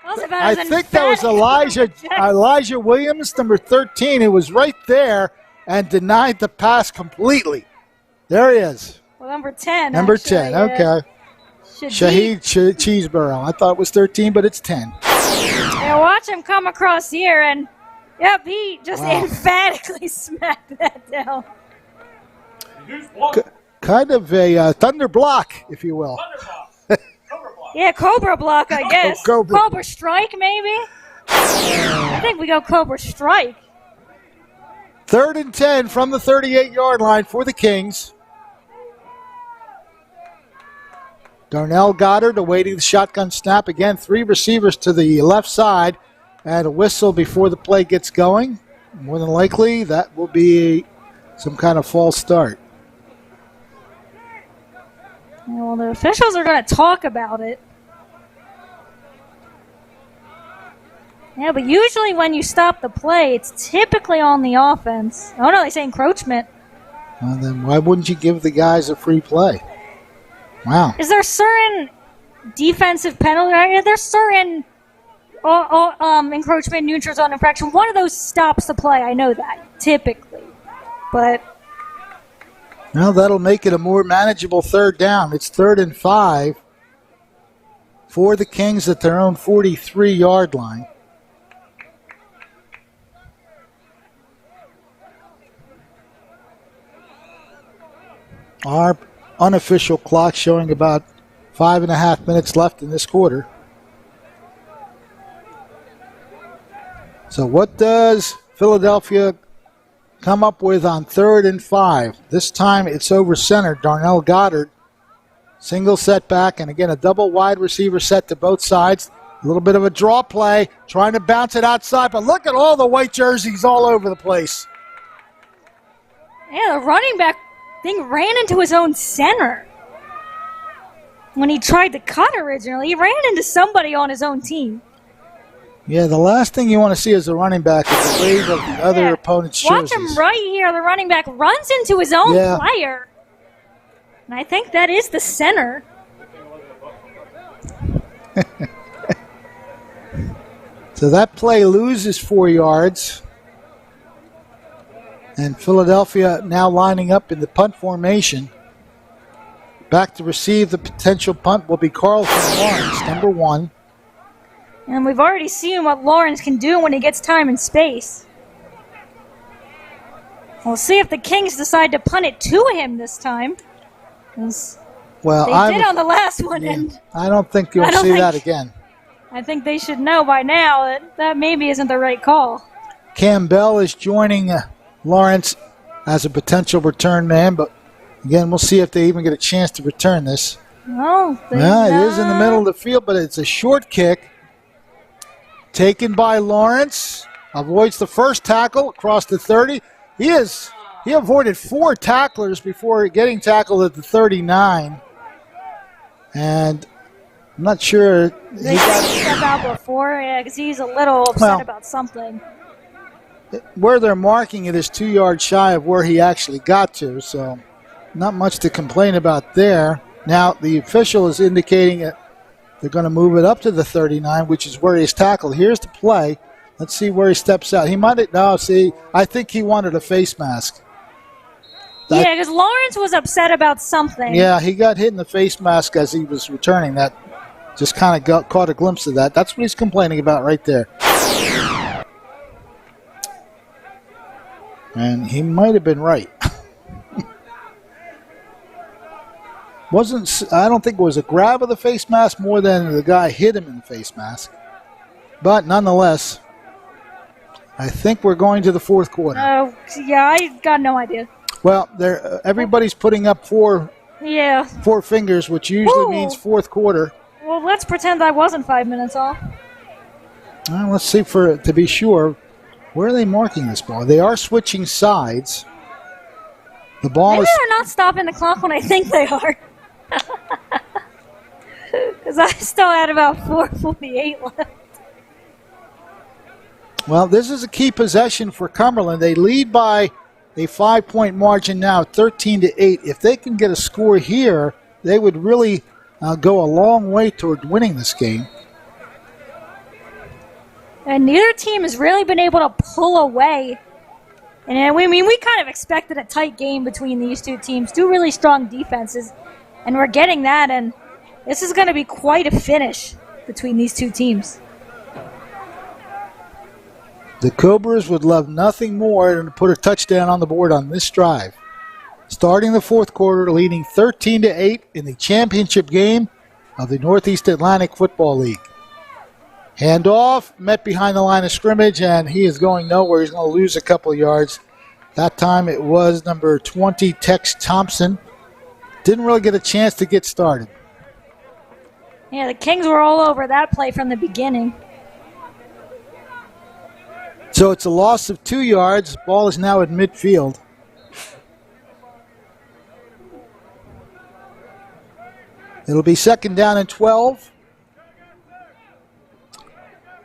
Speaker 2: I think that was Elijah Williams, number 13, who was right there and denied the pass completely. There he is.
Speaker 7: Well, number 10.
Speaker 2: Number
Speaker 7: actually,
Speaker 2: 10, okay. Shaheed Cheeseborough. I thought it was 13, but it's 10.
Speaker 7: Yeah, watch him come across here, and, yep, he just emphatically smacked that down.
Speaker 2: Kind of a thunder block, if you will.
Speaker 7: Yeah, Cobra block, I guess. Cobra strike, maybe? I think we go Cobra strike.
Speaker 2: 3rd and 10 from the 38-yard line for the Kings. Darnell Goddard awaiting the shotgun snap. Again, 3 receivers to the left side and a whistle before the play gets going. More than likely, that will be some kind of false start.
Speaker 7: Well, the officials are going to talk about it. Yeah, but usually when you stop the play, it's typically on the offense. Oh, no, they say encroachment.
Speaker 2: Well, then why wouldn't you give the guys a free play? Wow.
Speaker 7: Is there certain defensive penalty? There's certain encroachment, neutral zone infraction. One of those stops the play. I know that, typically. But
Speaker 2: well, that'll make it a more manageable 3rd down. It's 3rd and 5 for the Kings at their own 43-yard line. Our unofficial clock showing about 5.5 minutes left in this quarter. So what does Philadelphia come up with on 3rd and 5? This time it's over center. Darnell Goddard, single setback, and again a double wide receiver set to both sides. A little bit of a draw play, trying to bounce it outside, but look at all the white jerseys all over the place.
Speaker 7: Yeah, the running back thing ran into his own center. When he tried to cut originally, he ran into somebody on his own team.
Speaker 2: Yeah, the last thing you want to see as a running back is the wave of the other opponent's jerseys.
Speaker 7: Watch him right here. The running back runs into his own player. And I think that is the center.
Speaker 2: So that play loses 4 yards. And Philadelphia now lining up in the punt formation. Back to receive the potential punt will be Carlton Lawrence, number 1.
Speaker 7: And we've already seen what Lawrence can do when he gets time and space. We'll see if the Kings decide to punt it to him this time.
Speaker 2: Well,
Speaker 7: they did on the last one.
Speaker 2: Yeah,
Speaker 7: And
Speaker 2: I don't think you'll see that again.
Speaker 7: I think they should know by now that that maybe isn't the right call.
Speaker 2: Campbell is joining Lawrence as a potential return man, but again, we'll see if they even get a chance to return this.
Speaker 7: No,
Speaker 2: it is in the middle of the field, but it's a short kick. Taken by Lawrence. Avoids the first tackle across the 30. He avoided 4 tacklers before getting tackled at the 39. And I'm not sure.
Speaker 7: They got step out before, because he's a little upset about something.
Speaker 2: Where they're marking it is 2 yards shy of where he actually got to, so not much to complain about there. Now, the official is indicating that they're going to move it up to the 39, which is where he's tackled. Here's the play. Let's see where he steps out. He might have, no, see, I think he wanted a face mask.
Speaker 7: Yeah, because Lawrence was upset about something.
Speaker 2: Yeah, he got hit in the face mask as he was returning that. Just kind of caught a glimpse of that. That's what he's complaining about right there. And he might have been right. I don't think it was a grab of the face mask more than the guy hit him in the face mask. But nonetheless, I think we're going to the fourth quarter.
Speaker 7: Yeah, I got no idea.
Speaker 2: Well, everybody's putting up four fingers, which usually means fourth quarter.
Speaker 7: Well, let's pretend I wasn't 5 minutes off.
Speaker 2: Let's see to be sure. Where are they marking this ball? They are switching sides. The ball
Speaker 7: Maybe they're not stopping the clock when I think they are. Because I still had about 4:48 left.
Speaker 2: Well, this is a key possession for Cumberland. They lead by a 5-point margin now, 13-8. If they can get a score here, they would really go a long way toward winning this game.
Speaker 7: And neither team has really been able to pull away. And we kind of expected a tight game between these two teams. Two really strong defenses. And we're getting that, and this is going to be quite a finish between these two teams.
Speaker 2: The Cobras would love nothing more than to put a touchdown on the board on this drive. Starting the fourth quarter, leading 13-8 in the championship game of the Northeast Atlantic Football League. Handoff, met behind the line of scrimmage, and he is going nowhere. He's going to lose a couple of yards. That time it was number 20, Tex Thompson. Didn't really get a chance to get started.
Speaker 7: Yeah, the Kings were all over that play from the beginning.
Speaker 2: So it's a loss of 2 yards. Ball is now at midfield. It'll be second down and 12.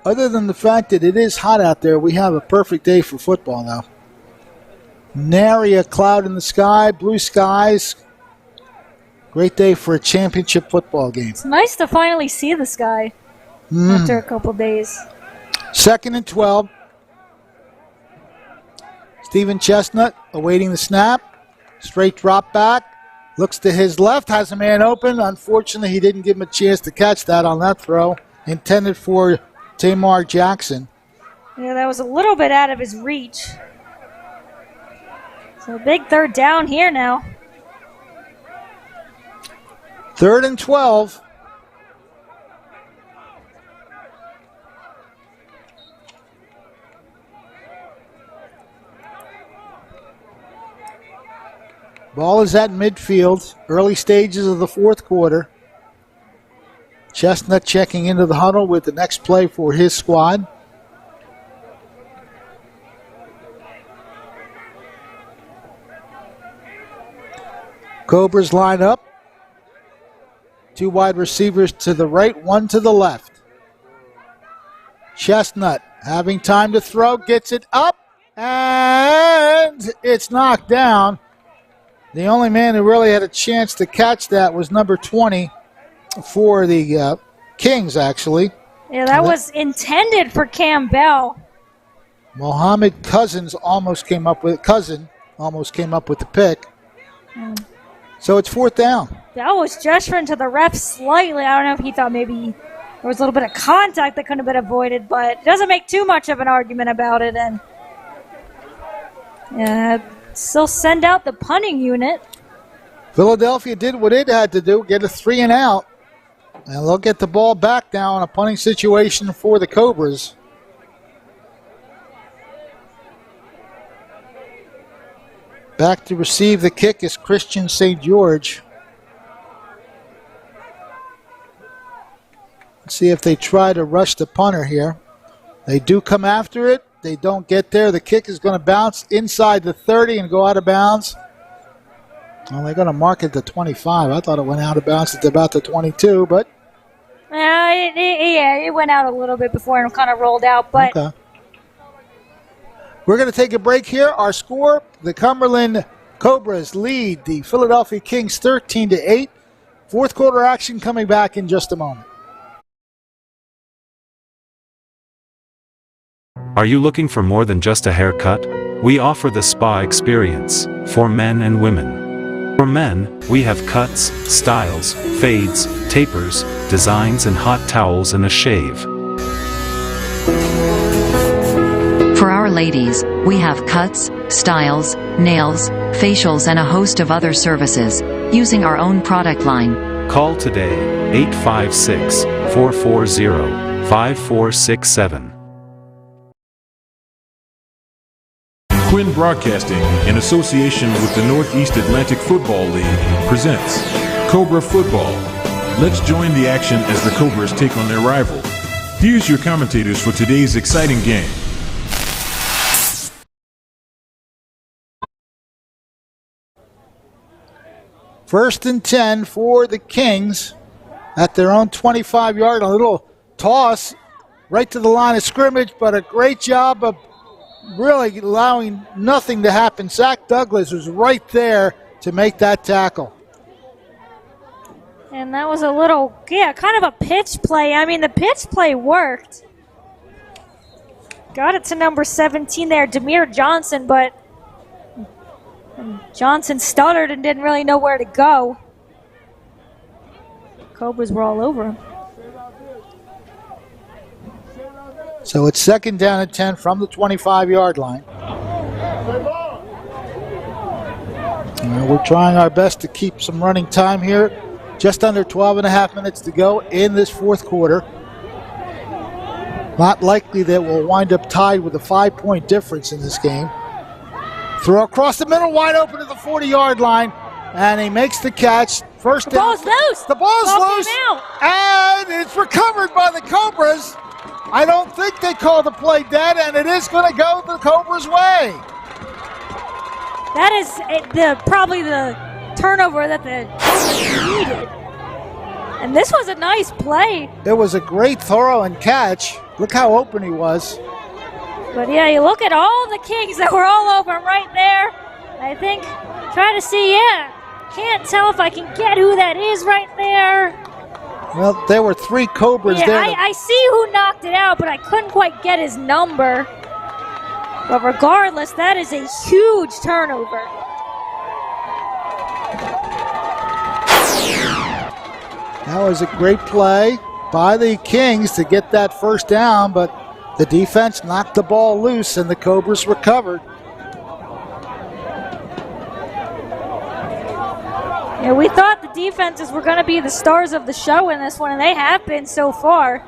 Speaker 2: Other than the fact that it is hot out there, we have a perfect day for football now. Nary a cloud in the sky, blue skies. Great day for a championship football game.
Speaker 7: It's nice to finally see the sky after a couple days.
Speaker 2: Second and 12. Stephen Chestnut awaiting the snap. Straight drop back. Looks to his left, has a man open. Unfortunately, he didn't give him a chance to catch that on that throw. Intended for Tamar Jackson.
Speaker 7: Yeah, that was a little bit out of his reach. So a big third down here now.
Speaker 2: Third and 12. Ball is at midfield, early stages of the fourth quarter. Chestnut checking into the huddle with the next play for his squad. Cobras line up. Two wide receivers to the right, one to the left. Chestnut having time to throw, gets it up, and it's knocked down. The only man who really had a chance to catch that was number 20 for the Kings, actually.
Speaker 7: Yeah, that was intended for Campbell.
Speaker 2: Mohammed Cousin almost came up with the pick. So it's fourth down.
Speaker 7: That was gesturing to the ref slightly. I don't know if he thought maybe There was a little bit of contact that couldn't have been avoided, but it doesn't make too much of an argument about it. And still send out the punting unit.
Speaker 2: Philadelphia did what it had to do, get a 3 and out. And they'll get the ball back now in a punting situation for the Cobras. Back to receive the kick is Christian St. George. Let's see if they try to rush the punter here. They do come after it. They don't get there. The kick is going to bounce inside the 30 and go out of bounds. Well, they're going to mark it to 25. I thought it went out of bounds at about the 22, but...
Speaker 7: it went out a little bit before and kind of rolled out, but...
Speaker 2: Okay. We're going to take a break here. Our score, the Cumberland Cobras lead the Philadelphia Kings 13-8. Fourth quarter action coming back in just a moment.
Speaker 5: Are you looking for more than just a haircut? We offer the spa experience for men and women. For men, we have cuts, styles, fades, tapers, designs, and hot towels and a shave.
Speaker 6: For our ladies, we have cuts, styles, nails, facials, and a host of other services, using our own product line.
Speaker 5: Call today, 856-440-5467.
Speaker 1: Quinn Broadcasting, in association with the Northeast Atlantic Football League, presents Cobra Football. Let's join the action as the Cobras take on their rival. Here's your commentators for today's exciting game.
Speaker 2: First and 10 for the Kings at their own 25-yard. A little toss right to the line of scrimmage, but a great job of really allowing nothing to happen. Zach Douglas was right there to make that tackle.
Speaker 7: And that was a little, kind of a pitch play. I mean, the pitch play worked. Got it to number 17 there, Demir Johnson, but Johnson stuttered and didn't really know where to go. Cobras were all over him.
Speaker 2: So it's second down and 10 from the 25-yard line. We're trying our best to keep some running time here. Just under 12 and a half minutes to go in this fourth quarter. Not likely that we'll wind up tied with a 5-point difference in this game. Throw across the middle, wide open to the 40-yard line, and he makes the catch. First down.
Speaker 7: The ball's loose.
Speaker 2: The ball's loose, and it's recovered by the Cobras. I don't think they called the play dead, and it is going to go the Cobras' way.
Speaker 7: That is probably the turnover that the Cobras needed. And this was a nice play.
Speaker 2: It was a great throw and catch. Look how open he was.
Speaker 7: But yeah, you look at all the Kings that were all over him right there. I think, try to see, can't tell if I can get who that is right there.
Speaker 2: Well, there were three Cobras there.
Speaker 7: I see who knocked it out, but I couldn't quite get his number. But regardless, that is a huge turnover.
Speaker 2: That was a great play by the Kings to get that first down, but the defense knocked the ball loose and the Cobras recovered.
Speaker 7: Yeah, we thought the defenses were going to be the stars of the show in this one, and they have been so far.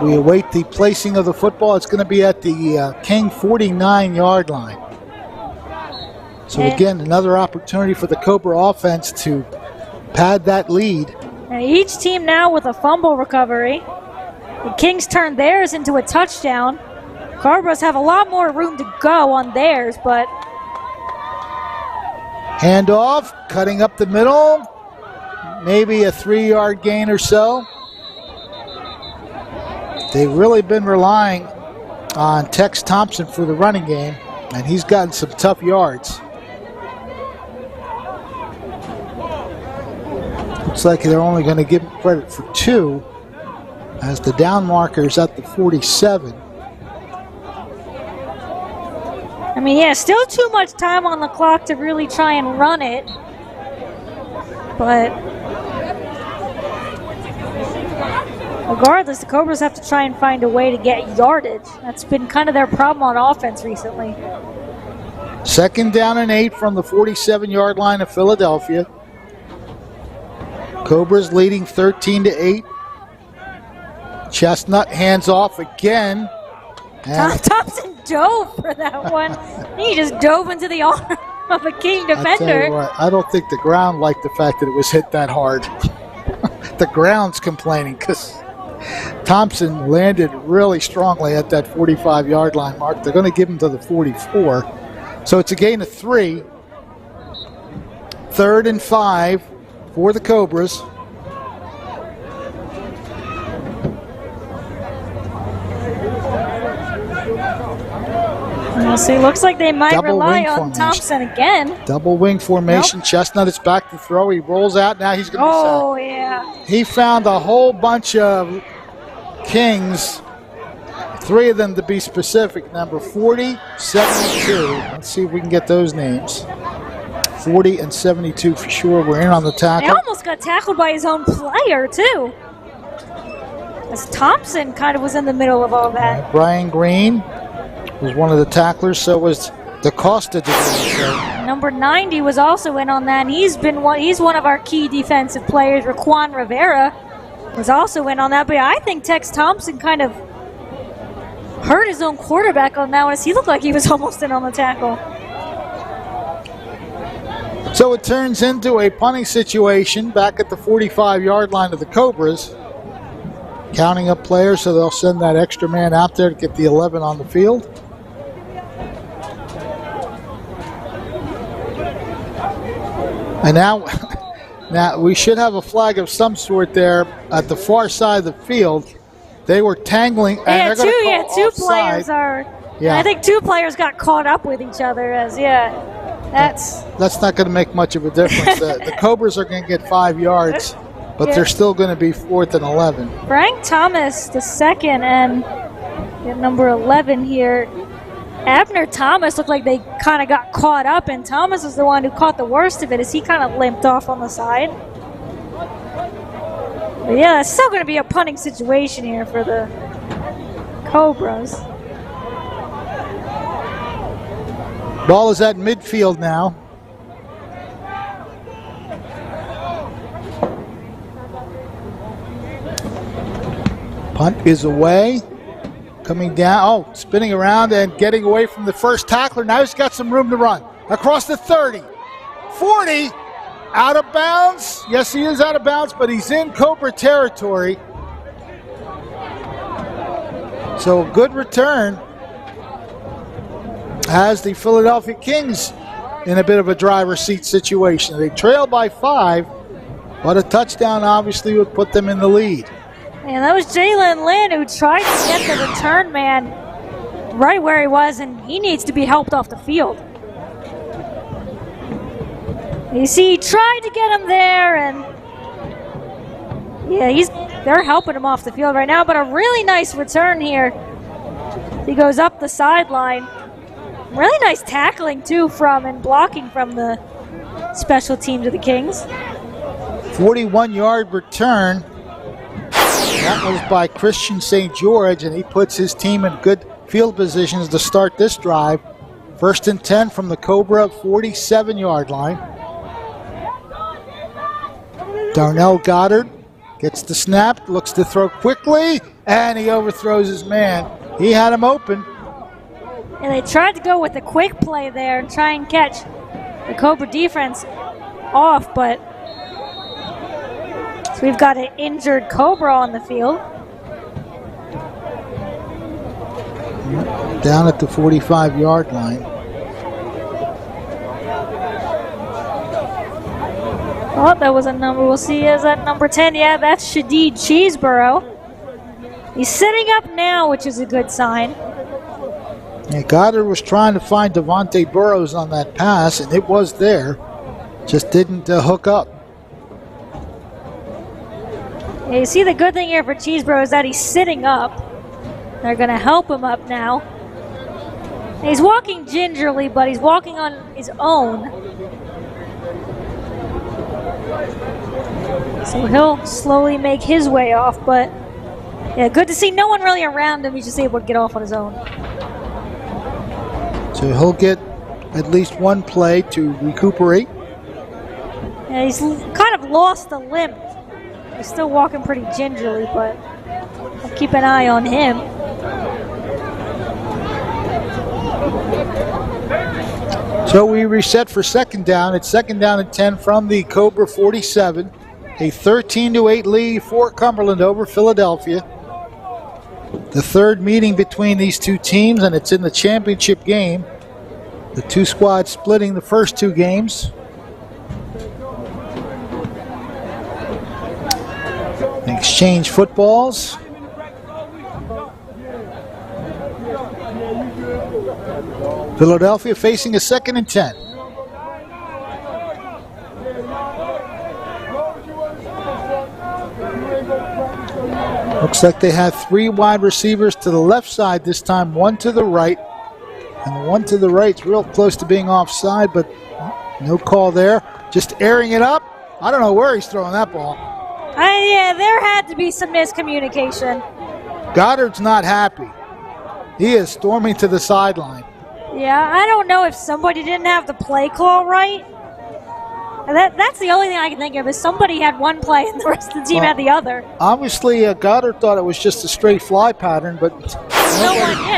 Speaker 2: We await the placing of the football. It's going to be at the King 49-yard line. So again, another opportunity for the Cobra offense to pad that lead.
Speaker 7: And each team now with a fumble recovery. The Kings turned theirs into a touchdown. Cobras have a lot more room to go on theirs, but...
Speaker 2: Handoff, cutting up the middle. Maybe a 3-yard gain or so. They've really been relying on Tex Thompson for the running game, and he's gotten some tough yards. Looks like they're only going to give him credit for 2 as the down marker is at the 47.
Speaker 7: I mean, yeah, still too much time on the clock to really try and run it. But Regardless, the Cobras have to try and find a way to get yardage. That's been kind of their problem on offense recently.
Speaker 2: 2nd down and 8 from the 47-yard line of Philadelphia. Cobras leading 13-8. Chestnut hands off again.
Speaker 7: Thompson dove for that one. He just dove into the arm of a King defender.
Speaker 2: What, I don't think the ground liked the fact that it was hit that hard. The ground's complaining because Thompson landed really strongly at that 45-yard line mark. They're going to give him to the 44. So it's a gain of 3. 3rd and 5 for the Cobras.
Speaker 7: So it looks like they might rely on Thompson again.
Speaker 2: Double wing formation. Nope. Chestnut is back to throw. He rolls out. Now he's going to be sacked.
Speaker 7: Oh, yeah.
Speaker 2: He found a whole bunch of Kings, 3 of them to be specific. Number 40, 72. Let's see if we can get those names. 40 and 72 for sure. We're in on the tackle.
Speaker 7: He almost got tackled by his own player, too. As Thompson kind of was in the middle of all that.
Speaker 2: Brian Green was one of the tacklers, so was DaCosta.
Speaker 7: Number 90 was also in on that, and he's one of our key defensive players. Raquan Rivera was also in on that, but I think Tex Thompson kind of hurt his own quarterback on that one, as he looked like he was almost in on the tackle.
Speaker 2: So it turns into a punting situation back at the 45-yard line of the Cobras. Counting up players, so they'll send that extra man out there to get the 11 on the field. And now we should have a flag of some sort there at the far side of the field. They were tangling. And
Speaker 7: two players are. Yeah. I think 2 players got caught up with each other. That's
Speaker 2: not going to make much of a difference. The Cobras are going to get 5 yards, but they're still going to be 4th and 11.
Speaker 7: Frank Thomas, the second, and number 11 here. Abner Thomas looked like they kind of got caught up, and Thomas was the one who caught the worst of it as he kind of limped off on the side. But yeah, it's still going to be a punting situation here for the Cobras.
Speaker 2: Ball is at midfield now. Punt is away. Coming down, spinning around and getting away from the first tackler. Now he's got some room to run. Across the 30, 40, out of bounds. Yes, he is out of bounds, but he's in Cobra territory. So a good return has the Philadelphia Kings in a bit of a driver's seat situation. They trail by 5, but a touchdown obviously would put them in the lead.
Speaker 7: And that was Jalen Lynn who tried to get the return man right where he was, and he needs to be helped off the field. You see, he tried to get him there, and yeah, they're helping him off the field right now, but a really nice return here. He goes up the sideline. Really nice tackling, too, and blocking from the special teams of the Kings.
Speaker 2: 41-yard return. That was by Christian St. George, and he puts his team in good field positions to start this drive. 1st and 10 from the Cobra 47-yard line. Darnell Goddard gets the snap, looks to throw quickly, and he overthrows his man. He had him open.
Speaker 7: And they tried to go with a quick play there and try and catch the Cobra defense off, but so we've got an injured Cobra on the field.
Speaker 2: Down at the 45-yard line.
Speaker 7: Oh, that was a number. We'll see. Is that number 10? Yeah, that's Shadid Cheeseborough. He's sitting up now, which is a good sign.
Speaker 2: Yeah, Goddard was trying to find Devontae Burrows on that pass, and it was there. Just didn't hook up.
Speaker 7: Yeah, you see the good thing here for Cheeseborough is that he's sitting up. They're going to help him up now. He's walking gingerly, but he's walking on his own. So he'll slowly make his way off, but Yeah, good to see no one really around him. He's just able to get off on his own.
Speaker 2: So he'll get at least one play to recuperate.
Speaker 7: Yeah, he's kind of lost the limp. He's still walking pretty gingerly, but I'll keep an eye on him.
Speaker 2: So we reset for second down. It's second down and 10 from the Cobra 47. A 13-8 lead for Cumberland over Philadelphia. The third meeting between these two teams, and it's in the championship game. The two squads splitting the first two games. Exchange footballs. Philadelphia facing a second and 10. Looks like they have three wide receivers to the left side this time, one to the right. And the one to the right's real close to being offside, but no call there. Just airing it up. I don't know where he's throwing that ball.
Speaker 7: Yeah, there had to be some miscommunication.
Speaker 2: Goddard's not happy. He is storming to the sideline.
Speaker 7: Yeah, I don't know if somebody didn't have the play call right. That's the only thing I can think of is somebody had one play and the rest of the team had the other.
Speaker 2: Obviously, Goddard thought it was just a straight fly pattern, but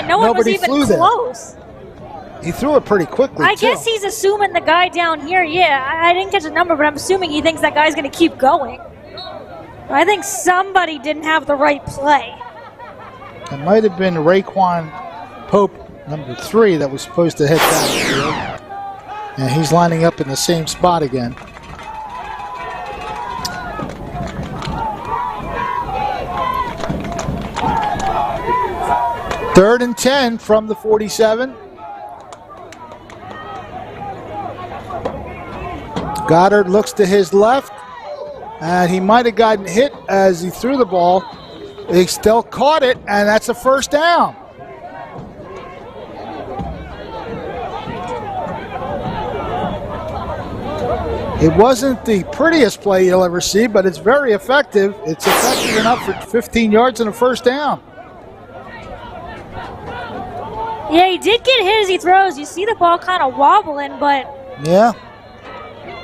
Speaker 7: no one was even close.
Speaker 2: He threw it pretty quickly,
Speaker 7: I guess he's assuming the guy down here, I didn't catch a number, but I'm assuming he thinks that guy's going to keep going. I think somebody didn't have the right play.
Speaker 2: It might have been Raekwon Pope, number 3, that was supposed to head downfield. And he's lining up in the same spot again. Third and 10 from the 47. Goddard looks to his left, and he might have gotten hit as he threw the ball. He still caught it, and that's a first down. It wasn't the prettiest play you'll ever see, but it's very effective. It's effective enough for 15 yards and a first down.
Speaker 7: Yeah, he did get hit as he throws. You see the ball kind of wobbling, but...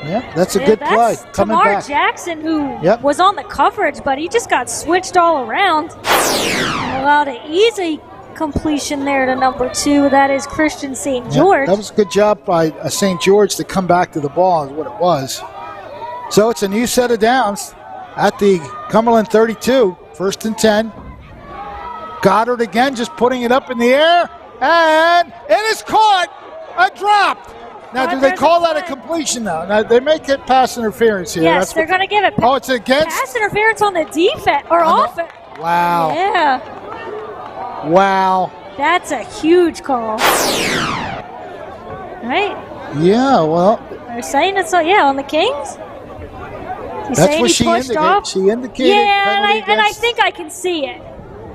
Speaker 2: Yeah, that's a good play. Coming
Speaker 7: Tamar
Speaker 2: back.
Speaker 7: Jackson, who was on the coverage, but he just got switched all around. And allowed an easy completion there to number 2. That is Christian St. George.
Speaker 2: That was a good job by St. George to come back to the ball is what it was. So it's a new set of downs at the Cumberland 32. First and 10. Goddard again just putting it up in the air. And it is caught. A drop. Now, do they call that a completion now? Now, they make it pass interference here.
Speaker 7: Yes, they're going to give it
Speaker 2: it's against
Speaker 7: pass interference on the defense or offense.
Speaker 2: Wow.
Speaker 7: Yeah.
Speaker 2: Wow.
Speaker 7: That's a huge call. Right?
Speaker 2: Yeah, well.
Speaker 7: They're saying it's on the Kings.
Speaker 2: That's what she indicated. She indicated.
Speaker 7: Yeah, and I think I can see it.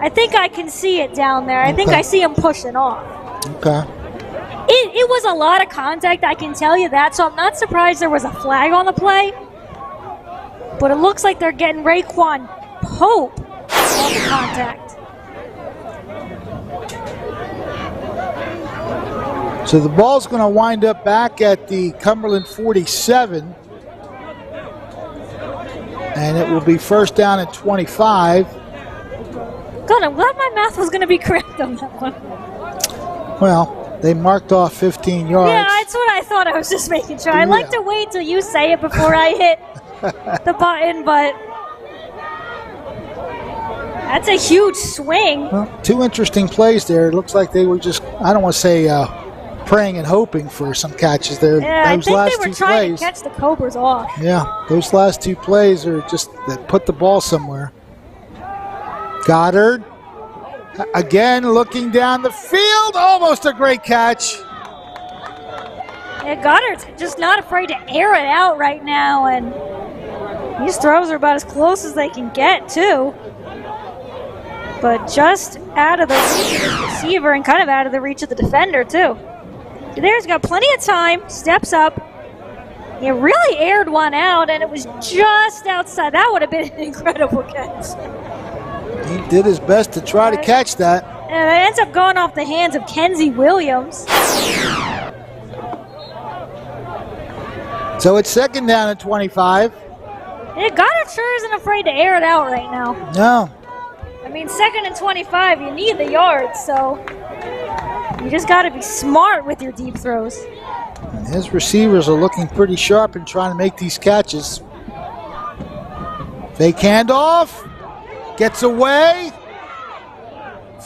Speaker 7: I think I can see it down there. I think I see him pushing off.
Speaker 2: Okay.
Speaker 7: It was a lot of contact, I can tell you that, so I'm not surprised there was a flag on the play. But it looks like they're getting Raekwon Pope on the contact.
Speaker 2: So the ball's going to wind up back at the Cumberland 47. And it will be first down at 25.
Speaker 7: God, I'm glad my math was going to be correct on that one.
Speaker 2: Well, they marked off 15 yards.
Speaker 7: Yeah, that's what I thought. I was just making sure. I like to wait till you say it before I hit the button, but that's a huge swing.
Speaker 2: Well, 2 interesting plays there. It looks like they were just, I don't want to say praying and hoping for some catches there.
Speaker 7: Yeah, I think they were trying to catch the Cobras off.
Speaker 2: Yeah, those last 2 plays are just that put the ball somewhere. Goddard. Again, looking down the field, almost a great catch.
Speaker 7: Yeah, Goddard's just not afraid to air it out right now, and these throws are about as close as they can get, too. But just out of the reach of the receiver and kind of out of the reach of the defender, too. There's got plenty of time, steps up. He really aired one out, and it was just outside. That would have been an incredible catch.
Speaker 2: He did his best to try to catch that.
Speaker 7: And it ends up going off the hands of Kenzie Williams.
Speaker 2: So it's second down at 25.
Speaker 7: Yeah, Goddard sure isn't afraid to air it out right now.
Speaker 2: No.
Speaker 7: I mean, second and 25, you need the yards, so you just got to be smart with your deep throws.
Speaker 2: And his receivers are looking pretty sharp and trying to make these catches. Fake handoff. Gets away.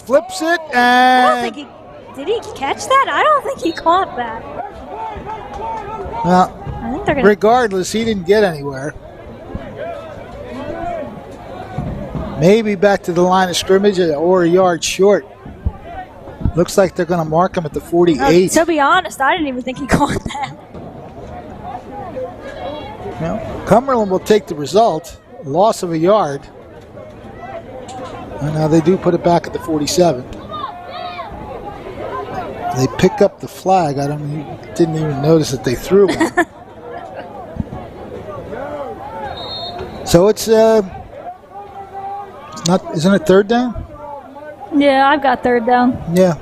Speaker 2: Flips it, and
Speaker 7: I don't think did he catch that? I don't think he caught that.
Speaker 2: Well,
Speaker 7: I think they're gonna,
Speaker 2: regardless, he didn't get anywhere. Maybe back to the line of scrimmage or a yard short. Looks like they're going to mark him at the 48.
Speaker 7: to be honest, I didn't even think he caught that.
Speaker 2: Well, Cumberland will take the result. Loss of a yard. And now they do put it back at the 47. They pick up the flag. Didn't even notice that they threw one. So it's not. Isn't it third down?
Speaker 7: Yeah, I've got third down.
Speaker 2: Yeah.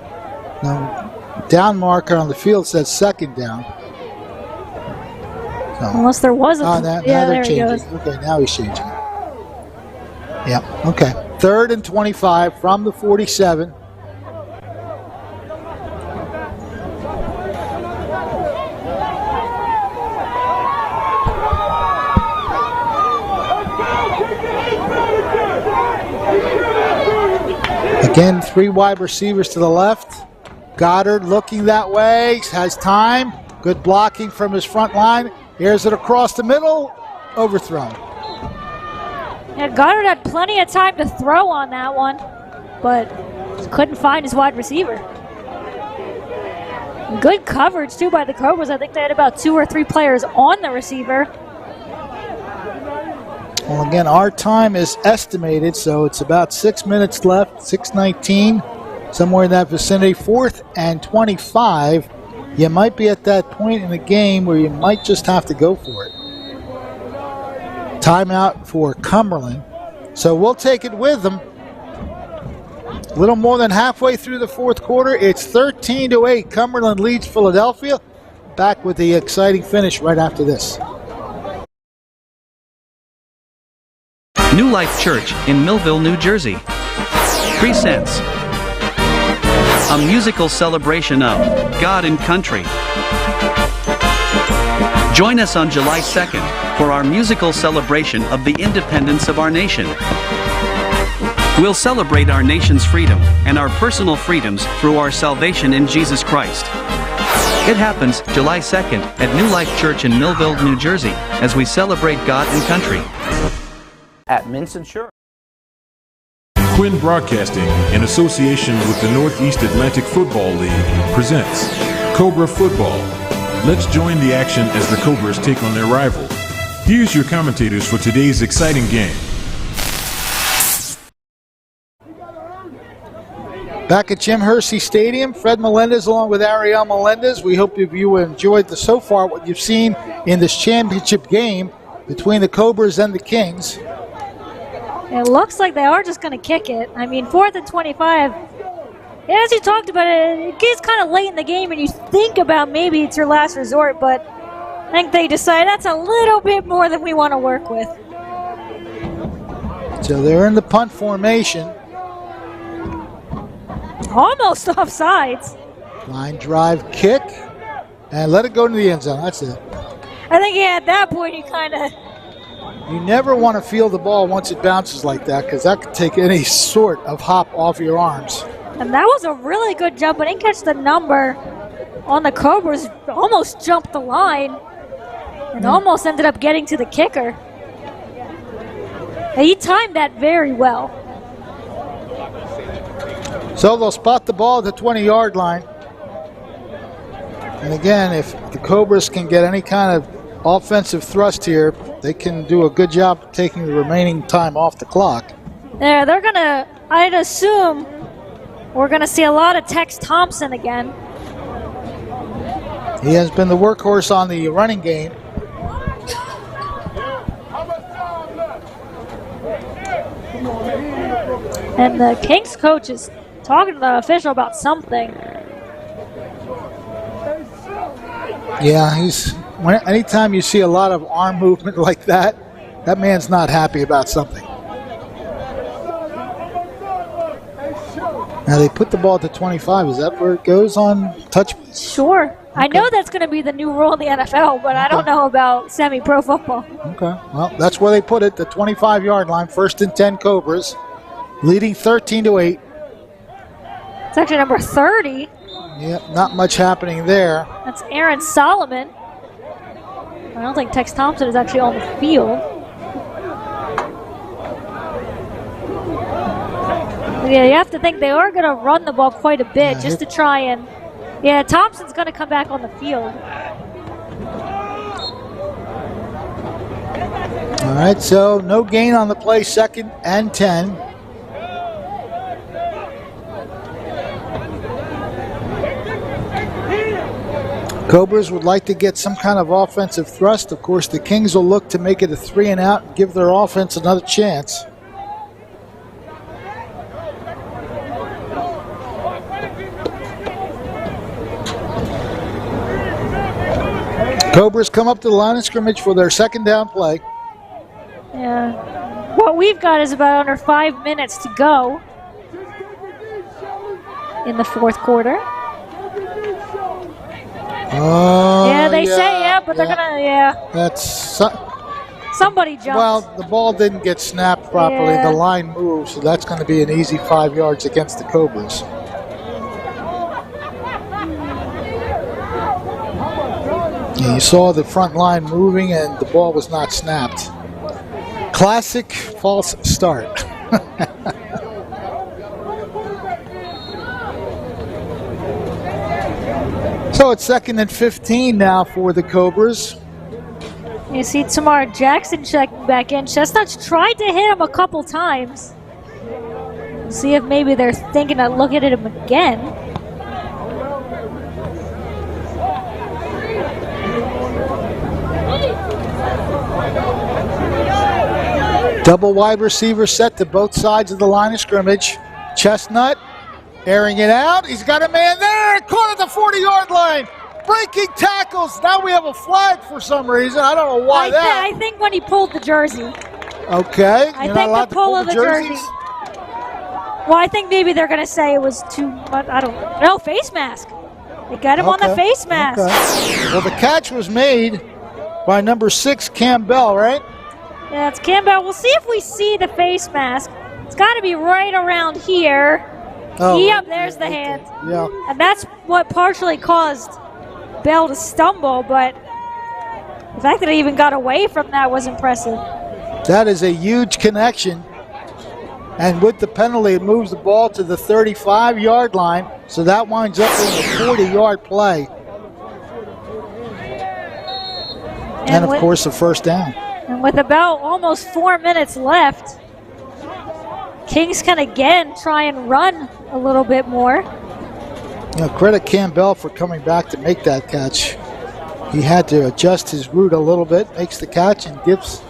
Speaker 2: Now, down marker on the field says second down. So,
Speaker 7: Unless there was a.
Speaker 2: now they're changing.
Speaker 7: He goes.
Speaker 2: Okay, now he's changing it. Yeah. Okay. Third and 25 from the 47. Again, three wide receivers to the left. Goddard looking that way, has time. Good blocking from his front line. Here's it across the middle, overthrown.
Speaker 7: Yeah, Goddard had plenty of time to throw on that one, but couldn't find his wide receiver. Good coverage, too, by the Cobras. I think they had about 2 or 3 players on the receiver.
Speaker 2: Well, again, our time is estimated, so it's about 6 minutes left, 6:19, somewhere in that vicinity. 4th and 25. You might be at that point in the game where you might just have to go for it. Timeout for Cumberland. So we'll take it with them. A little more than halfway through the fourth quarter. It's 13-8. Cumberland leads Philadelphia. Back with the exciting finish right after this.
Speaker 9: New Life Church in Millville, New Jersey presents a musical celebration of God and country. Join us on July 2nd for our musical celebration of the independence of our nation. We'll celebrate our nation's freedom and our personal freedoms through our salvation in Jesus Christ. It happens July 2nd at New Life Church in Millville, New Jersey, as we celebrate God and country.
Speaker 10: At Mintz Insurance.
Speaker 1: Quinn Broadcasting, in association with the Northeast Atlantic Football League, presents Cobra Football. Let's join the action as the Cobras take on their rival. Here's your commentators for today's exciting game.
Speaker 2: Back at Jim Hursey Stadium, Fred Melendez along with Ariel Melendez. We hope you enjoyed so far what you've seen in this championship game between the Cobras and the Kings.
Speaker 7: It looks like they are just going to kick it. I mean, 4th and 25. As you talked about it gets kind of late in the game and you think about maybe it's your last resort, but I think they decide that's a little bit more than we want to work with.
Speaker 2: So they're in the punt formation.
Speaker 7: Almost offsides.
Speaker 2: Line drive kick and let it go to the end zone. That's it.
Speaker 7: I think at that point you kind of...
Speaker 2: You never want to feel the ball once it bounces like that because that could take any sort of hop off your arms.
Speaker 7: And that was a really good jump. I didn't catch the number on the Cobras. Almost jumped the line and almost ended up getting to the kicker. He timed that very well.
Speaker 2: So they'll spot the ball at the 20-yard line. And again, if the Cobras can get any kind of offensive thrust here, they can do a good job taking the remaining time off the clock.
Speaker 7: Yeah, they're going to, I'd assume, we're going to see a lot of Tex Thompson again.
Speaker 2: He has been the workhorse on the running game.
Speaker 7: And the Kings coach is talking to the official about something.
Speaker 2: Yeah, anytime you see a lot of arm movement like that, that man's not happy about something. Now they put the ball to 25. Is that where it goes on touch?
Speaker 7: Sure. Okay. I know that's going to be the new rule in the NFL, but I don't know about semi-pro football.
Speaker 2: Okay. Well, that's where they put it, the 25-yard line. 1st and 10 Cobras, leading 13-8.
Speaker 7: It's actually number 30.
Speaker 2: Yeah, not much happening there.
Speaker 7: That's Aaron Solomon. I don't think Tex Thompson is actually on the field. Yeah, you have to think they are going to run the ball quite a bit just to try and... Yeah, Thompson's going to come back on the field.
Speaker 2: All right, so no gain on the play, 2nd and 10. Cobras would like to get some kind of offensive thrust. Of course, the Kings will look to make it a 3 and out and give their offense another chance. Cobras come up to the line of scrimmage for their 2nd down play.
Speaker 7: Yeah. What we've got is about under 5 minutes to go in the 4th quarter. Yeah, they say, but they're going to,
Speaker 2: That's...
Speaker 7: Somebody jumped.
Speaker 2: Well, the ball didn't get snapped properly.
Speaker 7: Yeah.
Speaker 2: The line moved, so that's going to be an easy 5 yards against the Cobras. Yeah, you saw the front line moving and the ball was not snapped. Classic false start. So it's 2nd and 15 now for the Cobras.
Speaker 7: You see Tamar Jackson checking back in. Chestnut's tried to hit him a couple times. See if maybe they're thinking of looking at him again.
Speaker 2: Double wide receiver set to both sides of the line of scrimmage. Chestnut airing it out. He's got a man there. Caught at the 40-yard line. Breaking tackles. Now we have a flag for some reason. I don't know why
Speaker 7: I think when he pulled the jersey.
Speaker 2: Okay.
Speaker 7: I think the pull of the jersey. Well, I think maybe they're going to say it was too much. I don't know. No, face mask. They got him on the face mask.
Speaker 2: Okay. Well, the catch was made by number 6, Campbell, right?
Speaker 7: Yeah, it's Campbell. We'll see if we see the face mask. It's got to be right around here.
Speaker 2: Oh,
Speaker 7: yep, there's the hand.
Speaker 2: Yeah.
Speaker 7: And that's what partially caused Bell to stumble, but the fact that he even got away from that was impressive.
Speaker 2: That is a huge connection. And with the penalty, it moves the ball to the 35-yard line, so that winds up in a 40-yard play. And of course, a 1st down.
Speaker 7: And with about almost 4 minutes left, Kings can again try and run a little bit more.
Speaker 2: Credit Campbell for coming back to make that catch. He had to adjust his route a little bit, makes the catch, and gives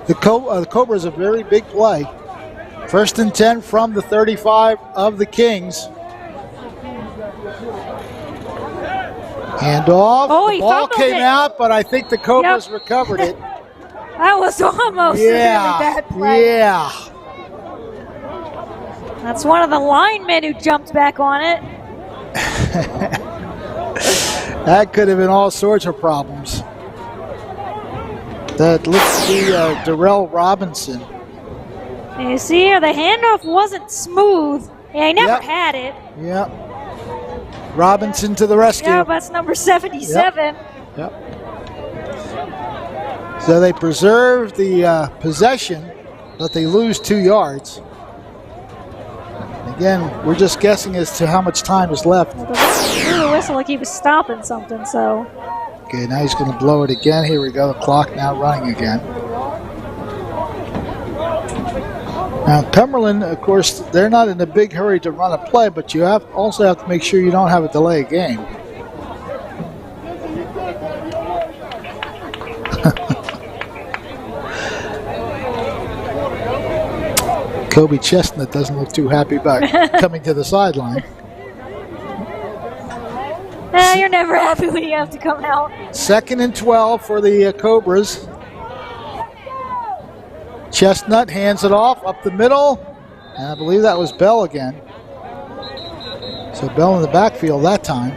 Speaker 2: the Cobras a very big play. 1st and 10 from the 35 of the Kings. Handoff.
Speaker 7: Oh,
Speaker 2: the ball came out, but I think the Cobras recovered it.
Speaker 7: That was almost a really bad play.
Speaker 2: Yeah.
Speaker 7: That's one of the linemen who jumped back on it.
Speaker 2: That could have been all sorts of problems. That looks to be Darrell Robinson.
Speaker 7: And you see here, the handoff wasn't smooth. Yeah, he never had it.
Speaker 2: Yep. Robinson to the rescue.
Speaker 7: Yeah, that's number 77.
Speaker 2: Yep. So they preserve the possession, but they lose 2 yards. Again, we're just guessing as to how much time is left.
Speaker 7: Well, the whistle like he was stopping something, so.
Speaker 2: Okay, now he's going to blow it again. Here we go. The clock now running again. Now, Cumberland, of course, they're not in a big hurry to run a play, but you also have to make sure you don't have a delay game. Kobe Chestnut doesn't look too happy about coming to the sideline.
Speaker 7: You're never happy when you have to come out.
Speaker 2: 2nd and 12 for the Cobras. Chestnut hands it off up the middle. And I believe that was Bell again. So Bell in the backfield that time.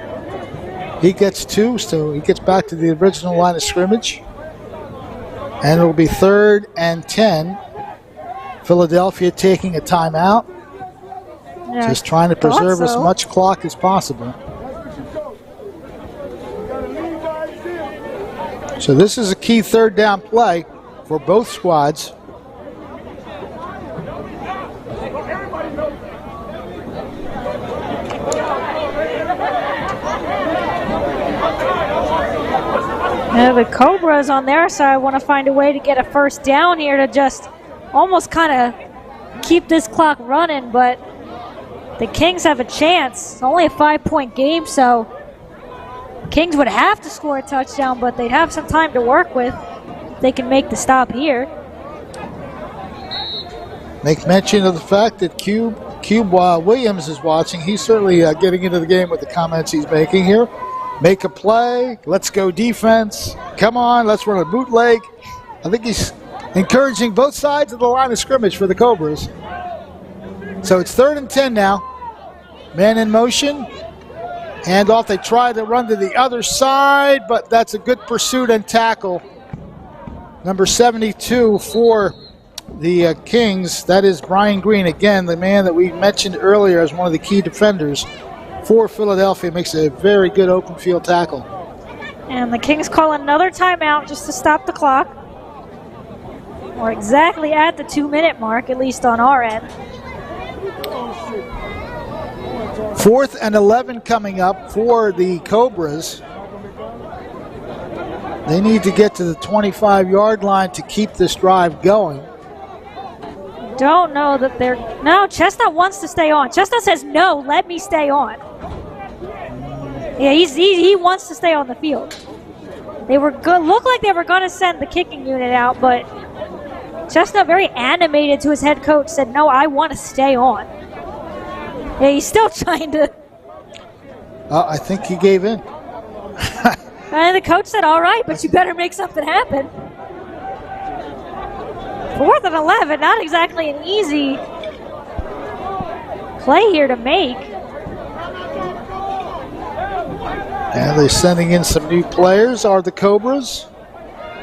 Speaker 2: He gets 2, so he gets back to the original line of scrimmage. And it'll be 3rd and 10. Philadelphia taking a timeout.
Speaker 7: Yeah,
Speaker 2: just trying to preserve as much clock as possible. So this is a key 3rd down play for both squads.
Speaker 7: The Cobras on their side want to find a way to get a 1st down here to just almost kind of keep this clock running, but the Kings have a chance. It's only a 5-point game, so Kings would have to score a touchdown, but they'd have some time to work with. They can make the stop here.
Speaker 2: Make mention of the fact that Cube Williams is watching. He's certainly getting into the game with the comments he's making here. Make a play. Let's go defense. Come on, let's run a bootleg. I think he's encouraging both sides of the line of scrimmage for the Cobras. So it's 3rd and 10 now. Man in motion. Handoff. They try to run to the other side, but that's a good pursuit and tackle. Number 72 for the Kings. That is Brian Green. Again, the man that we mentioned earlier as one of the key defenders for Philadelphia. Makes a very good open field tackle.
Speaker 7: And the Kings call another timeout just to stop the clock. We're exactly at the 2-minute mark, at least on our end.
Speaker 2: 4th and 11 coming up for the Cobras. They need to get to the 25-yard line to keep this drive going.
Speaker 7: Don't know that they're... No, Chestnut wants to stay on. Chestnut says, no, let me stay on. Yeah, he wants to stay on the field. They were good. Looked like they were going to send the kicking unit out, but Chestnut, very animated to his head coach, said, no, I want to stay on. Yeah, he's still trying to...
Speaker 2: I think he gave in.
Speaker 7: And the coach said, all right, but you better make something happen. 4th and 11, not exactly an easy play here to make.
Speaker 2: And they're sending in some new players, are the Cobras.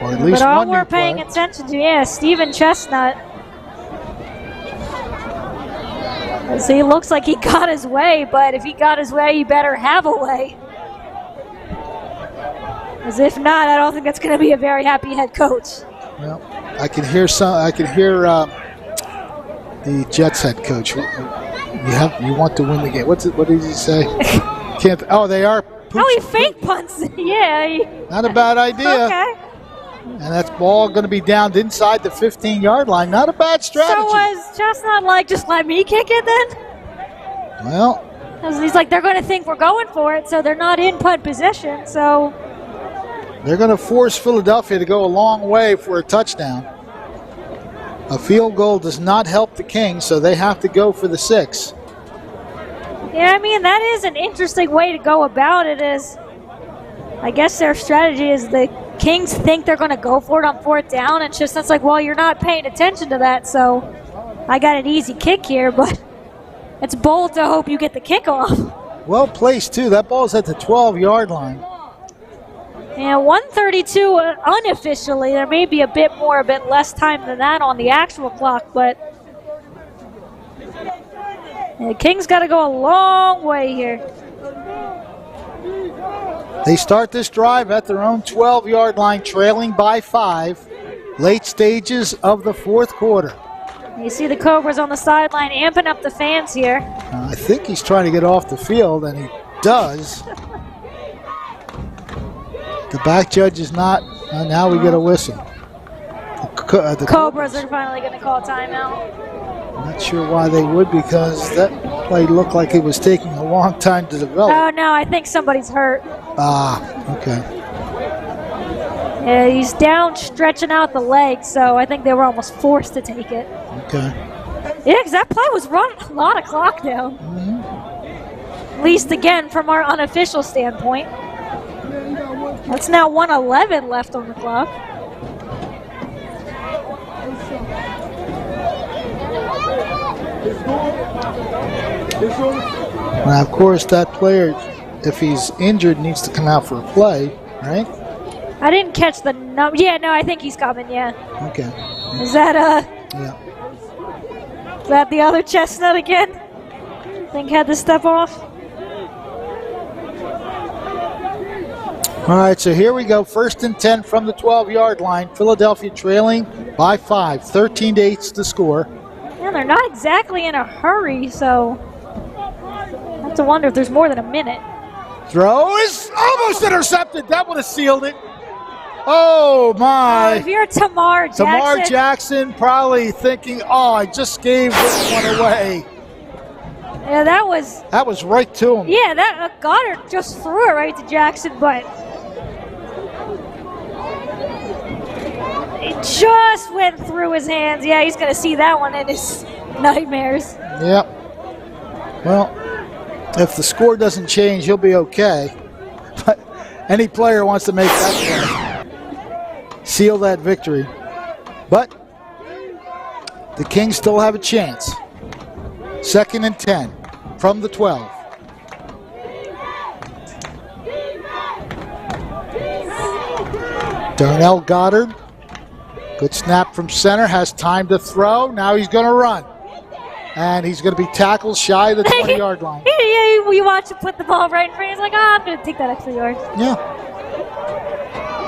Speaker 2: Or at least
Speaker 7: but all
Speaker 2: one
Speaker 7: we're
Speaker 2: new
Speaker 7: paying
Speaker 2: player.
Speaker 7: attention to, Steven Chestnut. So he looks like he got his way, but if he got his way, he better have a way. As if not, I don't think that's going to be a very happy head coach.
Speaker 2: Well, I can hear the Jets head coach. You want to win the game. What did he say? Can't. Oh, they are.
Speaker 7: He fake punts. Yeah.
Speaker 2: Not a bad idea.
Speaker 7: Okay.
Speaker 2: And that's ball going to be down inside the 15-yard line. Not a bad strategy.
Speaker 7: So was Chestnut like, just let me kick it then?
Speaker 2: Well.
Speaker 7: He's like, they're going to think we're going for it, so they're not in punt position. So
Speaker 2: they're going to force Philadelphia to go a long way for a touchdown. A field goal does not help the Kings, so they have to go for the 6.
Speaker 7: Yeah, I mean, that is an interesting way to go about it. Is I guess their strategy is the Kings think they're going to go for it on 4th down, and Chestnut's like, well, you're not paying attention to that, so I got an easy kick here, but it's bold to hope you get the kickoff.
Speaker 2: Well placed, too. That ball's at the 12-yard line.
Speaker 7: Yeah, 1:32 unofficially. There may be a bit less time than that on the actual clock, but the Kings got to go a long way here.
Speaker 2: They start this drive at their own 12-yard line, trailing by 5. Late stages of the 4th quarter.
Speaker 7: You see the Cobras on the sideline amping up the fans here.
Speaker 2: I think he's trying to get off the field, and he does. The back judge is not. Now we get a whistle. The
Speaker 7: Cobras are finally going to call timeout.
Speaker 2: Not sure why they would, because that play looked like it was taking a long time to develop.
Speaker 7: Oh, no, I think somebody's hurt.
Speaker 2: Okay.
Speaker 7: Yeah, he's down, stretching out the leg, so I think they were almost forced to take it.
Speaker 2: Okay.
Speaker 7: Yeah, because that play was run a lot of clock down. At least, again, from our unofficial standpoint. That's now 1:11 left on the clock.
Speaker 2: Now, of course, that player, if he's injured, needs to come out for a play, right?
Speaker 7: I didn't catch the number. Yeah, no, I think he's coming, yeah.
Speaker 2: Okay.
Speaker 7: Is that,
Speaker 2: Yeah.
Speaker 7: is that the other chestnut again? Think had to step off?
Speaker 2: All right, so here we go. 1st and 10 from the 12-yard line. Philadelphia trailing by 5. 13-8 the score.
Speaker 7: Yeah, they're not exactly in a hurry, so I have to wonder if there's more than a minute.
Speaker 2: Throw is almost intercepted. That would have sealed it. Oh, my.
Speaker 7: If you're Tamar Jackson.
Speaker 2: Tamar Jackson probably thinking, oh, I just gave this one away.
Speaker 7: Yeah, that was
Speaker 2: right to him.
Speaker 7: Yeah, that Goddard just threw it right to Jackson, but it just went through his hands. Yeah, he's going to see that one in his nightmares.
Speaker 2: Yep. Well, if the score doesn't change, he'll be okay. But any player wants to make that play, seal that victory. But the Kings still have a chance. 2nd and 10 from the 12. Darnell Goddard. Good snap from center. Has time to throw. Now he's going to run. And he's going to be tackled shy of the 20-yard line.
Speaker 7: Yeah, we watch him put the ball right in front. He's like, I'm going to take that extra yard.
Speaker 2: Yeah.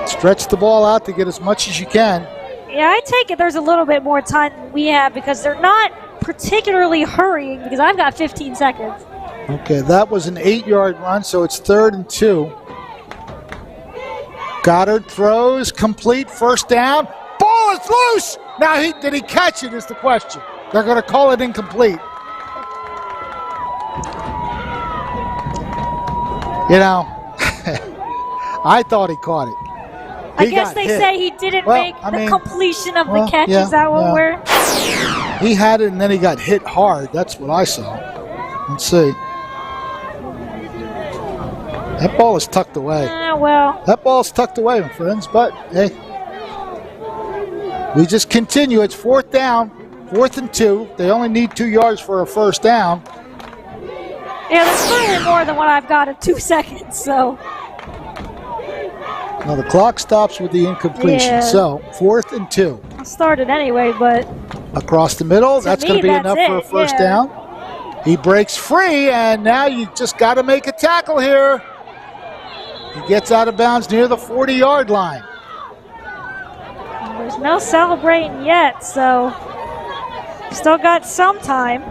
Speaker 2: Stretch the ball out to get as much as you can.
Speaker 7: Yeah, I take it there's a little bit more time than we have because they're not particularly hurrying because I've got 15 seconds.
Speaker 2: Okay, that was an 8-yard run, so it's 3rd and 2. Goddard throws, complete, 1st down. Ball is loose! Now, did he catch it is the question. They're going to call it incomplete. You know, I thought he caught it.
Speaker 7: I guess they say he didn't make the completion of the catch. Is that what we're...
Speaker 2: He had it, and then he got hit hard. That's what I saw. Let's see. That ball is tucked away.
Speaker 7: Well.
Speaker 2: That ball's tucked away, my friends. But, hey, we just continue. It's 4th down, 4th and 2. They only need 2 yards for a 1st down.
Speaker 7: Yeah, that's certainly more than what I've got in 2 seconds, so.
Speaker 2: Now, the clock stops with the incompletion.
Speaker 7: Yeah.
Speaker 2: So, 4th and 2.
Speaker 7: I started anyway, but.
Speaker 2: Across the middle. That's going to be enough for a 1st down. He breaks free, and now you just got to make a tackle here. He gets out of bounds near the 40-yard line.
Speaker 7: There's no celebrating yet, so still got some time.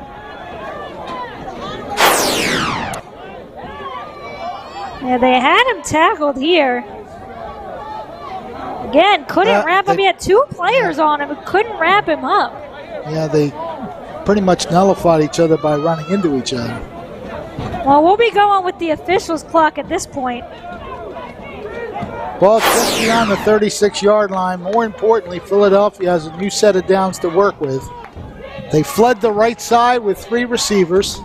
Speaker 7: Yeah, they had him tackled here. Again, couldn't wrap him. He had 2 players on him, but couldn't wrap him up.
Speaker 2: Yeah, they pretty much nullified each other by running into each other.
Speaker 7: Well, we'll be going with the officials' clock at this point.
Speaker 2: Ball just beyond the 36-yard line. More importantly, Philadelphia has a new set of downs to work with. They fled the right side with 3 receivers.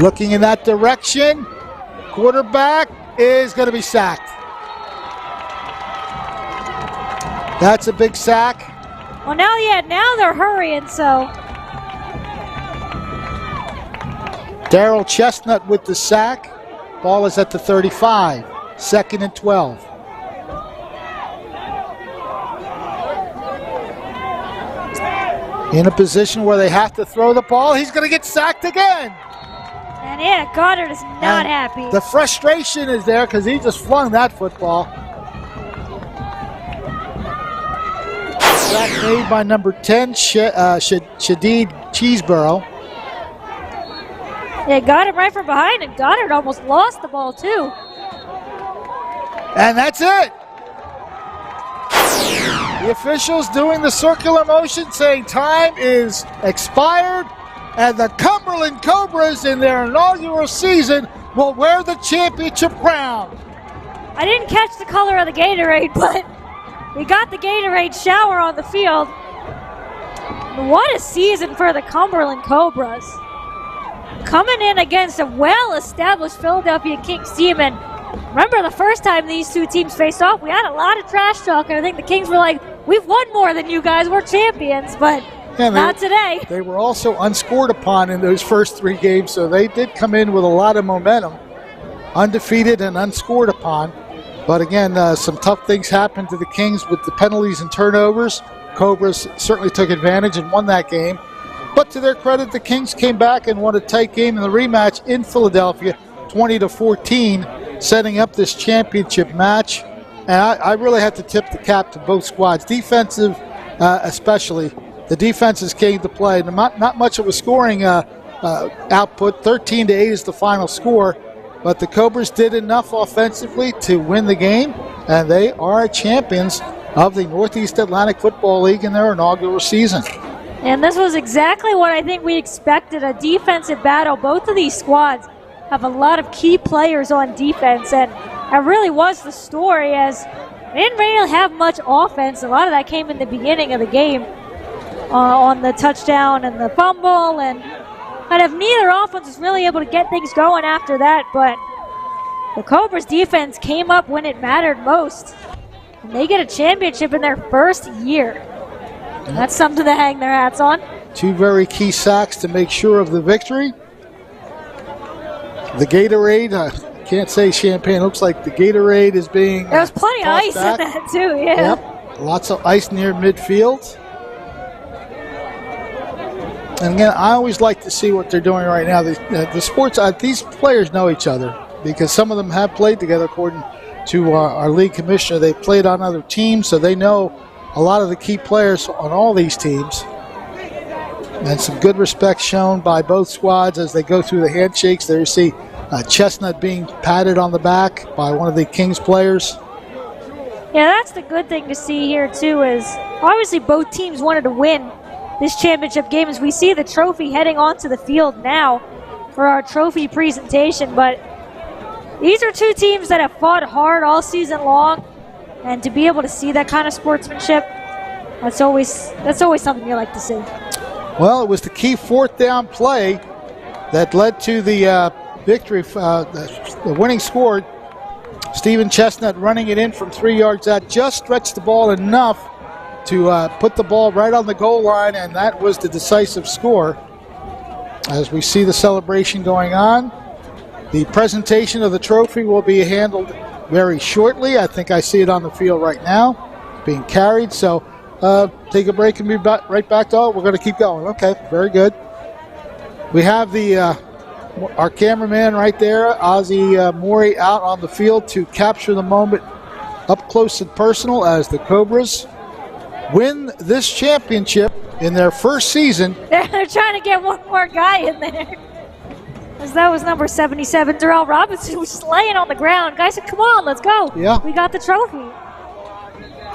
Speaker 2: Looking in that direction. Quarterback is going to be sacked. That's a big sack.
Speaker 7: Well, now they're hurrying, so.
Speaker 2: Darrell Chestnut with the sack. Ball is at the 35. 2nd and 12. In a position where they have to throw the ball. He's going to get sacked again.
Speaker 7: And yeah, Goddard is not happy.
Speaker 2: The frustration is there because he just flung that football. Sack made by number 10, Shadid Cheeseborough.
Speaker 7: Yeah, got him right from behind, and Goddard almost lost the ball, too.
Speaker 2: And that's it. The officials doing the circular motion saying time is expired, and the Cumberland Cobras in their inaugural season will wear the championship crown.
Speaker 7: I didn't catch the color of the Gatorade, but we got the Gatorade shower on the field. What a season for the Cumberland Cobras. Coming in against a well-established Philadelphia Kings team, and remember the first time these two teams faced off, we had a lot of trash talk, and I think the Kings were like, we've won more than you guys, we're champions, but not today.
Speaker 2: They were also unscored upon in those first 3 games, so they did come in with a lot of momentum, undefeated and unscored upon. But again, some tough things happened to the Kings with the penalties and turnovers. Cobras certainly took advantage and won that game. But to their credit, the Kings came back and won a tight game in the rematch in Philadelphia, 20-14, setting up this championship match. And I really had to tip the cap to both squads, defensive especially. The defenses came to play. Not much of a scoring output. 13-8 is the final score. But the Cobras did enough offensively to win the game, and they are champions of the Northeast Atlantic Football League in their inaugural season.
Speaker 7: And this was exactly what I think we expected, a defensive battle. Both of these squads have a lot of key players on defense, and that really was the story, as they didn't really have much offense. A lot of that came in the beginning of the game on the touchdown and the fumble, and kind of neither offense was really able to get things going after that, but the Cobras defense came up when it mattered most. And they get a championship in their first year. That's something to hang their hats on.
Speaker 2: 2 very key sacks to make sure of the victory. The Gatorade, I can't say champagne, looks like the Gatorade is being
Speaker 7: There was plenty of ice
Speaker 2: back.
Speaker 7: in that too, yeah.
Speaker 2: Yep, lots of ice near midfield. And again, I always like to see what they're doing right now. The sports, these players know each other because some of them have played together, according to our league commissioner. They played on other teams, so they know a lot of the key players on all these teams. And some good respect shown by both squads as they go through the handshakes. There you see Chestnut being patted on the back by one of the Kings players.
Speaker 7: Yeah, that's the good thing to see here too, is obviously both teams wanted to win this championship game, as we see the trophy heading onto the field now for our trophy presentation. But these are 2 teams that have fought hard all season long, and to be able to see that kind of sportsmanship, that's always something you like to see.
Speaker 2: Well, it was the key 4th down play that led to the victory, the winning score. Stephen Chestnut running it in from 3 yards out, just stretched the ball enough to put the ball right on the goal line, and that was the decisive score. As we see the celebration going on, the presentation of the trophy will be handled very shortly. I think I see it on the field right now, being carried. So take a break and be right back to it. We're going to keep going. Okay, very good. We have our cameraman right there, Ozzy Morey, out on the field to capture the moment up close and personal as the Cobras win this championship in their first season.
Speaker 7: They're trying to get one more guy in there. As that was number 77, Darrell Robinson, who was just laying on the ground. Guys said, come on, let's go.
Speaker 2: Yeah.
Speaker 7: We got the trophy.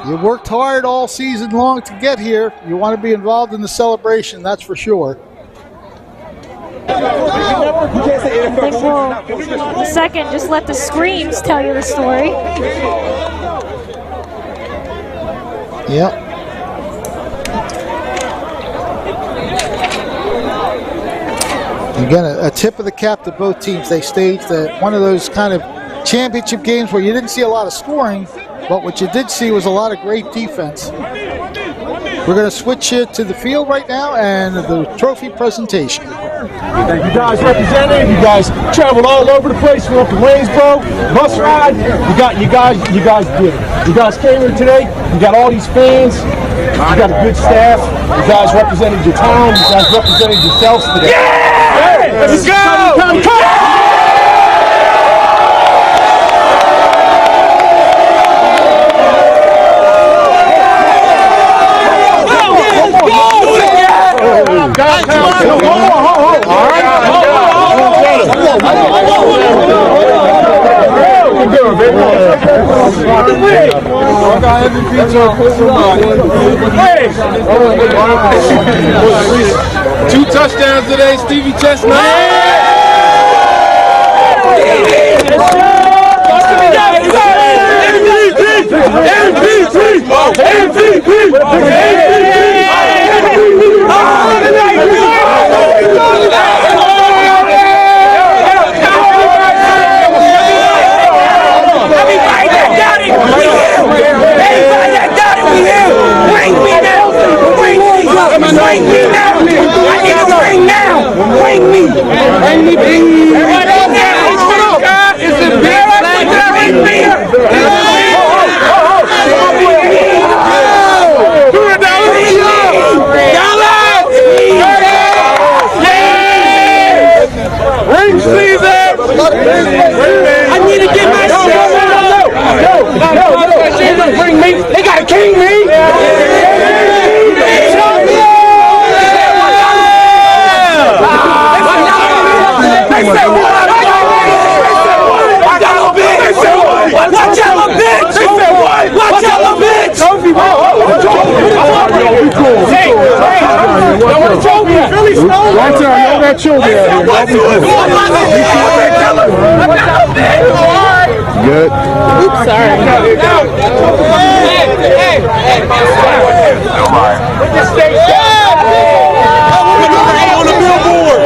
Speaker 2: You worked hard all season long to get here. You want to be involved in the celebration, that's for sure.
Speaker 7: I think we'll, in a second, just let the screams tell you the story.
Speaker 2: Yep. Again, a tip of the cap to both teams. They staged one of those kind of championship games where you didn't see a lot of scoring, but what you did see was a lot of great defense. We're going to switch to the field right now and the trophy presentation.
Speaker 15: Thank you guys represented. You guys traveled all over the place. We're up to Waynesboro, bus ride. You guys did it. You guys came here today. You got all these fans. You got a good staff. You guys represented your town. You guys represented yourselves today. Yeah! Hey, let's go! Come!
Speaker 13: Two touchdowns today, Stevie Chestnut. MVP!
Speaker 15: king me?
Speaker 16: Watch out, my bitch! Watch out, my bitch!
Speaker 15: Watch out, y'all got children out here. Good.
Speaker 16: Oops, sorry. On the billboard.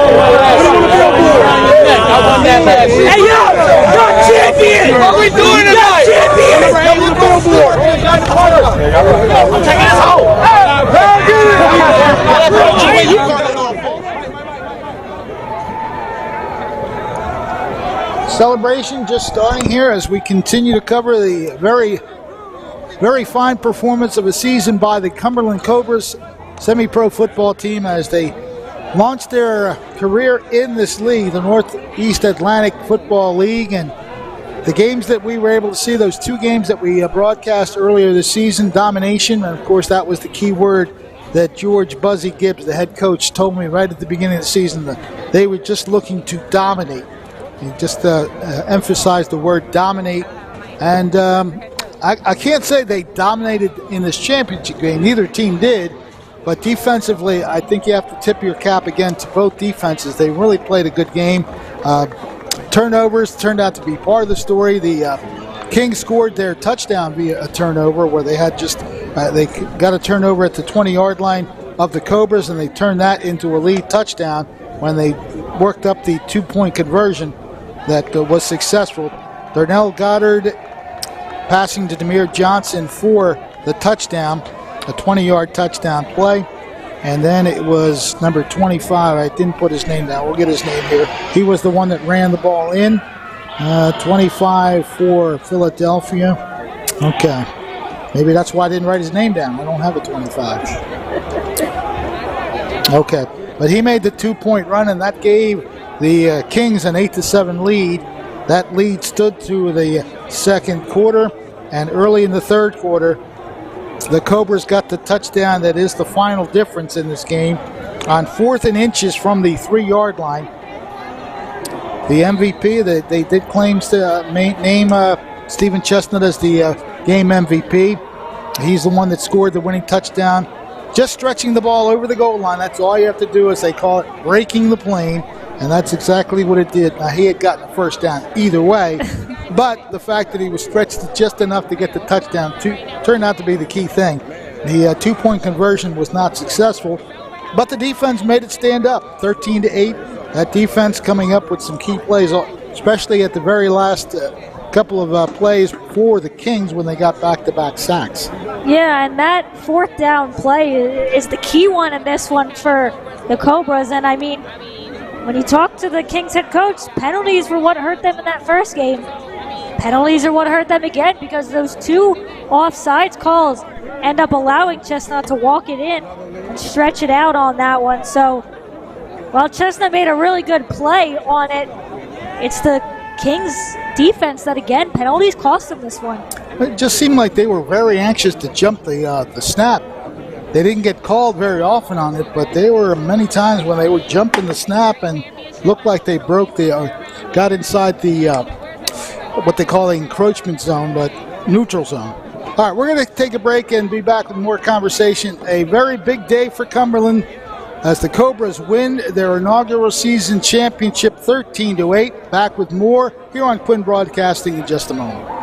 Speaker 16: Hey, yo, you're champion. What are we doing tonight? Champion. On the billboard. I'm taking this home.
Speaker 2: Celebration just starting here as we continue to cover the very, very fine performance of a season by the Cumberland Cobras semi-pro football team as they launched their career in this league, the Northeast Atlantic Football League. And the games that we were able to see, those two games that we broadcast earlier this season, domination, and of course that was the key word that George Buzzy Gibbs, the head coach, told me right at the beginning of the season, that they were just looking to dominate. He just emphasized the word dominate. And I can't say they dominated in this championship game. Neither team did. But defensively, I think you have to tip your cap again to both defenses. They really played a good game. Turnovers turned out to be part of the story. The Kings scored their touchdown via a turnover where they had just they got a turnover at the 20-yard line of the Cobras, and they turned that into a lead touchdown when they worked up the two-point conversion that was successful. Darnell Goddard passing to Demir Johnson for the touchdown, a 20-yard touchdown play. And then it was number 25. I didn't put his name down. We'll get his name here. He was the one that ran the ball in. 25 for Philadelphia. Okay. Maybe that's why I didn't write his name down. I don't have a 25. Okay. But he made the two-point run, and that gave the Kings an 8-7 lead. That lead stood through the second quarter, and early in the third quarter, the Cobras got the touchdown that is the final difference in this game on 4th and inches from the 3-yard line. The MVP, they did claims to name Stephen Chestnut as the game MVP. He's the one that scored the winning touchdown. Just stretching the ball over the goal line. That's all you have to do, as they call it, breaking the plane. And that's exactly what it did. Now, he had gotten a first down either way, but the fact that he was stretched just enough to get the touchdown turned out to be the key thing. The two-point conversion was not successful, but the defense made it stand up, 13-8. That defense coming up with some key plays, especially at the very last couple of plays for the Kings when they got back-to-back sacks.
Speaker 7: Yeah, and that 4th down play is the key one in this one for the Cobras. And I mean, when you talk to the Kings head coach, penalties were what hurt them in that first game. Penalties are what hurt them again, because those two offsides calls end up allowing Chestnut to walk it in and stretch it out on that one. So while Chestnut made a really good play on it, it's the Kings defense that, again, penalties cost them this one.
Speaker 2: It just seemed like they were very anxious to jump the snap. They didn't get called very often on it, but there were many times when they would jump in the snap and looked like they got inside the what they call the encroachment zone, but neutral zone. All right, we're going to take a break and be back with more conversation. A very big day for Cumberland as the Cobras win their inaugural season championship 13-8. Back with more here on Quinn Broadcasting in just a moment.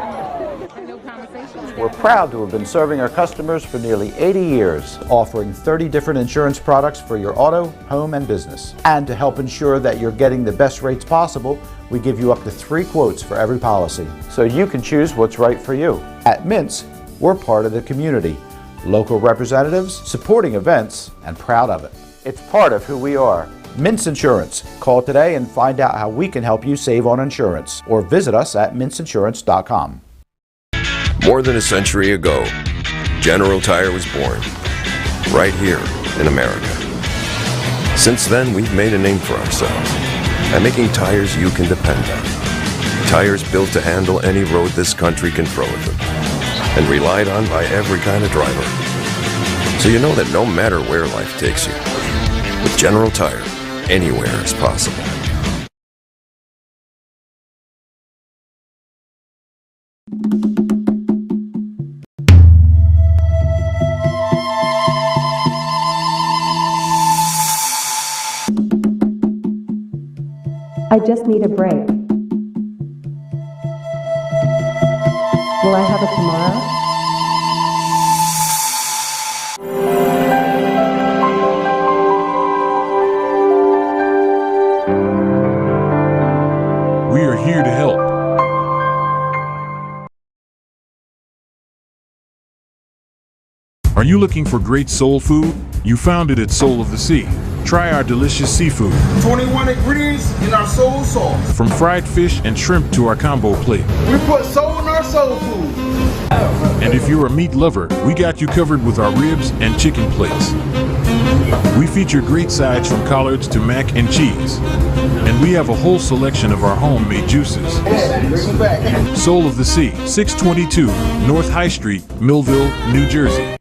Speaker 10: We're proud to have been serving our customers for nearly 80 years, offering 30 different insurance products for your auto, home, and business. And to help ensure that you're getting the best rates possible, we give you up to 3 quotes for every policy, so you can choose what's right for you. At Mintz, we're part of the community, local representatives, supporting events, and proud of it. It's part of who we are. Mintz Insurance. Call today and find out how we can help you save on insurance, or visit us at mintzinsurance.com.
Speaker 11: More than a century ago, General Tire was born, right here in America. Since then, we've made a name for ourselves by making tires you can depend on. Tires built to handle any road this country can throw at them. and relied on by every kind of driver. So you know that no matter where life takes you, with General Tire, anywhere is possible.
Speaker 12: I just need a break. Will I have it tomorrow?
Speaker 1: We are here to help. Are you looking for great soul food? You found it at Soul of the Sea. Try our delicious seafood.
Speaker 13: 21 ingredients in our soul sauce.
Speaker 1: From fried fish and shrimp to our combo plate.
Speaker 13: We put soul in our soul food.
Speaker 1: And if you're a meat lover, we got you covered with our ribs and chicken plates. We feature great sides from collards to mac and cheese. And we have a whole selection of our homemade juices. Soul of the Sea, 622 North High Street, Millville, New Jersey.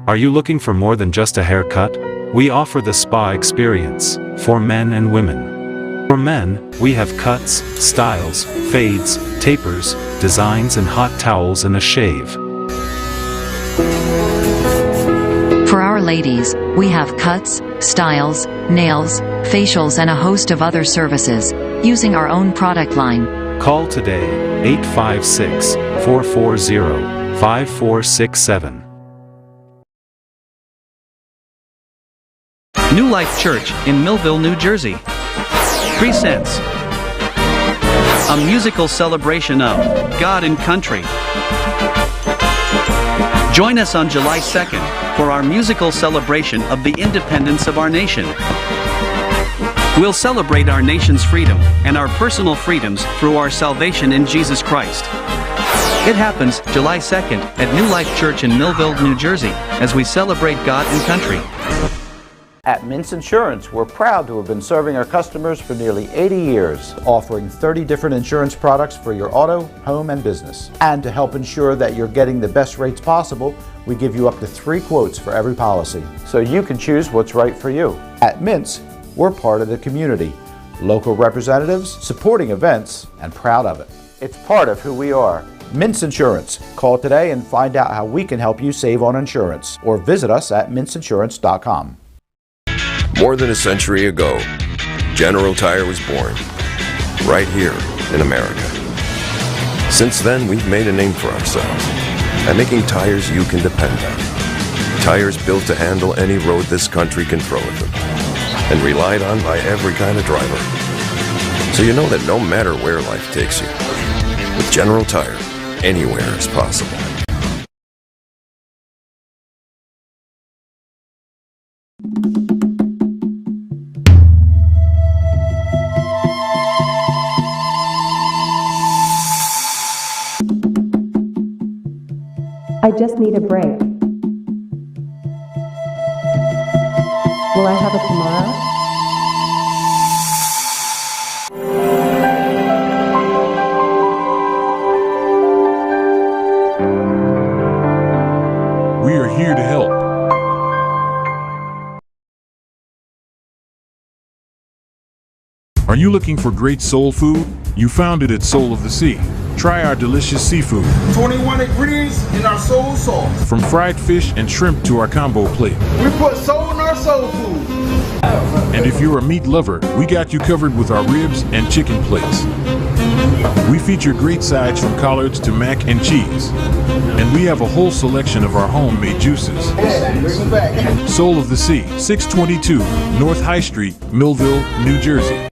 Speaker 5: Are you looking for more than just a haircut? We offer the spa experience for men and women. For men, we have cuts, styles, fades, tapers, designs, and hot towels and a shave.
Speaker 6: For our ladies, we have cuts, styles, nails, facials, and a host of other services, using our own product line.
Speaker 5: Call today, 856-440-5467.
Speaker 9: New Life Church in Millville, New Jersey presents a musical celebration of God and country. Join us on July 2nd for our musical celebration of the independence of our nation. We'll celebrate our nation's freedom and our personal freedoms through our salvation in Jesus Christ. It happens July 2nd at New Life Church in Millville, New Jersey, as we celebrate God and country.
Speaker 10: At Mintz Insurance, we're proud to have been serving our customers for nearly 80 years, offering 30 different insurance products for your auto, home, and business. And to help ensure that you're getting the best rates possible, we give you up to 3 quotes for every policy, so you can choose what's right for you. At Mintz, we're part of the community, local representatives, supporting events, and proud of it. It's part of who we are. Mintz Insurance. Call today and find out how we can help you save on insurance, or visit us at mintzinsurance.com.
Speaker 11: More than a century ago, General Tire was born, right here in America. Since then, we've made a name for ourselves by making tires you can depend on. Tires built to handle any road this country can throw at them, and relied on by every kind of driver. So you know that no matter where life takes you, with General Tire, anywhere is possible.
Speaker 12: I just need a break. Will I have it tomorrow?
Speaker 1: We are here to help. Are you looking for great soul food? You found it at Soul of the Sea. Try our delicious seafood.
Speaker 13: 21 ingredients in our soul sauce.
Speaker 1: From fried fish and shrimp to our combo plate.
Speaker 13: We put soul in our soul food.
Speaker 1: And if you're a meat lover, we got you covered with our ribs and chicken plates. We feature great sides from collards to mac and cheese. And we have a whole selection of our homemade juices. Soul of the Sea, 622 North High Street, Millville, New Jersey.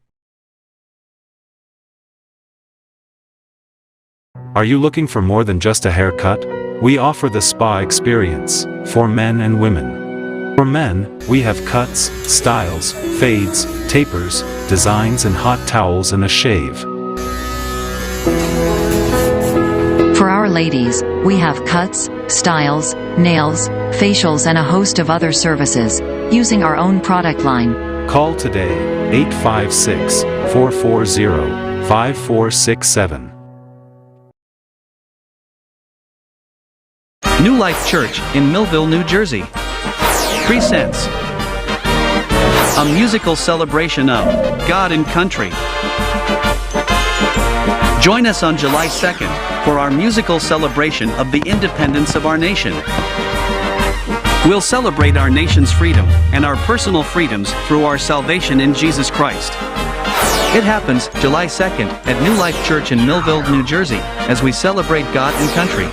Speaker 5: Are you looking for more than just a haircut? We offer the spa experience for men and women. For men, we have cuts, styles, fades, tapers, designs, and hot towels and a shave.
Speaker 6: For our ladies, we have cuts, styles, nails, facials, and a host of other services, using our own product line.
Speaker 5: Call today, 856-440-5467. 5467.
Speaker 9: New Life Church in Millville, New Jersey presents a musical celebration of God and country. Join us on July 2nd for our musical celebration of the independence of our nation. We'll celebrate our nation's freedom and our personal freedoms through our salvation in Jesus Christ. It happens July 2nd at New Life Church in Millville, New Jersey, as we celebrate God and country.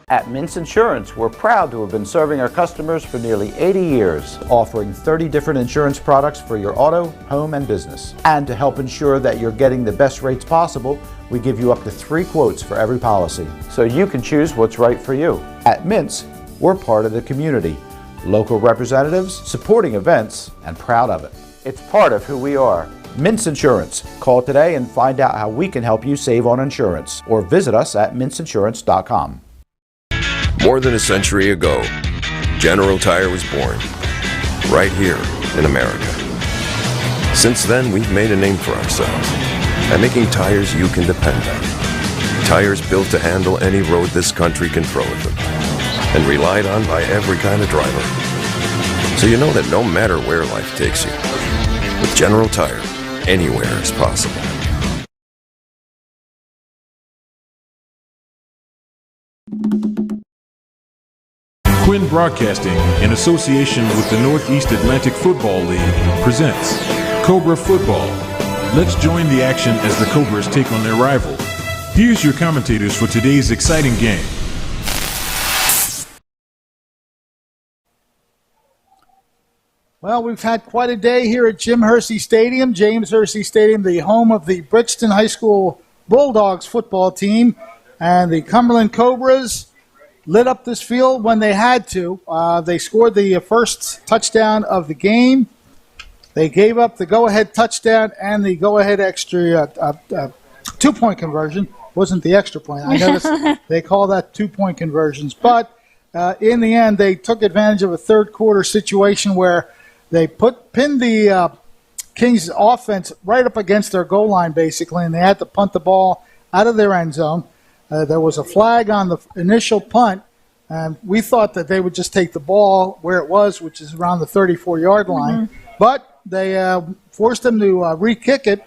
Speaker 10: At Mintz Insurance, we're proud to have been serving our customers for nearly 80 years, offering 30 different insurance products for your auto, home, and business. And to help ensure that you're getting the best rates possible, we give you up to 3 quotes for every policy, so you can choose what's right for you. At Mintz, we're part of the community, local representatives, supporting events, and proud of it. It's part of who we are. Mintz Insurance. Call today and find out how we can help you save on insurance, or visit us at mintzinsurance.com.
Speaker 11: More than a century ago, General Tire was born, right here in America. Since then, we've made a name for ourselves by making tires you can depend on. Tires built to handle any road this country can throw at them, and relied on by every kind of driver. So you know that no matter where life takes you, with General Tire, anywhere is possible.
Speaker 1: Quinn Broadcasting, in association with the Northeast Atlantic Football League, presents Cobra Football. Let's join the action as the Cobras take on their rival. Here's your commentators for today's exciting game.
Speaker 2: Well, we've had quite a day here at James Hursey Stadium, the home of the Bridgeton High School Bulldogs football team, and the Cumberland Cobras lit up this field when they had to. They scored the first touchdown of the game. They gave up the go-ahead touchdown and the go-ahead extra two-point conversion. Wasn't the extra point. I noticed they call that two-point conversions. But in the end, they took advantage of a third-quarter situation where they pinned the Kings' offense right up against their goal line, basically, and they had to punt the ball out of their end zone. There was a flag on the initial punt, and we thought that they would just take the ball where it was, which is around the 34-yard line. But they forced them to re-kick it,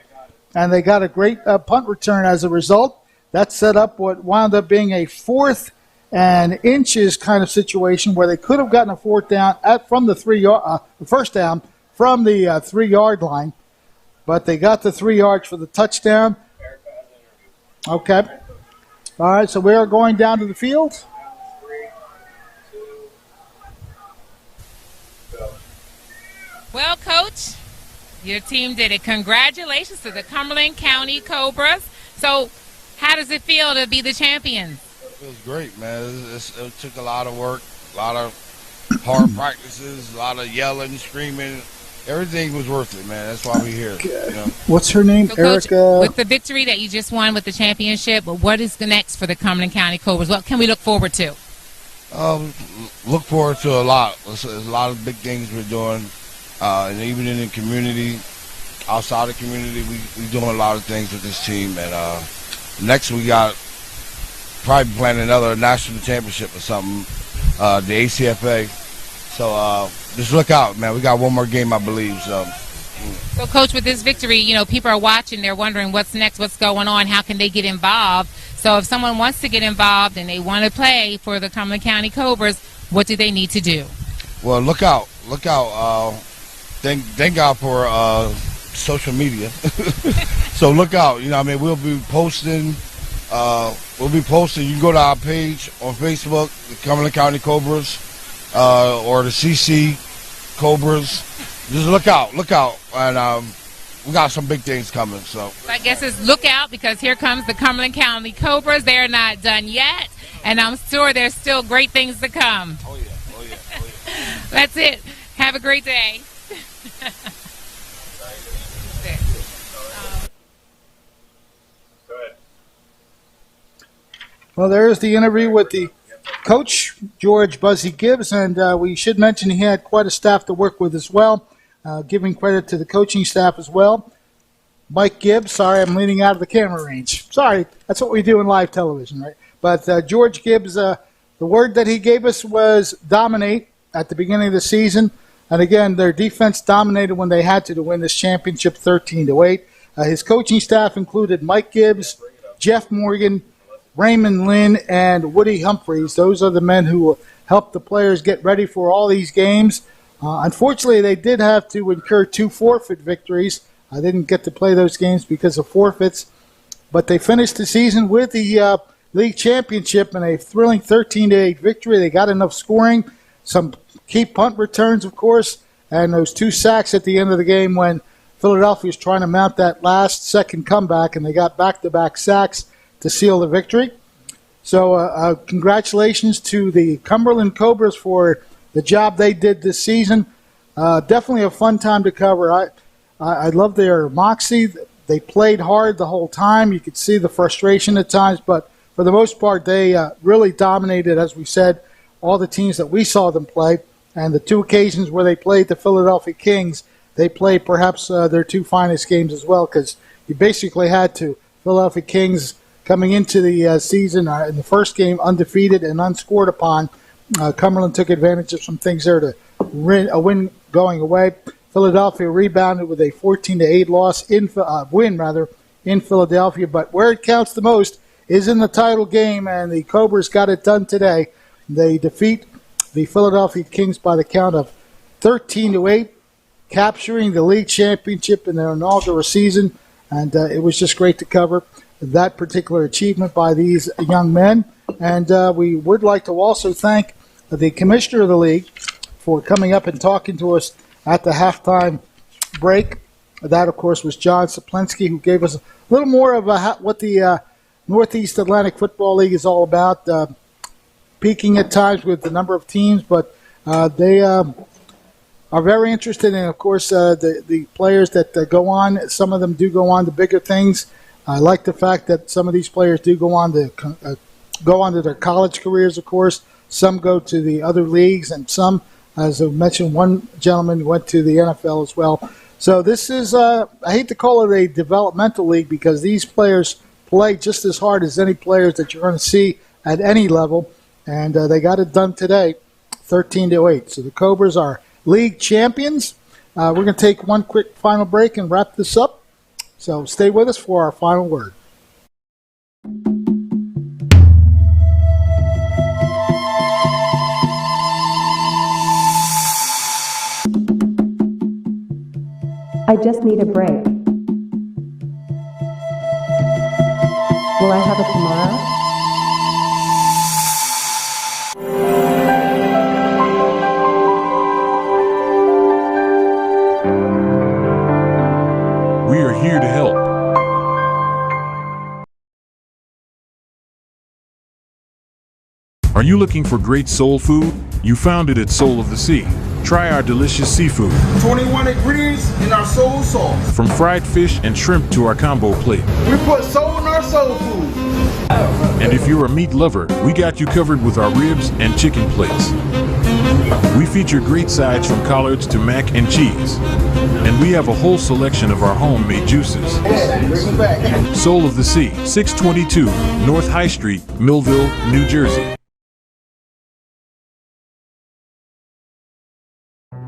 Speaker 2: and they got a great punt return as a result. That set up what wound up being a 4th and inches kind of situation where they could have gotten a first down from the 3-yard line, but they got the 3 yards for the touchdown. Okay. All right, so we are going down to the field.
Speaker 17: Well, Coach, your team did it. Congratulations to the Cumberland County Cobras. So how does it feel to be the champions?
Speaker 18: It feels great, man. It took a lot of work, a lot of hard practices, a lot of yelling, screaming. Everything was worth it, man. That's why we're here. You know?
Speaker 2: What's her name?
Speaker 17: So, Coach,
Speaker 2: Erica.
Speaker 17: with the victory that you just won with the championship, what is the next for the Cumberland County Cobras? What can we look forward to?
Speaker 18: Look forward to a lot. There's a lot of big things we're doing, and even in the community, outside the community, we're doing a lot of things with this team. And next we got probably planning another national championship or something, the ACFA. So just look out, man. We got one more game, I believe. So,
Speaker 17: Coach, with this victory, you know, people are watching. They're wondering what's next, what's going on, how can they get involved. So if someone wants to get involved and they want to play for the Cumberland County Cobras, what do they need to do?
Speaker 18: Well, look out. Thank God for social media. So look out. You know, I mean, we'll be posting. You can go to our page on Facebook, the Cumberland County Cobras, or the CC Cobras. Just look out, and we got some big things coming. So
Speaker 17: I guess it's look out, because here comes the Cumberland County Cobras. They're not done yet, and I'm sure there's still great things to come.
Speaker 18: Oh yeah.
Speaker 17: That's it. Have a great day.
Speaker 2: Well, there's the interview with the coach, George Buzzy Gibbs, and we should mention he had quite a staff to work with as well, giving credit to the coaching staff as well. Mike Gibbs. Sorry, I'm leaning out of the camera range. Sorry, that's what we do in live television, right? But George Gibbs, the word that he gave us was dominate at the beginning of the season. And again, their defense dominated when they had to win this championship 13-8. His coaching staff included Mike Gibbs, Jeff Morgan, Raymond Lynn, and Woody Humphreys. Those are the men who helped the players get ready for all these games. Unfortunately, they did have to incur 2 forfeit victories. I didn't get to play those games because of forfeits. But they finished the season with the league championship in a thrilling 13-8 victory. They got enough scoring, some key punt returns, of course, and those 2 sacks at the end of the game when Philadelphia was trying to mount that last-second comeback, and they got back-to-back sacks to seal the victory. So congratulations to the Cumberland Cobras for the job they did this season. Definitely a fun time to cover. I love their moxie. They played hard the whole time. You could see the frustration at times, but for the most part, they really dominated, as we said, all the teams that we saw them play. And the 2 occasions where they played the Philadelphia Kings, they played perhaps their 2 finest games as well, because you basically had to. Philadelphia Kings coming into the season in the first game undefeated and unscored upon. Cumberland took advantage of some things there to win a win going away. Philadelphia rebounded with a 14-8 win in Philadelphia. But where it counts the most is in the title game, and the Cobras got it done today. They defeat the Philadelphia Kings by the count of 13-8, capturing the league championship in their inaugural season. And it was just great to cover that particular achievement by these young men. And we would like to also thank the commissioner of the league for coming up and talking to us at the halftime break. That, of course, was John Saplensky, who gave us a little more of what the Northeast Atlantic Football League is all about, peaking at times with the number of teams, but they are very interested in, of course, the players that go on. Some of them do go on to bigger things. I like the fact that some of these players do go on to their college careers, of course. Some go to the other leagues, and some, as I mentioned, one gentleman went to the NFL as well. So this is, I hate to call it a developmental league, because these players play just as hard as any players that you're going to see at any level, and they got it done today, 13-8. So the Cobras are league champions. We're going to take one quick final break and wrap this up. So stay with us for our final word.
Speaker 12: I just need a break. Will I have it tomorrow?
Speaker 1: We are here to help. Are you looking for great soul food? You found it at Soul of the Sea. Try our delicious seafood.
Speaker 13: 21 degrees in our soul sauce.
Speaker 1: From fried fish and shrimp to our combo plate.
Speaker 13: We put soul in our soul food.
Speaker 1: And if you're a meat lover, we got you covered with our ribs and chicken plates. We feature great sides from collards to mac and cheese. And we have a whole selection of our homemade juices. Soul of the Sea, 622 North High Street, Millville, New Jersey.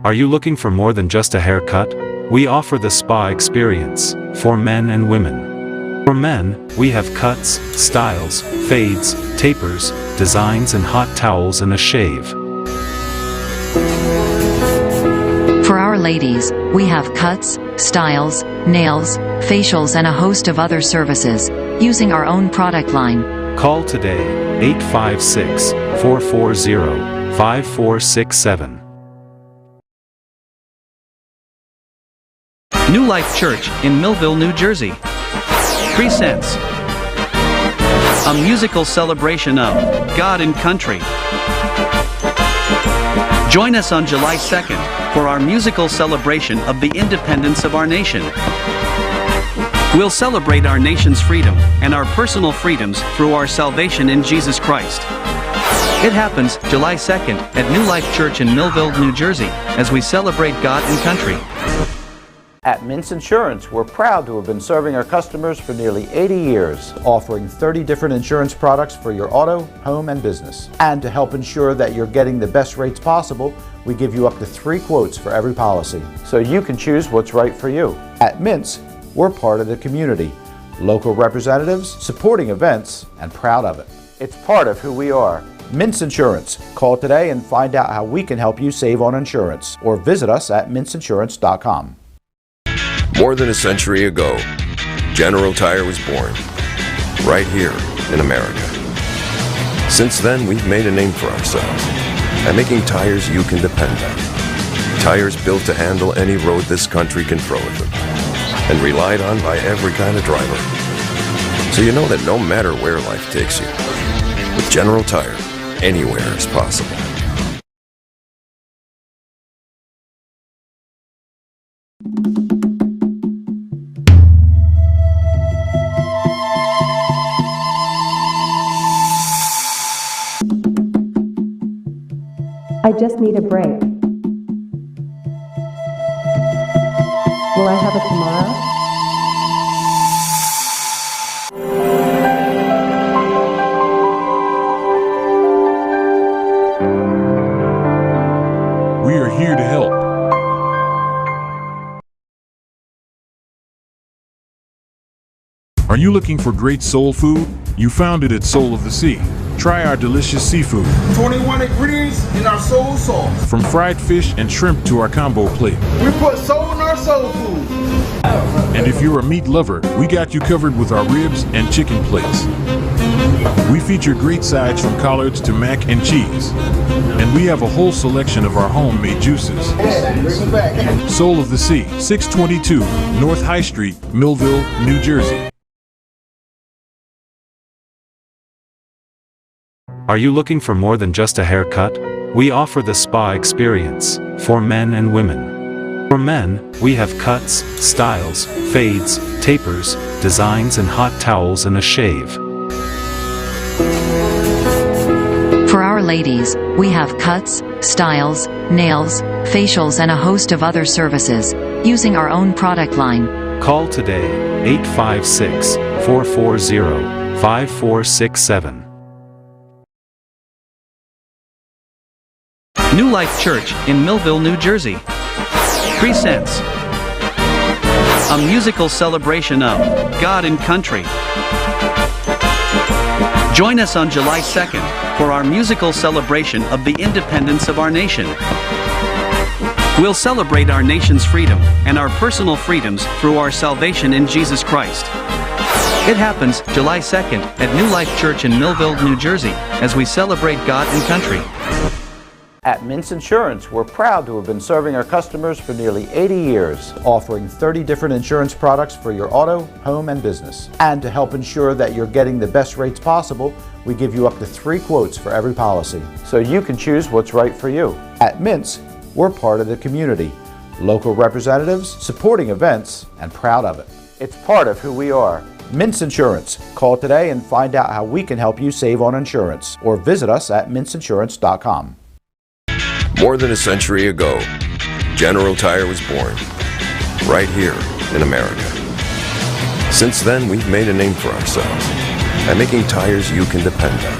Speaker 5: Are you looking for more than just a haircut? We offer the spa experience for men and women. For men, we have cuts, styles, fades, tapers, designs, and hot towels and a shave.
Speaker 6: For our ladies, we have cuts, styles, nails, facials, and a host of other services, using our own product line.
Speaker 5: Call today, 856-440-5467.
Speaker 9: New Life Church in Millville, New Jersey presents a musical celebration of God and country. Join us on July 2nd for our musical celebration of the independence of our nation. We'll celebrate our nation's freedom and our personal freedoms through our salvation in Jesus Christ. It happens July 2nd at New Life Church in Millville, New Jersey, as we celebrate God and country.
Speaker 10: At Mintz Insurance, we're proud to have been serving our customers for nearly 80 years, offering 30 different insurance products for your auto, home, and business. And to help ensure that you're getting the best rates possible, we give you up to 3 quotes for every policy, so you can choose what's right for you. At Mintz, we're part of the community, local representatives, supporting events, and proud of it. It's part of who we are. Mintz Insurance. Call today and find out how we can help you save on insurance, or visit us at mintzinsurance.com.
Speaker 11: More than a century ago, General Tire was born, right here in America. Since then, we've made a name for ourselves by making tires you can depend on. Tires built to handle any road this country can throw at them, and relied on by every kind of driver. So you know that no matter where life takes you, with General Tire, anywhere is possible.
Speaker 12: I just need a break. Will I have it tomorrow?
Speaker 1: We are here to help. Are you looking for great soul food? You found it at Soul of the Sea. Try our delicious seafood.
Speaker 13: 21 degrees in our soul sauce.
Speaker 1: From fried fish and shrimp to our combo plate.
Speaker 13: We put soul in our soul food.
Speaker 1: And if you're a meat lover, we got you covered with our ribs and chicken plates. We feature great sides from collards to mac and cheese. And we have a whole selection of our homemade juices. Soul of the Sea, 622 North High Street, Millville, New Jersey.
Speaker 5: Are you looking for more than just a haircut? We offer the spa experience for men and women. For men, we have cuts, styles, fades, tapers, designs, and hot towels and a shave.
Speaker 6: For our ladies, we have cuts, styles, nails, facials, and a host of other services, using our own product line.
Speaker 5: Call today, 856-440-5467.
Speaker 9: New Life Church in Millville, New Jersey presents a musical celebration of God and Country. Join us on July 2nd for our musical celebration of the independence of our nation. We'll celebrate our nation's freedom and our personal freedoms through our salvation in Jesus Christ. It happens July 2nd at New Life Church in Millville, New Jersey, as we celebrate God and country.
Speaker 10: At Mintz Insurance, we're proud to have been serving our customers for nearly 80 years, offering 30 different insurance products for your auto, home, and business. And to help ensure that you're getting the best rates possible, we give you up to 3 quotes for every policy, so you can choose what's right for you. At Mintz, we're part of the community, local representatives, supporting events, and proud of it. It's part of who we are. Mintz Insurance. Call today and find out how we can help you save on insurance, or visit us at mintzinsurance.com.
Speaker 11: More than a century ago, General Tire was born, right here in America. Since then, we've made a name for ourselves by making tires you can depend on.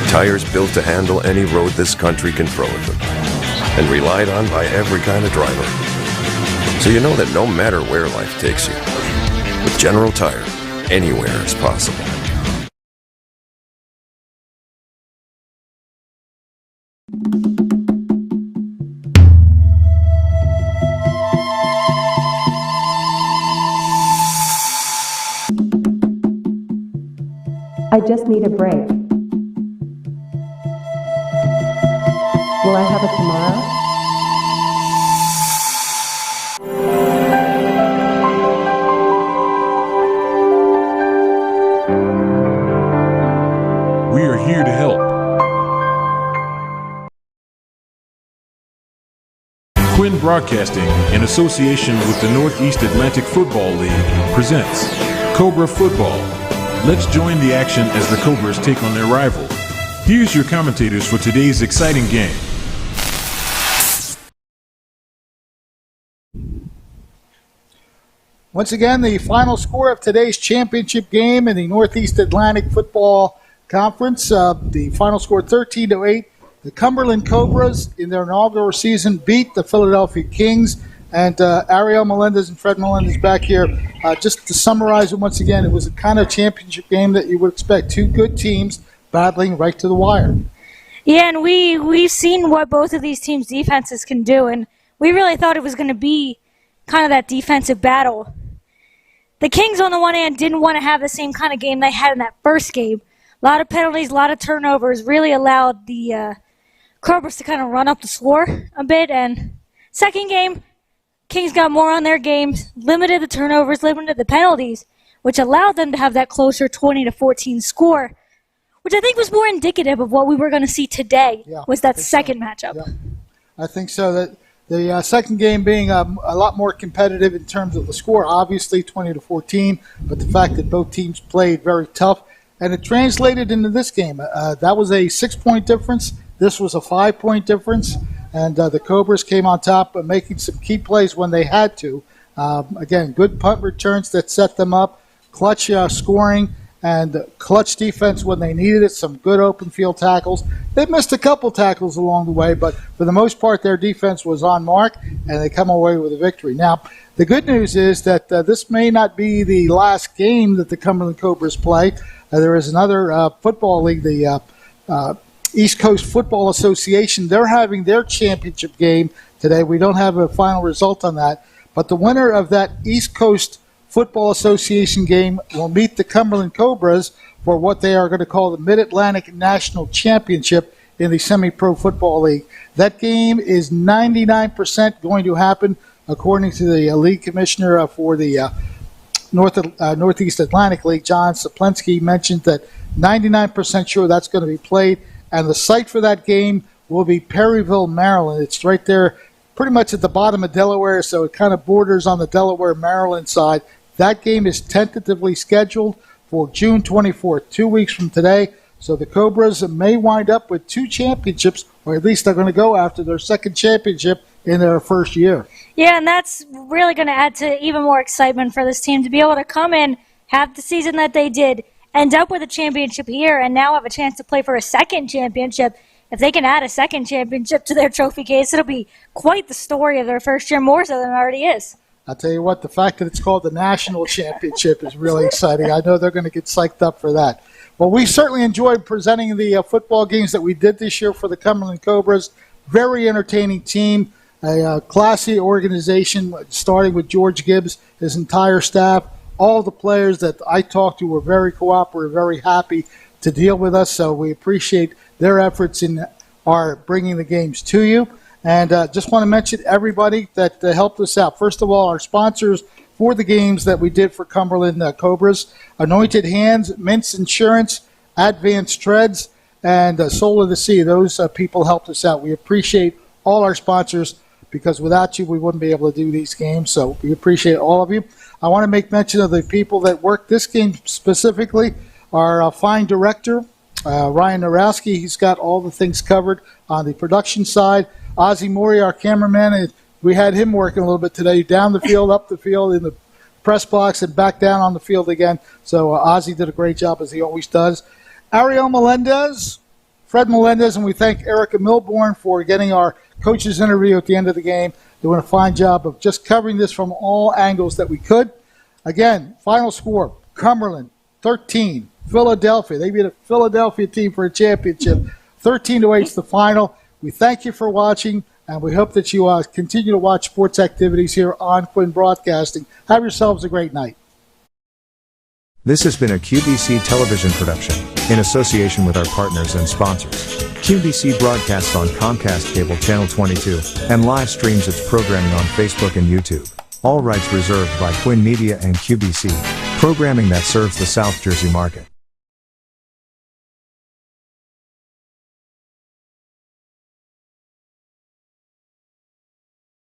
Speaker 11: Tires built to handle any road this country can throw at them, and relied on by every kind of driver. So you know that no matter where life takes you, with General Tire, anywhere is possible.
Speaker 12: I just need a break. Will I have it tomorrow?
Speaker 1: We are here to help. Quinn Broadcasting, in association with the Northeast Atlantic Football League, presents Cobra Football. Let's join the action as the Cobras take on their rival. Here's your commentators for today's exciting game.
Speaker 2: Once again, the final score of today's championship game in the Northeast Atlantic Football Conference. The final score 13-8. The Cumberland Cobras in their inaugural season beat the Philadelphia Kings. And Ariel Melendez and Fred Melendez back here. Just to summarize it once again, it was a kind of championship game that you would expect. Two good teams battling right to the wire.
Speaker 7: Yeah, and we've seen what both of these teams' defenses can do, and we really thought it was going to be kind of that defensive battle. The Kings, on the one hand, didn't want to have the same kind of game they had in that first game. A lot of penalties, a lot of turnovers really allowed the Cobras to kind of run up the score a bit. And second game, Kings got more on their games, limited the turnovers, limited the penalties, which allowed them to have that closer 20-14 score, which I think was more indicative of what we were going to see today, was that second matchup.
Speaker 2: Yeah. I think so. That the second game being a lot more competitive in terms of the score, obviously 20-14, but the fact that both teams played very tough, and it translated into this game. That was a 6-point difference. This was a 5-point difference, and the Cobras came on top, making some key plays when they had to. Again, good punt returns that set them up, clutch scoring, and clutch defense when they needed it, some good open field tackles. They missed a couple tackles along the way, but for the most part, their defense was on mark, and they come away with a victory. Now, the good news is that this may not be the last game that the Cumberland Cobras play. There is another football league, the East Coast Football Association. They're having their championship game today. We don't have a final result on that, but the winner of that East Coast Football Association game will meet the Cumberland Cobras for what they are going to call the Mid-Atlantic National Championship in the Semi-Pro Football League. That game is 99% going to happen, according to the league commissioner for the Northeast Atlantic League, John Saplensky, mentioned that 99% sure that's going to be played, and the site for that game will be Perryville, Maryland. It's right there pretty much at the bottom of Delaware, so it kind of borders on the Delaware-Maryland side. That game is tentatively scheduled for June 24th, 2 weeks from today. So the Cobras may wind up with two championships, or at least they're going to go after their second championship in their first year.
Speaker 7: Yeah, and that's really going to add to even more excitement for this team to be able to come in, have the season that they did, end up with a championship here, and now have a chance to play for a second championship. If they can add a second championship to their trophy case, it'll be quite the story of their first year, more so than it already is.
Speaker 2: I'll tell you what, the fact that it's called the National Championship is really exciting. I know they're going to get psyched up for that. Well, we certainly enjoyed presenting the football games that we did this year for the Cumberland Cobras. Very entertaining team, a classy organization, starting with George Gibbs, his entire staff. All the players that I talked to were very cooperative, very happy to deal with us, so we appreciate their efforts in our bringing the games to you. And just want to mention everybody that helped us out. First of all, our sponsors for the games that we did for Cumberland Cobras: Anointed Hands, Mintz Insurance, Advanced Treads, and Soul of the Sea. Those people helped us out. We appreciate all our sponsors, because without you, we wouldn't be able to do these games. So we appreciate all of you. I want to make mention of the people that worked this game specifically. Our fine director, Ryan Narowski, he's got all the things covered on the production side. Ozzie Mori, our cameraman, we had him working a little bit today, down the field, up the field, in the press box, and back down on the field again. So Ozzie did a great job, as he always does. Ariel Melendez, Fred Melendez, and we thank Erica Milborn for getting our coach's interview at the end of the game. Doing a fine job of just covering this from all angles that we could. Again, final score, Cumberland, 13. Philadelphia, they beat a Philadelphia team for a championship. 13-8 is the final. We thank you for watching, and we hope that you continue to watch sports activities here on Quinn Broadcasting. Have yourselves a great night.
Speaker 19: This has been a QBC television production, in association with our partners and sponsors. QBC broadcasts on Comcast Cable Channel 22, and live streams its programming on Facebook and YouTube. All rights reserved by Quinn Media and QBC, programming that serves the South Jersey market.